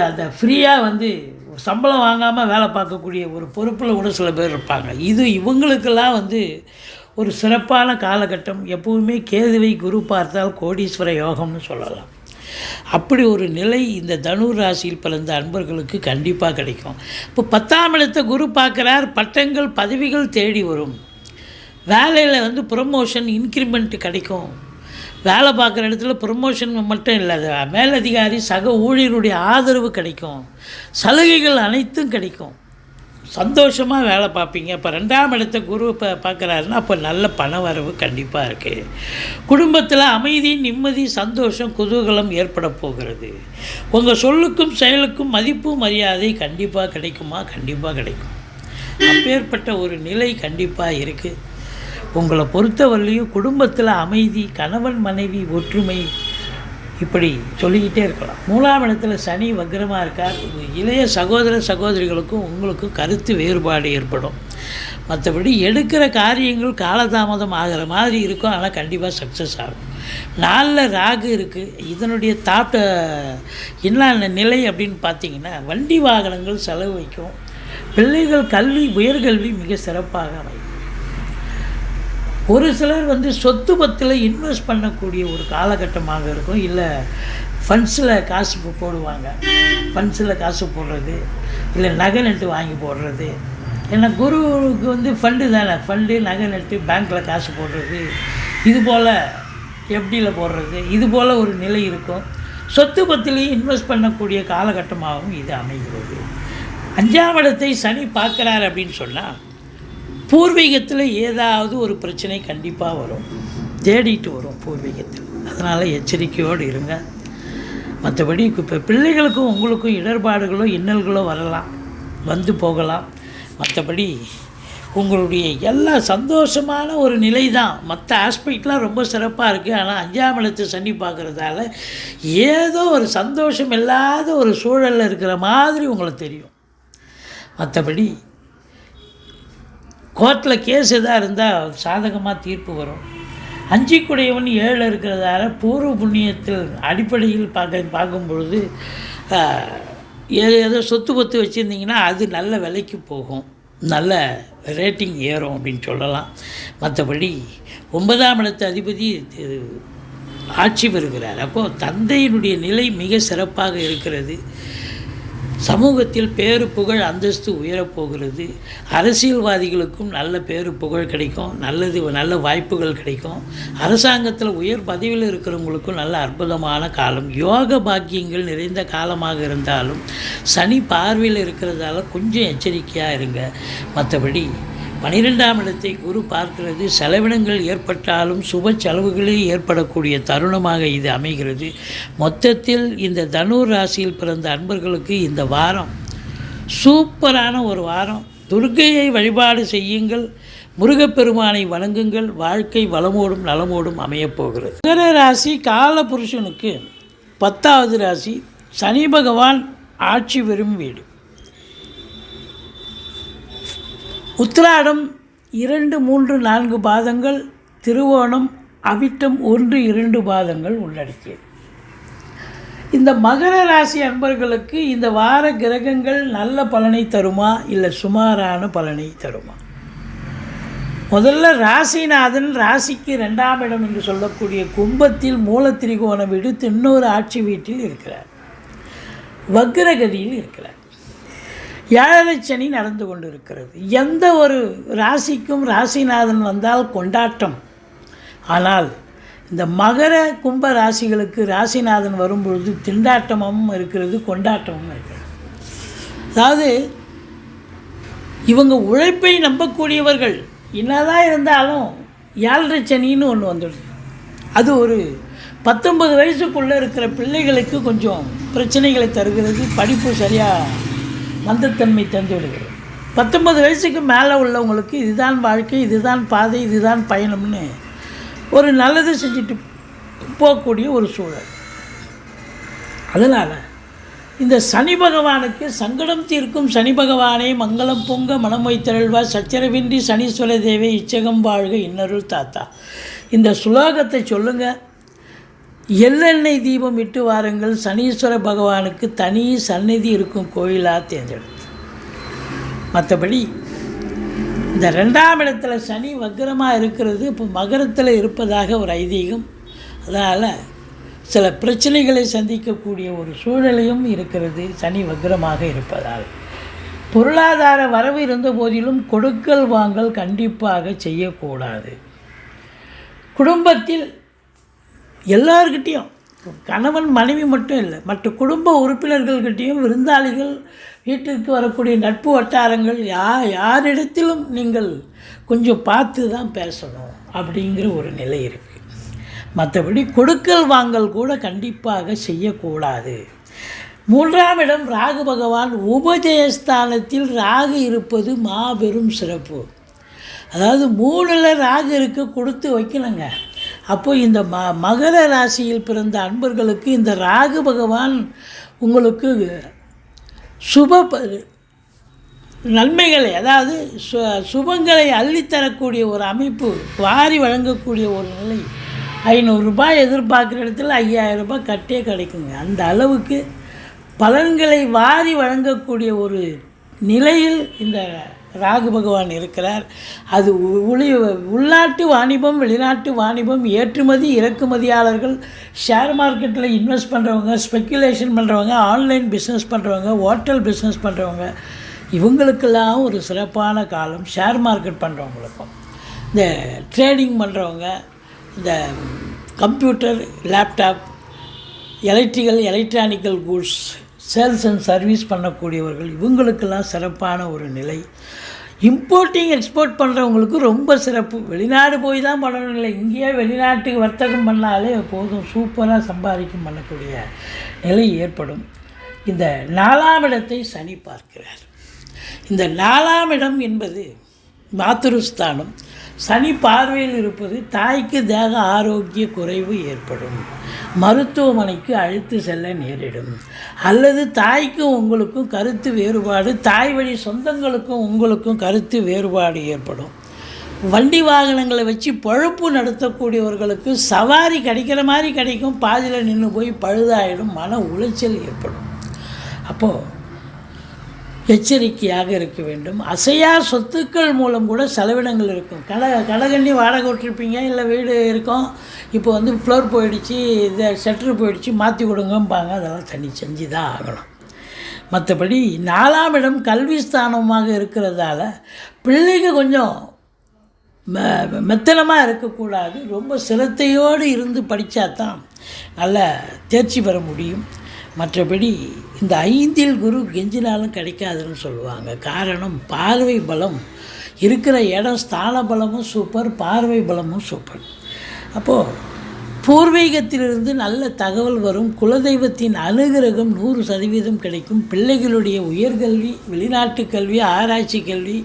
அந்த ஃப்ரீயாக வந்து சம்பளம் வாங்காமல் வேலை பார்க்கக்கூடிய ஒரு பொறுப்பில் கூட சில பேர் இருப்பாங்க. இவங்களுக்கெல்லாம் வந்து ஒரு சிறப்பான காலகட்டம். எப்போவுமே கேதுவை குரு பார்த்தால் கோடீஸ்வர யோகம்னு சொல்லலாம். அப்படி ஒரு நிலை இந்த தனுர் ராசியில் பிறந்த அன்பர்களுக்கு கண்டிப்பாக கிடைக்கும். இப்போ 10ஆம் இடத்தை குரு பார்க்குறார். பட்டங்கள் பதவிகள் தேடி வரும். வேலையில் வந்து ப்ரொமோஷன் இன்க்ரிமெண்ட் கிடைக்கும். வேலை பார்க்குற இடத்துல ப்ரொமோஷன் மட்டும் இல்லை, மேலதிகாரி சக ஊழியருடைய ஆதரவு கிடைக்கும். சலுகைகள் அனைத்தும் கிடைக்கும். சந்தோஷமாக வேலை பார்ப்பீங்க. இப்போ 2ஆம் இடத்தை குரு பார்க்குறாருன்னா அப்போ நல்ல பண வரவு கண்டிப்பாக இருக்குது. குடும்பத்தில் அமைதி, நிம்மதி, சந்தோஷம், குதூகலம் ஏற்பட போகிறது. உங்கள் சொல்லுக்கும் செயலுக்கும் மதிப்பு மரியாதை கண்டிப்பாக கிடைக்குமா? கண்டிப்பாக கிடைக்கும். அப்பேற்பட்ட ஒரு நிலை கண்டிப்பாக இருக்குது. உங்களை பொறுத்தவரையிலையும் குடும்பத்தில் அமைதி, கணவன் மனைவி ஒற்றுமை, இப்படி சொல்லிக்கிட்டே இருக்கலாம். 3ஆம் இடத்துல சனி வக்ரமாக இருக்கார். இளைய சகோதர சகோதரிகளுக்கும் உங்களுக்கும் கருத்து வேறுபாடு ஏற்படும். மற்றபடி எடுக்கிற காரியங்கள் காலதாமதம் ஆகிற மாதிரி இருக்கும், ஆனால் கண்டிப்பாக சக்ஸஸ் ஆகும். 4ல் ராகு இருக்குது. இதனுடைய என்ன நிலை அப்படின்னு பார்த்தீங்கன்னா, வண்டி வாகனங்கள் செலவு வைக்கும். பிள்ளைகள் கல்வி, உயர்கல்வி மிக சிறப்பாக அமையும். ஒரு சிலர் வந்து சொத்து பத்தில் இன்வெஸ்ட் பண்ணக்கூடிய ஒரு காலகட்டமாக இருக்கும். இல்லை ஃபண்ட்ஸில் காசு போடுவாங்க. ஃபண்ட்ஸில் காசு போடுறது, இல்லை நகை நட்டு வாங்கி போடுறது. ஏன்னா குருவுக்கு வந்து ஃபண்டு தானே, ஃபண்டு, நகை நட்டு, பேங்க்கில் காசு போடுறது, இதுபோல் எஃப்டியில் போடுறது, இதுபோல் ஒரு நிலை இருக்கும். சொத்து பத்திலையும் இன்வெஸ்ட் பண்ணக்கூடிய காலகட்டமாகவும் இது அமைகிறது. 5ஆம் இடத்தை சனி பார்க்குறார் அப்படின்னு சொன்னால் பூர்வீகத்தில் ஏதாவது ஒரு பிரச்சனை கண்டிப்பாக வரும். தேடிட்டு வரும் பூர்வீகத்தில். அதனால் எச்சரிக்கையோடு இருங்க. மற்றபடி இப்போ பிள்ளைகளுக்கும் உங்களுக்கும் இடர்பாடுகளோ இன்னல்களோ வரலாம், வந்து போகலாம். மற்றபடி உங்களுடைய எல்லா சந்தோஷமான ஒரு நிலை தான். மற்ற ஆஸ்பெக்ட்லாம் ரொம்ப சிறப்பாக இருக்குது. ஆனால் 5ஆம் இடத்து சனி பார்க்குறதால ஏதோ ஒரு சந்தோஷம் இல்லாத ஒரு சூழலில் இருக்கிற மாதிரி உங்களுக்கு தெரியும். மற்றபடி கோர்ட்டில் கேஸ் எதாக இருந்தால் சாதகமாக தீர்ப்பு வரும். 5 7 இருக்கிறதால பூர்வ புண்ணியத்தில் அடிப்படையில் பார்க்கும்பொழுது ஏதோ சொத்து பத்து வச்சுருந்தீங்கன்னா அது நல்ல விலைக்கு போகும், நல்ல ரேட்டிங் ஏறும் அப்படின்னு சொல்லலாம். மற்றபடி 9ஆம் இடத்து அதிபதி ஆட்சி பெறுகிறார். அப்போது தந்தையினுடைய நிலை மிக சிறப்பாக இருக்கிறது. சமூகத்தில் பேரு புகழ் அந்தஸ்து உயரப்போகிறது. அரசியல்வாதிகளுக்கும் நல்ல பேரு புகழ் கிடைக்கும், நல்ல வாய்ப்புகள் கிடைக்கும். அரசாங்கத்தில் உயர் பதவியில் இருக்கிறவங்களுக்கும் நல்ல அற்புதமான காலம், யோக பாக்கியங்கள் நிறைந்த காலமாக இருந்தாலும் சனி பார்வையில் இருக்கிறதால கொஞ்சம் எச்சரிக்கையாக இருங்க. மற்றபடி 12ஆம் இடத்தை குரு பார்க்கிறது. செலவினங்கள் ஏற்பட்டாலும் சுப செலவுகளே ஏற்படக்கூடிய தருணமாக இது அமைகிறது. மொத்தத்தில் இந்த தனுர் ராசியில் பிறந்த அன்பர்களுக்கு இந்த வாரம் சூப்பரான ஒரு வாரம். துர்க்கையை வழிபாடு செய்யுங்கள், முருகப்பெருமானை வணங்குங்கள். வாழ்க்கை வளமோடும் நலமோடும் அமையப்போகிறது. மகர ராசி காலபுருஷனுக்கு 10வது ராசி. சனி பகவான் ஆட்சி பெறும் வீடு. உத்திராடம் 2, 3, 4 பாதங்கள், திருவோணம், அவிட்டம் 1, 2 பாதங்கள் உள்ளடக்கியது. இந்த மகர ராசி அன்பர்களுக்கு இந்த வார கிரகங்கள் நல்ல பலனை தருமா இல்லை சுமாரான பலனை தருமா? முதல்ல ராசிநாதன் ராசிக்கு 2ஆம் இடம் என்று சொல்லக்கூடிய கும்பத்தில் மூலத்திரிகோணம் விடுத்து இன்னொரு ஆட்சி வீட்டில் இருக்கிறார், வக்ரகதியில் இருக்கிறார். 7 சனி நடந்து கொண்டு இருக்கிறது. எந்த ஒரு ராசிக்கும் ராசிநாதன் வந்தால் கொண்டாட்டம். ஆனால் இந்த மகர கும்ப ராசிகளுக்கு ராசிநாதன் வரும்பொழுது திண்டாட்டமும் இருக்கிறது, கொண்டாட்டமும் இருக்கிறது. அதாவது இவங்க உழைப்பை நம்பக்கூடியவர்கள். என்னதான் இருந்தாலும் 7 சனின்னு ஒன்று வந்துடுது. அது ஒரு 19 வயசுக்குள்ளே இருக்கிற பிள்ளைகளுக்கு கொஞ்சம் பிரச்சனைகளை தருகிறது. படிப்பு சரியாக மந்தத்தன்மை தந்து விடுகிறது. 19 வயசுக்கு மேலே உள்ளவங்களுக்கு இதுதான் வாழ்க்கை, இதுதான் பாதை, இதுதான் பயணம்னு ஒரு நல்லது செஞ்சுட்டு போகக்கூடிய ஒரு சூழல். அதனால் இந்த சனி பகவானுக்கு சங்கடம் தீர்க்கும் சனி பகவானே மங்களம் பொங்க மனம் வைத்தருள்வா, சச்சரவின்றி சனீஸ்வர தேவே இச்சகம் வாழ்க இன்னருள் தாத்தா. இந்த சுலோகத்தை சொல்லுங்கள். எள்ளெண்ணெய் தீபம் இட்டு வாருங்கள். சனீஸ்வர பகவானுக்கு தனி சந்நிதி இருக்கும் கோயிலாக தேர்ந்தெடுத்து. மற்றபடி இந்த 2ஆம் இடத்துல சனி வக்ரமாக இருக்கிறது. இப்போ மகரத்தில் இருப்பதாக ஒரு ஐதீகம். அதனால் சில பிரச்சனைகளை சந்திக்கக்கூடிய ஒரு சூழலையும் இருக்கிறது சனி வக்ரமாக இருப்பதால். பொருளாதார வரவு இருந்த போதிலும் கொடுக்கல் வாங்கல் கண்டிப்பாக செய்யக்கூடாது. குடும்பத்தில் எல்லார்கிட்டேயும், கணவன் மனைவி மட்டும் இல்லை, மற்ற குடும்ப உறுப்பினர்கள்கிட்டையும், விருந்தாளிகள், வீட்டிற்கு வரக்கூடிய நட்பு வட்டாரங்கள், யாரிடத்திலும் நீங்கள் கொஞ்சம் பார்த்து தான் பேசணும் அப்படிங்கிற ஒரு நிலை இருக்குது. மற்றபடி கொடுக்கல் வாங்கல் கூட கண்டிப்பாக செய்யக்கூடாது. 3ஆம் இடம் ராகு பகவான் உபஜயஸ்தானத்தில் ராகு இருப்பது மாபெரும் சிறப்பு. அதாவது 3ல் ராகு இருக்க கொடுத்து வைக்கணுங்க. அப்போது இந்த மகர ராசியில் பிறந்த அன்பர்களுக்கு இந்த ராகு பகவான் உங்களுக்கு சுப நன்மைகளை, அதாவது சுபங்களை அள்ளித்தரக்கூடிய ஒரு அமைப்பு, வாரி வழங்கக்கூடிய ஒரு நிலை. 500 ரூபாய் எதிர்பார்க்குற இடத்துல 5000 ரூபாய் கட்டே கிடைக்குங்க. அந்த அளவுக்கு பலன்களை வாரி வழங்கக்கூடிய ஒரு நிலையில் இந்த ராகு பகவான் இருக்கிறார். அது உள்நாட்டு வாணிபம், வெளிநாட்டு வாணிபம், ஏற்றுமதி இறக்குமதியாளர்கள், ஷேர் மார்க்கெட்டில் இன்வெஸ்ட் பண்ணுறவங்க, ஸ்பெக்குலேஷன் பண்ணுறவங்க, ஆன்லைன் பிஸ்னஸ் பண்ணுறவங்க, ஹோட்டல் பிஸ்னஸ் பண்ணுறவங்க, இவங்களுக்கெல்லாம் ஒரு சிறப்பான காலம். ஷேர் மார்க்கெட் பண்ணுறவங்களுக்கும், இந்த ட்ரேடிங் பண்ணுறவங்க, இந்த computer, laptop, electronical goods, sales and service பண்ணக்கூடியவர்கள், இவங்களுக்கெல்லாம் சிறப்பான ஒரு நிலை. இம்போர்ட்டிங் எக்ஸ்போர்ட் பண்ணுறவங்களுக்கு ரொம்ப சிறப்பு. வெளிநாடு போய் தான் பண்ணணும் இல்லை, இங்கேயே வெளிநாட்டுக்கு வர்த்தகம் பண்ணாலே போதும், சூப்பராக சம்பாதிக்கும் பண்ணக்கூடிய நிலை ஏற்படும். இந்த 4ஆம் இடத்தை சனி பார்க்கிறார். இந்த 4ஆம் இடம் என்பது மாத்ருஸ்தானம். சனி பார்வையில் இருப்பது தாய்க்கு தேக ஆரோக்கிய குறைவு ஏற்படும், மருத்துவமனைக்கு அழைத்து செல்ல நேரிடும், அல்லது தாய்க்கும் உங்களுக்கும் கருத்து வேறுபாடு, தாய் வழி சொந்தங்களுக்கும் உங்களுக்கும் கருத்து வேறுபாடு ஏற்படும். வண்டி வாகனங்களை வச்சு பொழப்பு நடத்தக்கூடியவர்களுக்கு சவாரி கிடைக்கிற மாதிரி கிடைக்கும், பாதியில் நின்று போய் பழுதாயிடும், மன உளைச்சல் ஏற்படும். அப்போது எச்சரிக்கையாக இருக்க வேண்டும். அசையா சொத்துக்கள் மூலம் கூட செலவினங்கள் இருக்கும். கடகண்ணி வாடகை விட்டுருப்பீங்க, இல்லை வீடு இருக்கும், இப்போ ஃப்ளோர் போயிடுச்சு, இதை ஷட்டரு போயிடுச்சு, மாற்றி கொடுங்கம்பாங்க. அதெல்லாம் தனி செஞ்சு தான் ஆகணும். மற்றபடி 4ஆம் இடம் கல்வி ஸ்தானமாக இருக்கிறதால பிள்ளைங்க கொஞ்சம் மெத்தனமாக இருக்கக்கூடாது, ரொம்ப சிரத்தையோடு இருந்து படித்தா தான் நல்ல தேர்ச்சி பெற முடியும். மற்றபடி இந்த 5இல் குரு கெஞ்சினாலும் கிடைக்காதுன்னு சொல்லுவாங்க. காரணம், பார்வை பலம் இருக்கிற இடம், ஸ்தான பலமும் சூப்பர், பார்வை பலமும் சூப்பர். அப்போது பூர்வீகத்திலிருந்து நல்ல தகவல் வரும், குலதெய்வத்தின் அனுகிரகம் 100% கிடைக்கும். பிள்ளைகளுடைய உயர்கல்வி, வெளிநாட்டு கல்வி, ஆராய்ச்சி கல்வி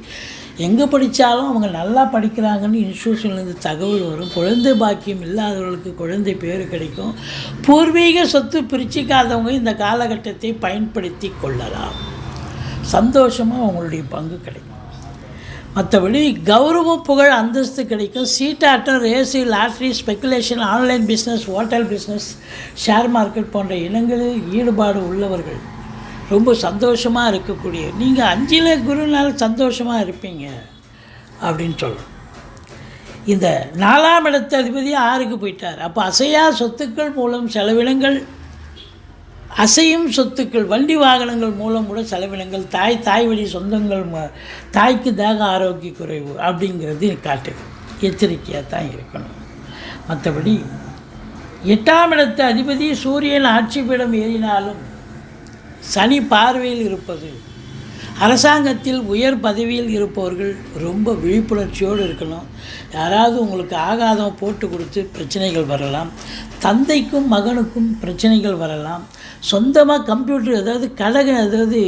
எங்கே படித்தாலும் அவங்க நல்லா படிக்கிறாங்கன்னு இன்ஸ்டியூஷன்லேருந்து தகவல் வரும். குழந்தை பாக்கியம் இல்லாதவர்களுக்கு குழந்தை பேர் கிடைக்கும். பூர்வீக சொத்து பிரிச்சிக்காதவங்க இந்த காலகட்டத்தை பயன்படுத்தி கொள்ளலாம். சந்தோஷமாக அவங்களுடைய பங்கு கிடைக்கும். மற்றபடி கௌரவம், புகழ், அந்தஸ்து கிடைக்கும். சீட்டாட்டம், race, lottery, speculation, online business, hotel business, share market போன்ற இனங்களில் ஈடுபாடு உள்ளவர்கள் ரொம்ப சந்தோஷமாக இருக்கக்கூடிய, நீங்கள் 5இல் குருனால சந்தோஷமாக இருப்பீங்க அப்படின்னு சொல்லணும். இந்த 4ஆம் இடத்து அதிபதி 6க்கு போயிட்டார். அப்போ அசையா சொத்துக்கள் மூலம் செலவினங்கள், அசையும் சொத்துக்கள், வண்டி வாகனங்கள் மூலம் கூட செலவினங்கள், தாய் வழி சொந்தங்கள், தாய்க்கு தேக ஆரோக்கிய குறைவு அப்படிங்கிறது காட்டுது. எச்சரிக்கையாக தான் இருக்கணும். மற்றபடி 8ஆம் இடத்து அதிபதி சூரியன் ஆட்சி பீடம் ஏறினாலும் சனி பார்வையில் இருப்பது, அரசாங்கத்தில் உயர் பதவியில் இருப்பவர்கள் ரொம்ப விழிப்புணர்ச்சியோடு இருக்கணும். யாராவது உங்களுக்கு ஆகாதம் போட்டு கொடுத்து பிரச்சனைகள் வரலாம். தந்தைக்கும் மகனுக்கும் பிரச்சனைகள் வரலாம். சொந்தமாக கம்ப்யூட்டர், அதாவது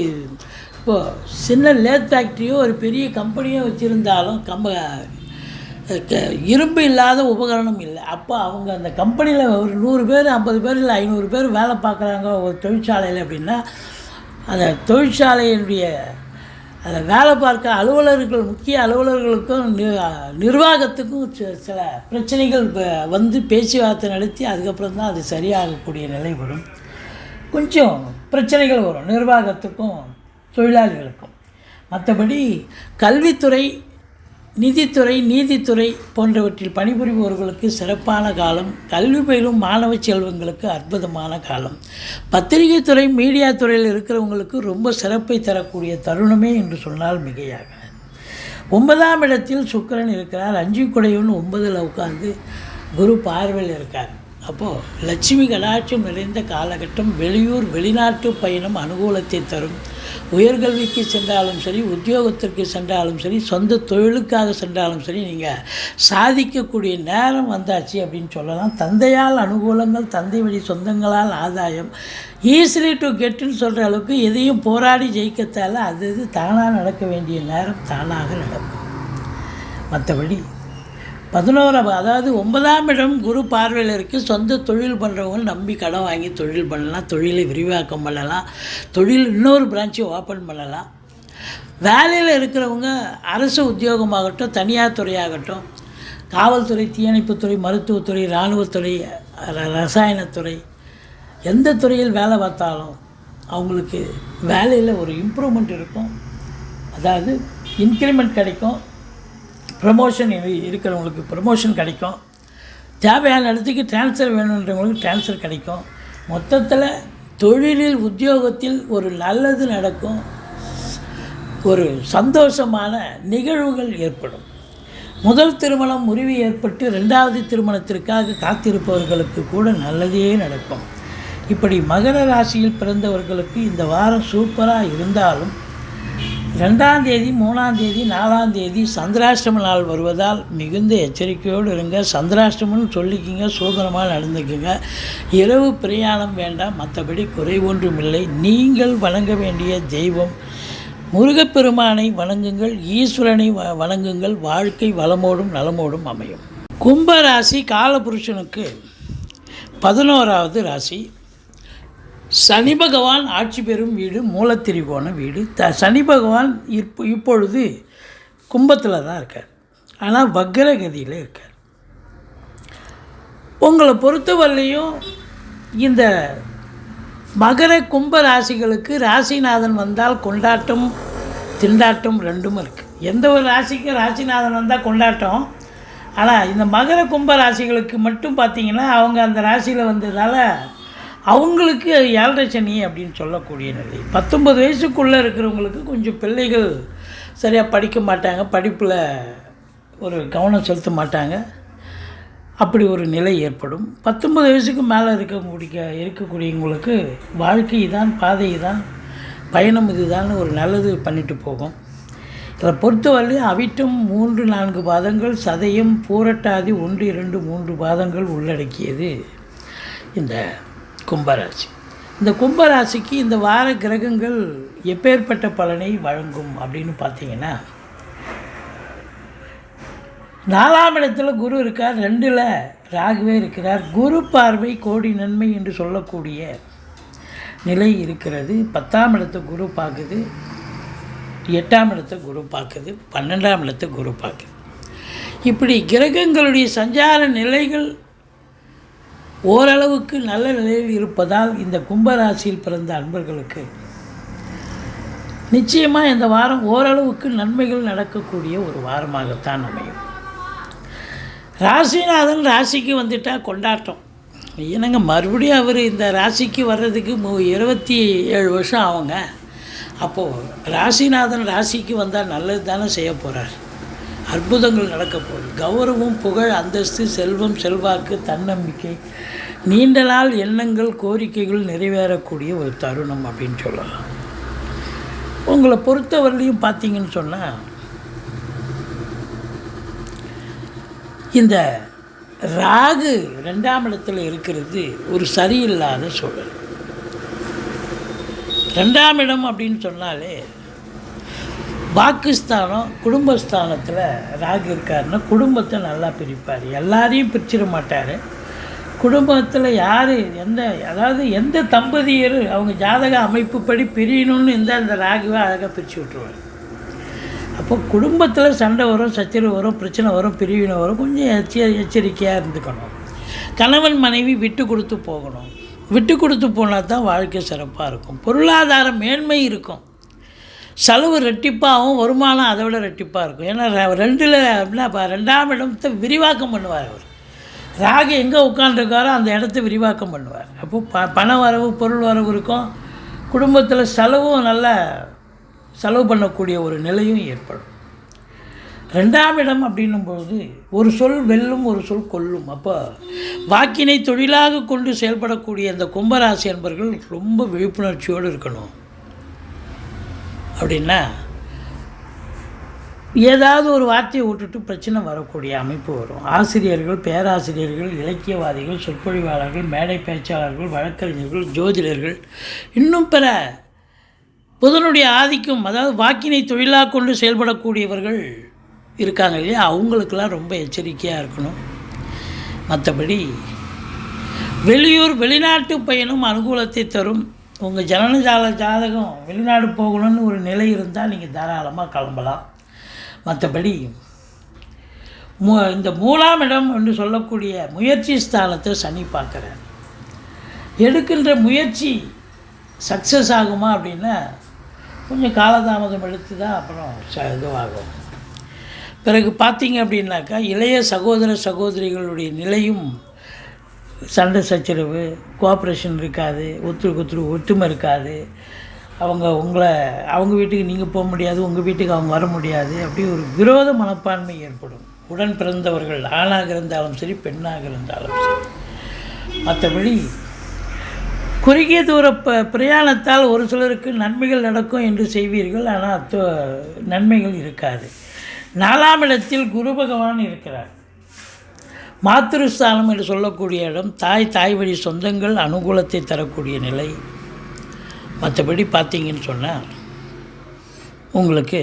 இப்போது சின்ன லேத் ஃபேக்ட்ரியோ ஒரு பெரிய கம்பெனியோ வச்சுருந்தாலும் இரும்பு இல்லாத உபகரணம் இல்லை. அப்போ அவங்க அந்த கம்பெனியில் ஒரு 100 பேர், 50 பேர், இல்லை 500 பேர் வேலை பார்க்குறாங்க ஒரு தொழிற்சாலையில் அப்படின்னா, அந்த தொழிற்சாலையினுடைய அதை வேலை பார்க்க அலுவலர்கள், முக்கிய அலுவலர்களுக்கும் நிர்வாகத்துக்கும் சில பிரச்சனைகள் பேச்சுவார்த்தை நடத்தி அதுக்கப்புறம் தான் அது சரியாகக்கூடிய நிலை வரும். கொஞ்சம் பிரச்சனைகள் வரும் நிர்வாகத்துக்கும் தொழிலாளிகளுக்கும். மற்றபடி கல்வித்துறை, நிதித்துறை, நீதித்துறை போன்றவற்றில் பணிபுரிபவர்களுக்கு சிறப்பான காலம். கல்வி பயிலும் மாணவ செல்வங்களுக்கு அற்புதமான காலம். பத்திரிகை துறை, மீடியா துறையில் இருக்கிறவங்களுக்கு ரொம்ப சிறப்பை தரக்கூடிய தருணமே என்று சொன்னால் மிகையாக. 9ஆம் இடத்தில் சுக்கிரன் இருக்கிறார். 5 குடையவன் 9ல் உட்கார்ந்து குரு பார்வையில் இருக்கார். அப்போது லட்சுமி கடாட்சம் நிறைந்த காலகட்டம். வெளியூர், வெளிநாட்டு பயணம் அனுகூலத்தை தரும். உயர்கல்விக்கு சென்றாலும் சரி, உத்தியோகத்திற்கு சென்றாலும் சரி, சொந்த தொழிலுக்காக சென்றாலும் சரி, நீங்கள் சாதிக்கக்கூடிய நேரம் வந்தாச்சு அப்படின்னு சொல்லலாம். தந்தையால் அனுகூலங்கள், தந்தை வழி சொந்தங்களால் ஆதாயம், ஈஸிலி டு கெட்டுன்னு சொல்கிற அளவுக்கு எதையும் போராடி ஜெயிக்கத்தால் அது தானாக நடக்க வேண்டிய நேரம் தானாக நடக்கும். மற்றபடி 11ஆம், அதாவது 9ஆம் இடம் குரு பார்வையில் இருக்குது. சொந்த தொழில் பண்ணுறவங்க நம்பி கடன் வாங்கி தொழில் பண்ணலாம், தொழிலை விரிவாக்கம் பண்ணலாம், தொழில் இன்னொரு பிரான்ச்சை ஓப்பன் பண்ணலாம். வேலையில் இருக்கிறவங்க அரசு உத்தியோகமாகட்டும், தனியார் துறையாகட்டும், காவல்துறை, தீயணைப்புத்துறை, மருத்துவத்துறை, இராணுவத்துறை, ரசாயனத்துறை, எந்த துறையில் வேலை பார்த்தாலும் அவங்களுக்கு வேலையில் ஒரு இம்ப்ரூவ்மெண்ட் இருக்கும். அதாவது இன்க்ரிமெண்ட் கிடைக்கும், ப்ரமோஷன் இருக்கிறவங்களுக்கு ப்ரமோஷன் கிடைக்கும், தேவையான இடத்துக்கு ட்ரான்ஸ்ஃபர் வேணுன்றவங்களுக்கு ட்ரான்ஸ்ஃபர் கிடைக்கும். மொத்தத்தில் தொழிலில், உத்தியோகத்தில் ஒரு நல்லது நடக்கும், ஒரு சந்தோஷமான நிகழ்வுகள் ஏற்படும். முதல் திருமணம் முறிவு ஏற்பட்டு 2வது திருமணத்திற்காக காத்திருப்பவர்களுக்கு கூட நல்லதே நடக்கும். இப்படி மகர ராசியில் பிறந்தவர்களுக்கு இந்த வாரம் சூப்பராக இருந்தாலும் 2ஆம் தேதி 3ஆம் தேதி 4ஆம் தேதி சந்திராஷ்டம நாள் வருவதால் மிகுந்த எச்சரிக்கையோடு இருங்க. சந்திராஷ்டமம்னு சொல்லிக்கிங்க, சூதனமாக நடந்துக்குங்க. இரவு பிரயாணம் வேண்டாம், மற்றபடி குறை ஒன்றுமில்லை. நீங்கள் வணங்க வேண்டிய தெய்வம் முருகப்பெருமானை வணங்குங்கள், ஈஸ்வரனை வணங்குங்கள். வாழ்க்கை வளமோடும் நலமோடும் அமையும். கும்பராசி காலபுருஷனுக்கு 11வது ராசி. சனி பகவான் ஆட்சி பெறும் வீடு மூலத்திரிகோண வீடு. சனி பகவான் இப்பொழுது கும்பத்தில் தான் இருக்கார், ஆனால் வக்ரகதியில் இருக்கார். உங்களை பொறுத்தவரையிலையும் இந்த மகர கும்ப ராசிகளுக்கு ராசிநாதன் வந்தால் கொண்டாட்டம் திண்டாட்டம் ரெண்டும் இருக்குது. எந்த ஒரு ராசிக்கும் ராசிநாதன் வந்தால் கொண்டாட்டம். ஆனால் இந்த மகர கும்ப ராசிகளுக்கு மட்டும் பார்த்திங்கன்னா அவங்க அந்த ராசியில் வந்ததால் அவங்களுக்கு 7.5 சனி அப்படின்னு சொல்லக்கூடிய நிலை. 19 வயசுக்குள்ளே இருக்கிறவங்களுக்கு கொஞ்சம் பிள்ளைகள் சரியாக படிக்க மாட்டாங்க, படிப்பில் ஒரு கவனம் செலுத்த மாட்டாங்க, அப்படி ஒரு நிலை ஏற்படும். 19 வயசுக்கு மேலே இருக்கக்கூடியவங்களுக்கு வாழ்க்கை தான், பாதை தான், பயணம் இதுதான் ஒரு நல்லது பண்ணிட்டு போகும். இதில் பொறுத்தவரையிலும் அவிட்டம் 3-4 பாதங்கள், சதயம் பூரட்டாதி 1-2-3 பாதங்கள் உள்ளடக்கியது இந்த கும்பராசி. இந்த கும்பராசிக்கு இந்த வார கிரகங்கள் எப்பேற்பட்ட பலனை வழங்கும் அப்படின்னு பார்த்தீங்கன்னா, 4ஆம் இடத்துல குரு இருக்கார், 2ல் ராகுவே இருக்கிறார். குரு பார்வை கோடி நன்மை என்று சொல்லக்கூடிய நிலை இருக்கிறது. 10ஆம் இடத்தை குரு பார்க்குது, 8ஆம் இடத்தை குரு பார்க்குது, 12ஆம் இடத்தை குரு பார்க்குது. இப்படி கிரகங்களுடைய சஞ்சார நிலைகள் ஓரளவுக்கு நல்ல நிலையில் இருப்பதால் இந்த கும்பராசியில் பிறந்த அன்பர்களுக்கு நிச்சயமாக இந்த வாரம் ஓரளவுக்கு நன்மைகள் நடக்கக்கூடிய ஒரு வாரமாகத்தான் அமையும். ராசிநாதன் ராசிக்கு வந்துட்டால் கொண்டாட்டம். என்னங்க மறுபடியும் அவர் இந்த ராசிக்கு வர்றதுக்கு 27 வருஷம் ஆகுங்க. அப்போது ராசிநாதன் ராசிக்கு வந்தால் நல்லது தானே செய்ய போகிறார். அற்புதங்கள் நடக்க போகுது. கௌரவம், புகழ், அந்தஸ்து, செல்வம், செல்வாக்கு, தன்னம்பிக்கை, நீண்ட நாள் எண்ணங்கள், கோரிக்கைகள் நிறைவேறக்கூடிய ஒரு தருணம் அப்படின்னு சொல்லலாம். உங்களை பொறுத்தவரையிலையும் பார்த்தீங்கன்னு சொன்னால் இந்த ராகு 2ஆம் இடத்துல இருக்கிறது ஒரு சரியில்லாத சூழல். 2ஆம் இடம் அப்படின்னு சொன்னாலே வாக்குஸ்தானம், குடும்பஸ்தானத்தில் ராகு இருக்காருன்னா குடும்பத்தை நல்லா பிரிப்பார். எல்லாரையும் பிரிச்சிட மாட்டார். குடும்பத்தில் யார் எந்த தம்பதியர் அவங்க ஜாதக அமைப்புப்படி பிரியணும்னு இருந்தால் அந்த ராகுவை அழகாக பிரித்து விட்டுருவார். அப்போ குடும்பத்தில் சண்டை வரும், சச்சரவு வரும், பிரச்சனை வரும், பிரிவினை வரும். கொஞ்சம் எச்சரிக்கையாக இருந்துக்கணும். கணவன் மனைவி விட்டு கொடுத்து போகணும். விட்டு கொடுத்து போனால் தான் வாழ்க்கை சிறப்பாக இருக்கும். பொருளாதார மேன்மை இருக்கும். செலவு ரெட்டிப்பாகவும் வருமானம் அதை விட ரெட்டிப்பாக இருக்கும். ஏன்னா 2ல் அப்படின்னா 2ஆம் இடத்தை விரிவாக்கம் பண்ணுவார் அவர். ராகு எங்கே உட்காந்துருக்காரோ அந்த இடத்த விரிவாக்கம் பண்ணுவார். அப்போது பண வரவு, பொருள் வரவு இருக்கும். குடும்பத்தில் செலவும் நல்லா செலவு பண்ணக்கூடிய ஒரு நிலையும் ஏற்படும். 2ஆம் இடம் அப்படின்னும்பொழுது ஒரு சொல் வெல்லும், ஒரு சொல் கொல்லும். அப்போ வாக்கினை தொழிலாக கொண்டு செயல்படக்கூடிய இந்த கும்பராசி என்பர்கள் ரொம்ப விழிப்புணர்ச்சியோடு இருக்கணும். அப்படின்னா ஏதாவது ஒரு வார்த்தையை விட்டுட்டு பிரச்சனை வரக்கூடிய அமைப்பு வரும். ஆசிரியர்கள், பேராசிரியர்கள், இலக்கியவாதிகள், சொற்பொழிவாளர்கள், மேடை பேச்சாளர்கள், வழக்கறிஞர்கள், ஜோதிடர்கள், இன்னும் பிற புதனுடைய ஆதிக்கம், அதாவது வாக்கினை தொழிலாக கொண்டு செயல்படக்கூடியவர்கள் இருக்காங்க இல்லையா, அவங்களுக்கெல்லாம் ரொம்ப எச்சரிக்கையாக இருக்கணும். மற்றபடி வெளியூர் வெளிநாட்டு பயணம் அனுகூலத்தை தரும். உங்கள் ஜாதகம் வெளிநாடு போகணும்னு ஒரு நிலை இருந்தால் நீங்கள் தாராளமாக கிளம்பலாம். மற்றபடி இந்த 3ஆம் இடம் என்று சொல்லக்கூடிய முயற்சி ஸ்தானத்தை சனி பார்க்குறார். எடுக்கின்ற முயற்சி சக்ஸஸ் ஆகுமா அப்படின்னா கொஞ்சம் காலதாமதம் எடுத்து தான் அப்புறம் இதுவாகும். பிறகு பார்த்தீங்க அப்படின்னாக்கா இளைய சகோதர சகோதரிகளுடைய நிலையும் சண்டை சச்சரவு, கோஆப்ரேஷன் இருக்காது, ஒத்துமை இருக்காது. அவங்க வீட்டுக்கு நீங்கள் போக முடியாது, உங்கள் வீட்டுக்கு அவங்க வர முடியாது. அப்படி ஒரு விரோத மனப்பான்மை ஏற்படும். உடன் பிறந்தவர்கள் ஆணாக இருந்தாலும் சரி, பெண்ணாக இருந்தாலும் சரி. மற்றபடி குறுகிய தூர பிரயாணத்தால் ஒரு சிலருக்கு நன்மைகள் நடக்கும் என்று செய்வீர்கள், ஆனால் நன்மைகள் இருக்காது. 4ஆம் இடத்தில் குரு பகவான் இருக்கிறார். மாத்திருஸ்தானம் என்று சொல்லக்கூடிய இடம், தாய் வழி சொந்தங்கள் அனுகூலத்தை தரக்கூடிய நிலை. மற்றபடி பார்த்தீங்கன்னு சொன்னால் உங்களுக்கு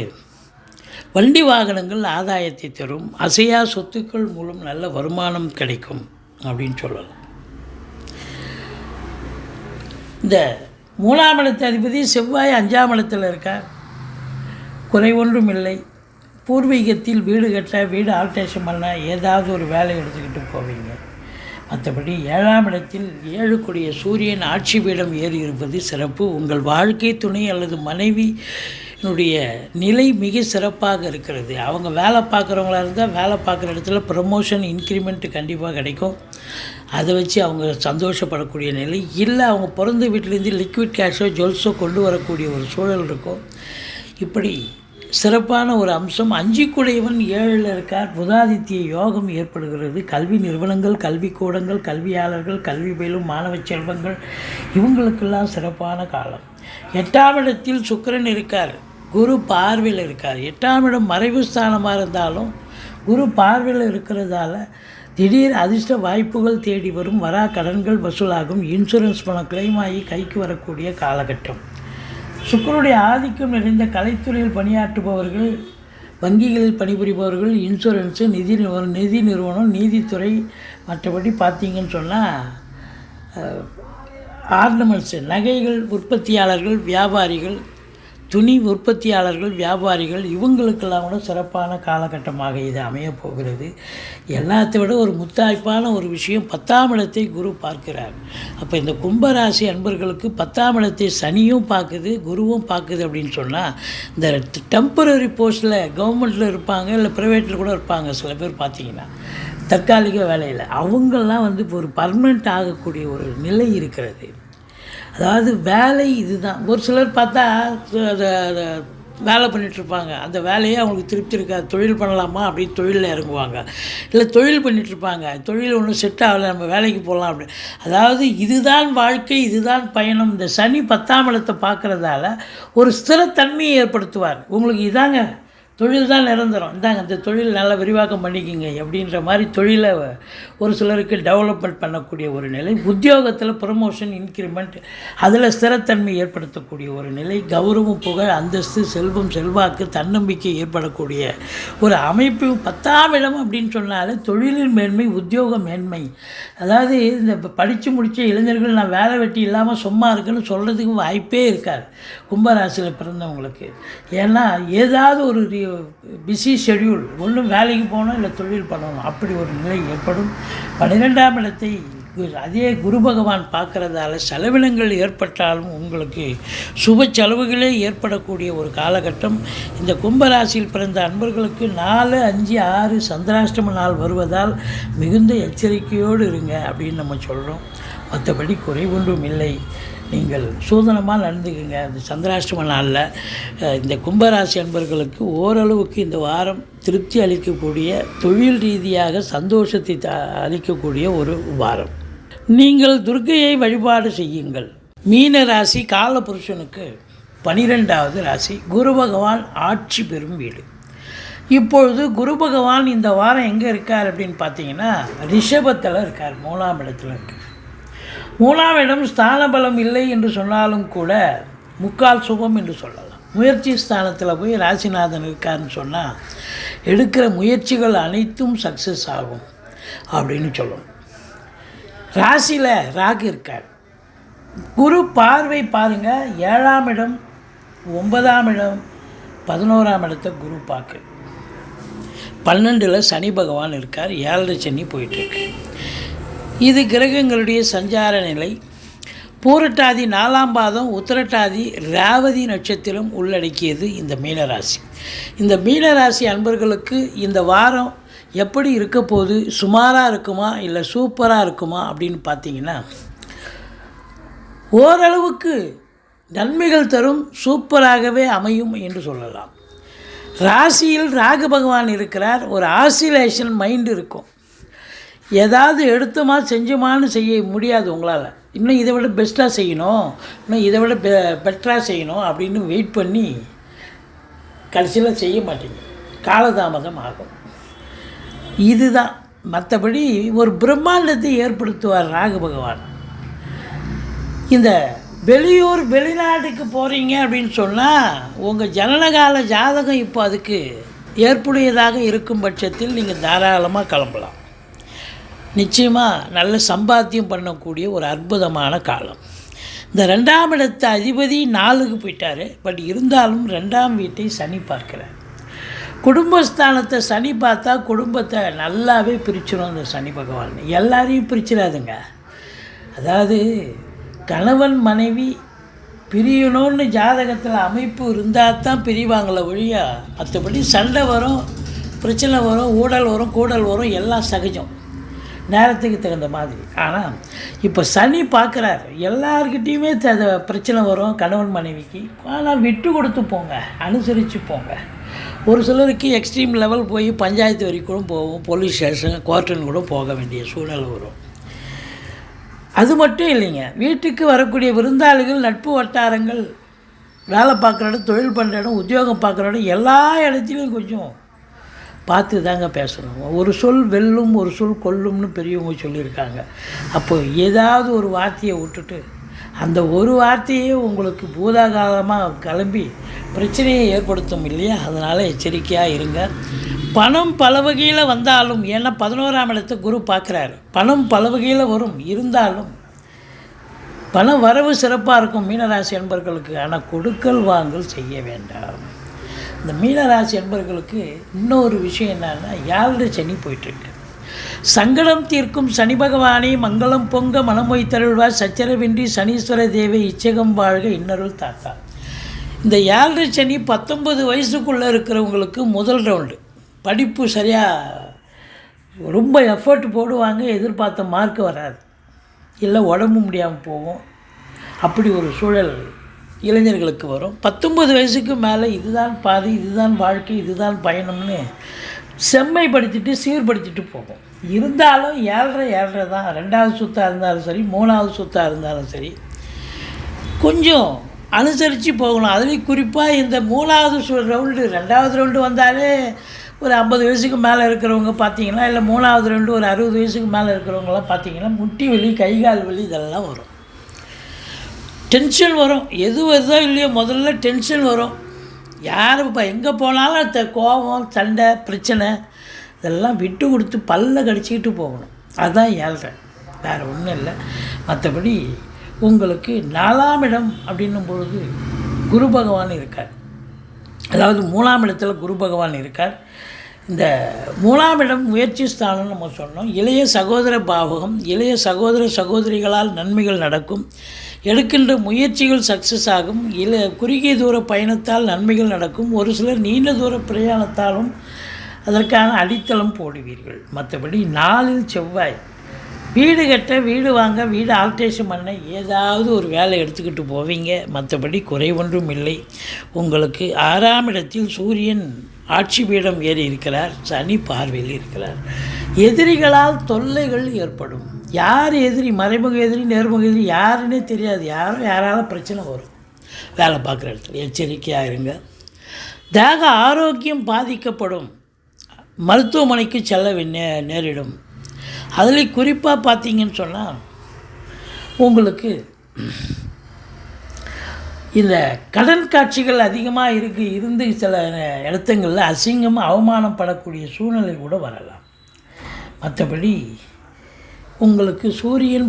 வண்டி வாகனங்கள் ஆதாயத்தை தரும், அசையா சொத்துக்கள் மூலம் நல்ல வருமானம் கிடைக்கும் அப்படின்னு சொல்லலாம். இந்த 3ஆம் இடத்து அதிபதி செவ்வாய் 5ஆம் இடத்தில் இருக்கார். குறை ஒன்றும் இல்லை. பூர்வீகத்தில் வீடு கட்ட, வீடு ஆல்ட்ரேஷன் பண்ண ஏதாவது ஒரு வேலை எடுத்துக்கிட்டு போவீங்க. மற்றபடி 7ஆம் இடத்தில் 7 கூடிய சூரியன் ஆட்சி பீடம் ஏறி இருப்பது சிறப்பு. உங்கள் வாழ்க்கை துணை அல்லது மனைவியினுடைய நிலை மிக சிறப்பாக இருக்கிறது. அவங்க வேலை பார்க்குறவங்களா இருந்தால் வேலை பார்க்குற இடத்துல ப்ரமோஷன், இன்க்ரிமெண்ட் கண்டிப்பாக கிடைக்கும். அதை வச்சு அவங்க சந்தோஷப்படக்கூடிய நிலை. இல்லை அவங்க பிறந்த வீட்டிலேருந்து லிக்விட் கேஷோ ஜுவல்ஸோ கொண்டு வரக்கூடிய ஒரு சூழல் இருக்கும். இப்படி சிறப்பான ஒரு அம்சம். 5 கூடையவன் 7ல் இருக்கார். புதாதித்ய யோகம் ஏற்படுகிறது. கல்வி நிறுவனங்கள், கல்விக்கூடங்கள், கல்வியாளர்கள், கல்வி பயிலும் மாணவ செல்வங்கள், இவங்களுக்கெல்லாம் சிறப்பான காலம். 8ஆம் இடத்தில் சுக்கிரன் இருக்கார். குரு பார்வையில் இருக்கார். 8ஆம் இடம் மறைவு ஸ்தானமாக இருந்தாலும் குரு பார்வையில் இருக்கிறதால திடீர் அதிர்ஷ்ட வாய்ப்புகள் தேடி வரும். வரா கடன்கள் வசூலாகும். இன்சூரன்ஸ் பணம் கிளைம் ஆகி கைக்கு வரக்கூடிய காலகட்டம். சுக்கிரனுடைய ஆதிக்கம் நிறைந்த கலைத்துறையில் பணியாற்றுபவர்கள், வங்கிகளில் பணிபுரிபவர்கள், இன்சூரன்ஸு, நிதி நிறுவனம், நீதித்துறை, மற்றபடி பார்த்தீங்கன்னு சொன்னால் ஆர்னமெண்ட்ஸு, நகைகள் உற்பத்தியாளர்கள், வியாபாரிகள், துணி உற்பத்தியாளர்கள், வியாபாரிகள், இவங்களுக்கெல்லாம் கூட சிறப்பான காலகட்டமாக இது அமையப்போகிறது. எல்லாத்தை விட ஒரு முத்தாய்ப்பான ஒரு விஷயம், 10ஆம் இடத்தை குரு பார்க்கிறார். அப்போ இந்த கும்பராசி அன்பர்களுக்கு 10ஆம் இடத்தை சனியும் பார்க்குது, குருவும் பார்க்குது அப்படின்னு சொன்னால், இந்த டெம்பரரி போஸ்ட்டில் கவர்மெண்ட்டில் இருப்பாங்க, இல்லை ப்ரைவேட்டில் கூட இருப்பாங்க சில பேர் பார்த்தீங்கன்னா, தற்காலிக வேலையில். அவங்கெல்லாம் இப்போ ஒரு பர்மனெண்ட் ஆகக்கூடிய ஒரு நிலை இருக்கிறது. அதாவது வேலை இதுதான். ஒரு சிலர் பார்த்தா வேலை பண்ணிகிட்ருப்பாங்க, அந்த வேலையே அவங்களுக்கு திருப்தி இருக்காது. தொழில் பண்ணலாமா அப்படின்னு தொழிலில் இறங்குவாங்க. இல்லை தொழில் பண்ணிகிட்ருப்பாங்க, தொழில் ஒன்றும் செட் ஆகலை, நம்ம வேலைக்கு போகலாம் அப்படின்னு. அதாவது இதுதான் வாழ்க்கை, இதுதான் பயணம். இந்த சனி 10ஆம் இடத்தை பார்க்குறதால ஒரு ஸ்திரத்தன்மையை ஏற்படுத்துவார். உங்களுக்கு இதாங்க தொழில் தான் நிரந்தரம், இந்தாங்க இந்த தொழில் நல்லா விரிவாக்கம் பண்ணிக்கிங்க அப்படின்ற மாதிரி தொழிலை ஒரு சிலருக்கு டெவலப்மெண்ட் பண்ணக்கூடிய ஒரு நிலை. உத்தியோகத்தில் ப்ரமோஷன், இன்க்ரிமெண்ட், அதில் ஸ்திரத்தன்மை ஏற்படுத்தக்கூடிய ஒரு நிலை. கௌரவம், புகழ், அந்தஸ்து, செல்வம், செல்வாக்கு, தன்னம்பிக்கை ஏற்படக்கூடிய ஒரு அமைப்பு. 10ஆம் இடம் அப்படின்னு சொன்னாலே தொழிலின் மேன்மை, உத்தியோக மேன்மை. அதாவது இந்த படித்து முடித்த இளைஞர்கள் நான் வேலை வெட்டி இல்லாமல் சும்மா இருக்குன்னு சொல்கிறதுக்கு வாய்ப்பே இருக்காது கும்பராசியில் பிறந்தவங்களுக்கு. ஏன்னா ஏதாவது ஒரு பிஸி ஷெட்யூல், ஒன்றும் வேலைக்கு போகணும் இல்லை தொழில் பண்ணணும், அப்படி ஒரு நிலை ஏற்படும். 12ஆம் இடத்தை அதே குரு பகவான் பார்க்குறதால செலவினங்கள் ஏற்பட்டாலும் உங்களுக்கு சுப செலவுகளே ஏற்படக்கூடிய ஒரு காலகட்டம். இந்த கும்பராசியில் பிறந்த அன்பர்களுக்கு 4, 5, 6 சந்திராஷ்டம நாள் வருவதால் மிகுந்த எச்சரிக்கையோடு இருங்க அப்படின்னு நம்ம சொல்கிறோம். மற்றபடி குறை ஒன்றும் இல்லை. நீங்கள் சூதனமாக நடந்துக்குங்க. இந்த சந்திராஷ்டம நாளில் இந்த கும்பராசி அன்பர்களுக்கு ஓரளவுக்கு இந்த வாரம் திருப்தி அளிக்கக்கூடிய, தொழில் ரீதியாக சந்தோஷத்தை அளிக்கக்கூடிய ஒரு வாரம். நீங்கள் துர்க்கையை வழிபாடு செய்யுங்கள். மீன ராசி காலபுருஷனுக்கு 12வது ராசி. குரு பகவான் ஆட்சி பெறும் வீடு. இப்பொழுது குரு பகவான் இந்த வாரம் எங்கே இருக்கார் அப்படின்னு பார்த்தீங்கன்னா, ரிஷபத்தில் இருக்கார், 3ஆம் இடத்துல இருக்கார். 3ஆம் இடம் ஸ்தான பலம் இல்லை என்று சொன்னாலும் கூட முக்கால் சுபம் என்று சொல்லலாம். முயற்சி ஸ்தானத்தில் போய் ராசிநாதன் இருக்காருன்னு சொன்னால் எடுக்கிற முயற்சிகள் அனைத்தும் சக்ஸஸ் ஆகும் அப்படின்னு சொல்லணும். ராசியில் ராகு இருக்கார். குரு பார்வை பாருங்கள், 7ஆம் இடம், 9ஆம் இடம், 11ஆம் இடத்தை குரு பார்க்கு. 12ல் சனி பகவான் இருக்கார். 7 சனி போயிட்டுருக்கு. இது கிரகங்களுடைய சஞ்சார நிலை. பூரட்டாதி 4ஆம் பாதம், உத்திரட்டாதி, ரேவதி நட்சத்திரம் உள்ளடக்கியது இந்த மீனராசி. இந்த மீனராசி அன்பர்களுக்கு இந்த வாரம் எப்படி இருக்க போது, சுமாராக இருக்குமா இல்லை சூப்பராக இருக்குமா அப்படின்னு பார்த்தீங்கன்னா, ஓரளவுக்கு நன்மைகள் தரும், சூப்பராகவே அமையும் என்று சொல்லலாம். ராசியில் ராகு பகவான் இருக்கிறார். ஒரு ஆசிலேஷன் மைண்டு இருக்கும். ஏதாவது எடுத்தோமா செஞ்சோமான்னு செய்ய முடியாது உங்களால். இன்னும் இதை விட பெஸ்ட்டாக செய்யணும், இன்னும் இதை விட பெட்டராக செய்யணும் அப்படின்னு வெயிட் பண்ணி கடைசியில் செய்ய மாட்டீங்க, காலதாமதம் ஆகும். இதுதான். மற்றபடி ஒரு பிரம்மாண்டத்தை ஏற்படுத்துவார் ராகு பகவான். இந்த வெளியூர் வெளிநாட்டுக்கு போகிறீங்க அப்படின்னு சொன்னால் உங்கள் ஜனனகால ஜாதகம் இப்போ அதுக்கு ஏற்புடையதாக இருக்கும் பட்சத்தில் நீங்கள் தாராளமாக கிளம்பலாம். நிச்சயமாக நல்ல சம்பாத்தியம் பண்ணக்கூடிய ஒரு அற்புதமான காலம். இந்த 2ஆம் இடத்து அதிபதி 4க்கு போயிட்டார். பட் இருந்தாலும் 2ஆம் வீட்டை சனி பார்க்கிறார். குடும்பஸ்தானத்தை சனி பார்த்தா குடும்பத்தை நல்லாவே பிரிச்சிடும் அந்த சனி பகவான். எல்லாரையும் பிரிச்சிடாதுங்க. அதாவது கணவன் மனைவி பிரியணும்னு ஜாதகத்தில் அமைப்பு இருந்தால் தான் பிரிவாங்கள ஒழியா, மற்றபடி சண்டை வரும், பிரச்சனை வரும், ஊழல் வரும், கூடல் வரும், எல்லாம் சகஜம் நேரத்துக்கு தகுந்த மாதிரி. ஆனால் இப்போ சனி பார்க்குறாரு, எல்லார்கிட்டையுமே பிரச்சனை வரும் கணவன் மனைவிக்கு. ஆனால் விட்டு கொடுத்து போங்க, அனுசரித்து போங்க. ஒரு சிலருக்கு எக்ஸ்ட்ரீம் லெவல் போய் பஞ்சாயத்து வரைக்கும் போகும், போலீஸ் ஸ்டேஷன் கோர்ட்டுன்னு கூட போக வேண்டிய சூழ்நிலை வரும். அது மட்டும் இல்லைங்க, வீட்டுக்கு வரக்கூடிய விருந்தாளிகள், நட்பு வட்டாரங்கள், வேலை பார்க்குற இடம், தொழில் பண்ணுற இடம், உத்தியோகம் பார்க்குற இடம், எல்லா இடத்துலையும் கொஞ்சம் பார்த்து தாங்க பேசணும். ஒரு சொல் வெல்லும், ஒரு சொல் கொல்லும்னு பெரியவங்க சொல்லியிருக்காங்க. அப்போ ஏதாவது ஒரு வார்த்தையை விட்டுட்டு அந்த ஒரு வார்த்தையே உங்களுக்கு பூதாகாலமாக கிளம்பி பிரச்சனையை ஏற்படுத்தும் இல்லையா? அதனால் எச்சரிக்கையாக இருங்க. பணம் பல வகையில் வந்தாலும், ஏன்னா 11ஆம் இடத்தை குரு பார்க்குறாரு, பணம் பல வகையில் வரும். இருந்தாலும் பண வரவு சிறப்பாக இருக்கும் மீனராசி என்பர்களுக்கு. ஆனால் கொடுக்கல் வாங்கல் செய்ய வேண்டாம். இந்த மீனராசி என்பர்களுக்கு இன்னொரு விஷயம் என்னன்னா, 7 சனி போயிட்டுருக்கு. சங்கடம் தீர்க்கும் சனி பகவானை மங்களம் பொங்க மனமொய் தருள்வார், சச்சரவின்றி சனீஸ்வர தேவை இச்சகம் வாழ்க இன்னருள் தாத்தா. இந்த 7 சனி 19 வயசுக்குள்ளே இருக்கிறவங்களுக்கு முதல் ரவுண்டு. படிப்பு சரியாக ரொம்ப எஃபர்ட் போடுவாங்க, எதிர்பார்த்த மார்க் வராது, இல்லை உடம்பு முடியாமல் போகும். அப்படி ஒரு சூழல் இளைஞர்களுக்கு வரும். 19 வயசுக்கு மேலே இதுதான் பாதை, இதுதான் வாழ்க்கை, இதுதான் பயணம்னு செம்மைப்படுத்திட்டு சீர்படுத்திட்டு போகும். இருந்தாலும் 7.5 தான். 2வது சுத்தாக இருந்தாலும் சரி, 3வது சுத்தாக இருந்தாலும் சரி, கொஞ்சம் அனுசரித்து போகணும். அதுலேயும் குறிப்பாக இந்த 3வது ரவுண்டு, 2வது ரவுண்டு வந்தாலே ஒரு 50 வயசுக்கு மேலே இருக்கிறவங்க பார்த்தீங்கன்னா, இல்லை 3வது ரவுண்டு ஒரு 60 வயசுக்கு மேலே இருக்கிறவங்களாம் பார்த்தீங்கன்னா, முட்டி வலி, கைகால் வலி இதெல்லாம் வரும். டென்ஷன் வரும். எது வருதோ இல்லையோ முதல்ல டென்ஷன் வரும். யார் இப்போ எங்கே போனாலும் கோபம், சண்டை, பிரச்சனை இதெல்லாம் விட்டு கொடுத்து பல்ல கடிச்சிக்கிட்டு போகணும். அதுதான் 7, வேறு ஒன்றும் இல்லை. மற்றபடி உங்களுக்கு 4ஆம் இடம் அப்படின்னும் பொழுது குரு பகவான் இருக்கார். அதாவது 3ஆம் இடத்துல குரு பகவான் இருக்கார். இந்த 3ஆம் இடம் முயற்சி ஸ்தானம்னு நம்ம சொன்னோம். இளைய சகோதர பாவகம், இளைய சகோதர சகோதரிகளால் நன்மைகள் நடக்கும், எடுக்கின்ற முயற்சிகள் சக்ஸஸ் ஆகும், குறுகிய தூர பயணத்தால் நன்மைகள் நடக்கும், ஒரு சிலர் நீண்ட தூர பிரயாணத்தாலும் அதற்கான அடித்தளம் போடுவீர்கள். மற்றபடி 4இல் செவ்வாய், வீடு கட்ட, வீடு வாங்க, வீடு ஆல்ட்ரேஷன் பண்ண ஏதாவது ஒரு வேலை எடுத்துக்கிட்டு போவீங்க. மற்றபடி குறை ஒன்றும் இல்லை. உங்களுக்கு 6ஆம் இடத்தில் சூரியன் ஆட்சி பீடம் ஏறி இருக்கிறார், சனி பார்வையில் இருக்கிறார். எதிரிகளால் தொல்லைகள் ஏற்படும். யார் எதிரி, மறைமுக எதிரி, நேர்முக எதிரி யாருன்னே தெரியாது. யாரால பிரச்சனை வரும் வேலை பார்க்குற இடத்துல. எச்சரிக்கையாக இருங்க. தேக ஆரோக்கியம் பாதிக்கப்படும், மருத்துவமனைக்கு செல்ல நேரிடும். அதில் குறிப்பாக பார்த்தீங்கன்னு சொன்னால் உங்களுக்கு இந்த கடன் காட்சிகள் அதிகமாக இருந்து சில இடத்துங்களில் அசிங்கமாக அவமானப்படக்கூடிய சூழ்நிலை கூட வரலாம். மற்றபடி உங்களுக்கு சூரியன்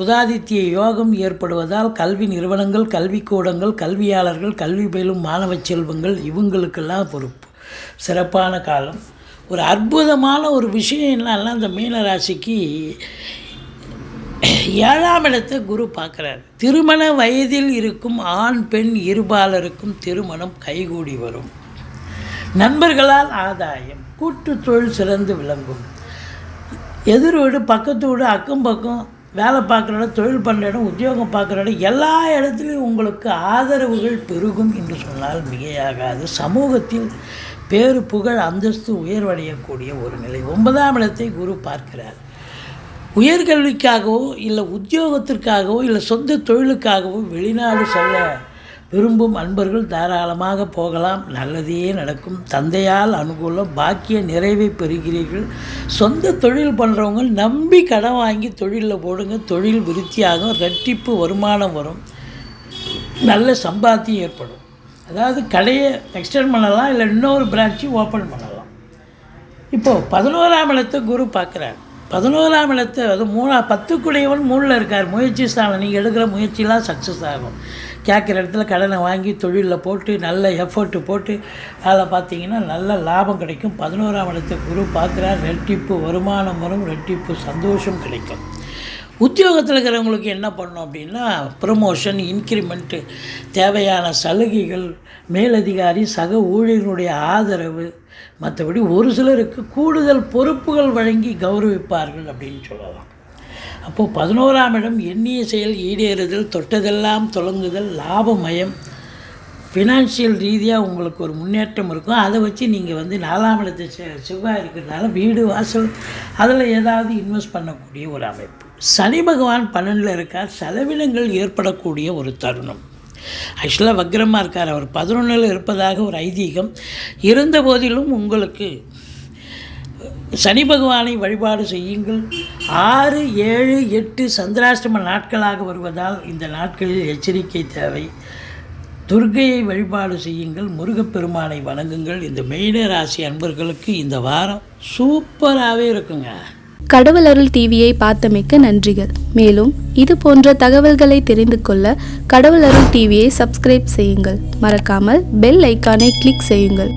புதாதித்ய யோகம் ஏற்படுவதால் கல்வி நிறுவனங்கள், கல்விக்கூடங்கள், கல்வியாளர்கள், கல்வி பயிலும் மாணவ செல்வங்கள் இவங்களுக்கெல்லாம் பொறுப்பு சிறப்பான காலம். ஒரு அற்புதமான ஒரு விஷயம் என்னன்னா, இந்த மீனராசிக்கு 7ஆம் இடத்தை குரு பார்க்குறார். திருமண வயதில் இருக்கும் ஆண் பெண் இருபாலருக்கும் திருமணம் கைகூடி வரும். நண்பர்களால் ஆதாயம், கூட்டு தொழில் சிறந்து விளங்கும். எதிர் வீடு, பக்கத்து வீடு, அக்கம் பக்கம், வேலை பார்க்குற இடம், தொழில் பண்ணுற இடம், உத்தியோகம் பார்க்குற இடம், எல்லா இடத்துலையும் உங்களுக்கு ஆதரவுகள் பெருகும் என்று சொன்னால் மிகையாகாது. சமூகத்தில் பேரு புகழ் அந்தஸ்து உயர்வடையக்கூடிய ஒரு நிலை. 9ஆம் இடத்தை குரு பார்க்கிறார். உயர்கல்விக்காகவோ இல்லை உத்தியோகத்திற்காகவோ இல்லை சொந்த தொழிலுக்காகவோ வெளிநாடு செல்ல விரும்பும் அன்பர்கள் தாராளமாக போகலாம். நல்லதே நடக்கும். தந்தையால் அனுகூலம், பாக்கிய நிறைவை பெறுகிறீர்கள். சொந்த தொழில் பண்ணுறவங்க நம்பி கடன் வாங்கி தொழிலில் போடுங்க. தொழில் விருத்தியாகும், ரெட்டிப்பு வருமானம் வரும், நல்ல சம்பாத்தியம் ஏற்படும். அதாவது கடையை எக்ஸ்டெண்ட் பண்ணலாம், இல்லை இன்னொரு பிரான்ச்சு ஓப்பன் பண்ணலாம். இப்போது 11ஆம் இடத்தை குரு பார்க்குறார். 11ஆம் இடத்தை அது 10 3 இருக்கார். முயற்சி ஸ்தானம். நீங்கள் எடுக்கிற முயற்சியெலாம் சக்ஸஸ் ஆகும். கேட்குற இடத்துல கடனை வாங்கி தொழிலில் போட்டு நல்ல எஃபர்ட்டு போட்டு அதில் பார்த்தீங்கன்னா நல்ல லாபம் கிடைக்கும். 11ஆம் இடத்தை குரு பார்க்குறார். ரெட்டிப்பு வருமானம் வரும், ரெட்டிப்பு சந்தோஷம் கிடைக்கும். உத்தியோகத்தில் இருக்கிறவங்களுக்கு என்ன பண்ணணும் அப்படின்னா, ப்ரமோஷன், இன்க்ரிமெண்ட்டு, தேவையான சலுகைகள், மேலதிகாரி சக ஊழியர்களுடைய ஆதரவு, மற்றபடி ஒரு சிலருக்கு கூடுதல் பொறுப்புகள் வழங்கி கௌரவிப்பார்கள் அப்படின்னு சொல்லலாம். அப்போது 11ஆம் இடம் எண்ணிய செயல் ஈடேறுதல், தொட்டதெல்லாம் தொடங்குதல், லாபமயம், ஃபினான்ஷியல் ரீதியாக உங்களுக்கு ஒரு முன்னேற்றம் இருக்கும். அதை வச்சு நீங்கள் 4ஆம் இடத்தை செவ்வாய் இருக்கிறதுனால வீடு வாசல் அதில் ஏதாவது இன்வெஸ்ட் பண்ணக்கூடிய ஒரு அமைப்பு. சனி பகவான் 12ல் இருக்கார். செலவினங்கள் ஏற்படக்கூடிய ஒரு தருணம். ஆக்சுவலாக வக்ரமாக இருக்கார். அவர் 11ல் இருப்பதாக ஒரு ஐதீகம் இருந்த போதிலும் உங்களுக்கு சனி பகவானை வழிபாடு செய்யுங்கள். 6, 7, 8 சந்திராஷ்டம நாட்களாக வருவதால் இந்த நாட்களில் எச்சரிக்கை தேவை. துர்க்கையை வழிபாடு செய்யுங்கள். முருகப்பெருமானை வணங்குங்கள். இந்த மீன ராசி அன்பர்களுக்கு இந்த வாரம் சூப்பராகவே இருக்குங்க. கடவுள் அருள் டிவியை பார்த்தமைக்க நன்றிகள். மேலும் இது போன்ற தகவல்களை தெரிந்து கொள்ள கடவுள் அருள் டிவியை சப்ஸ்கிரைப் செய்யுங்கள். மறக்காமல் பெல் ஐக்கானை கிளிக் செய்யுங்கள்.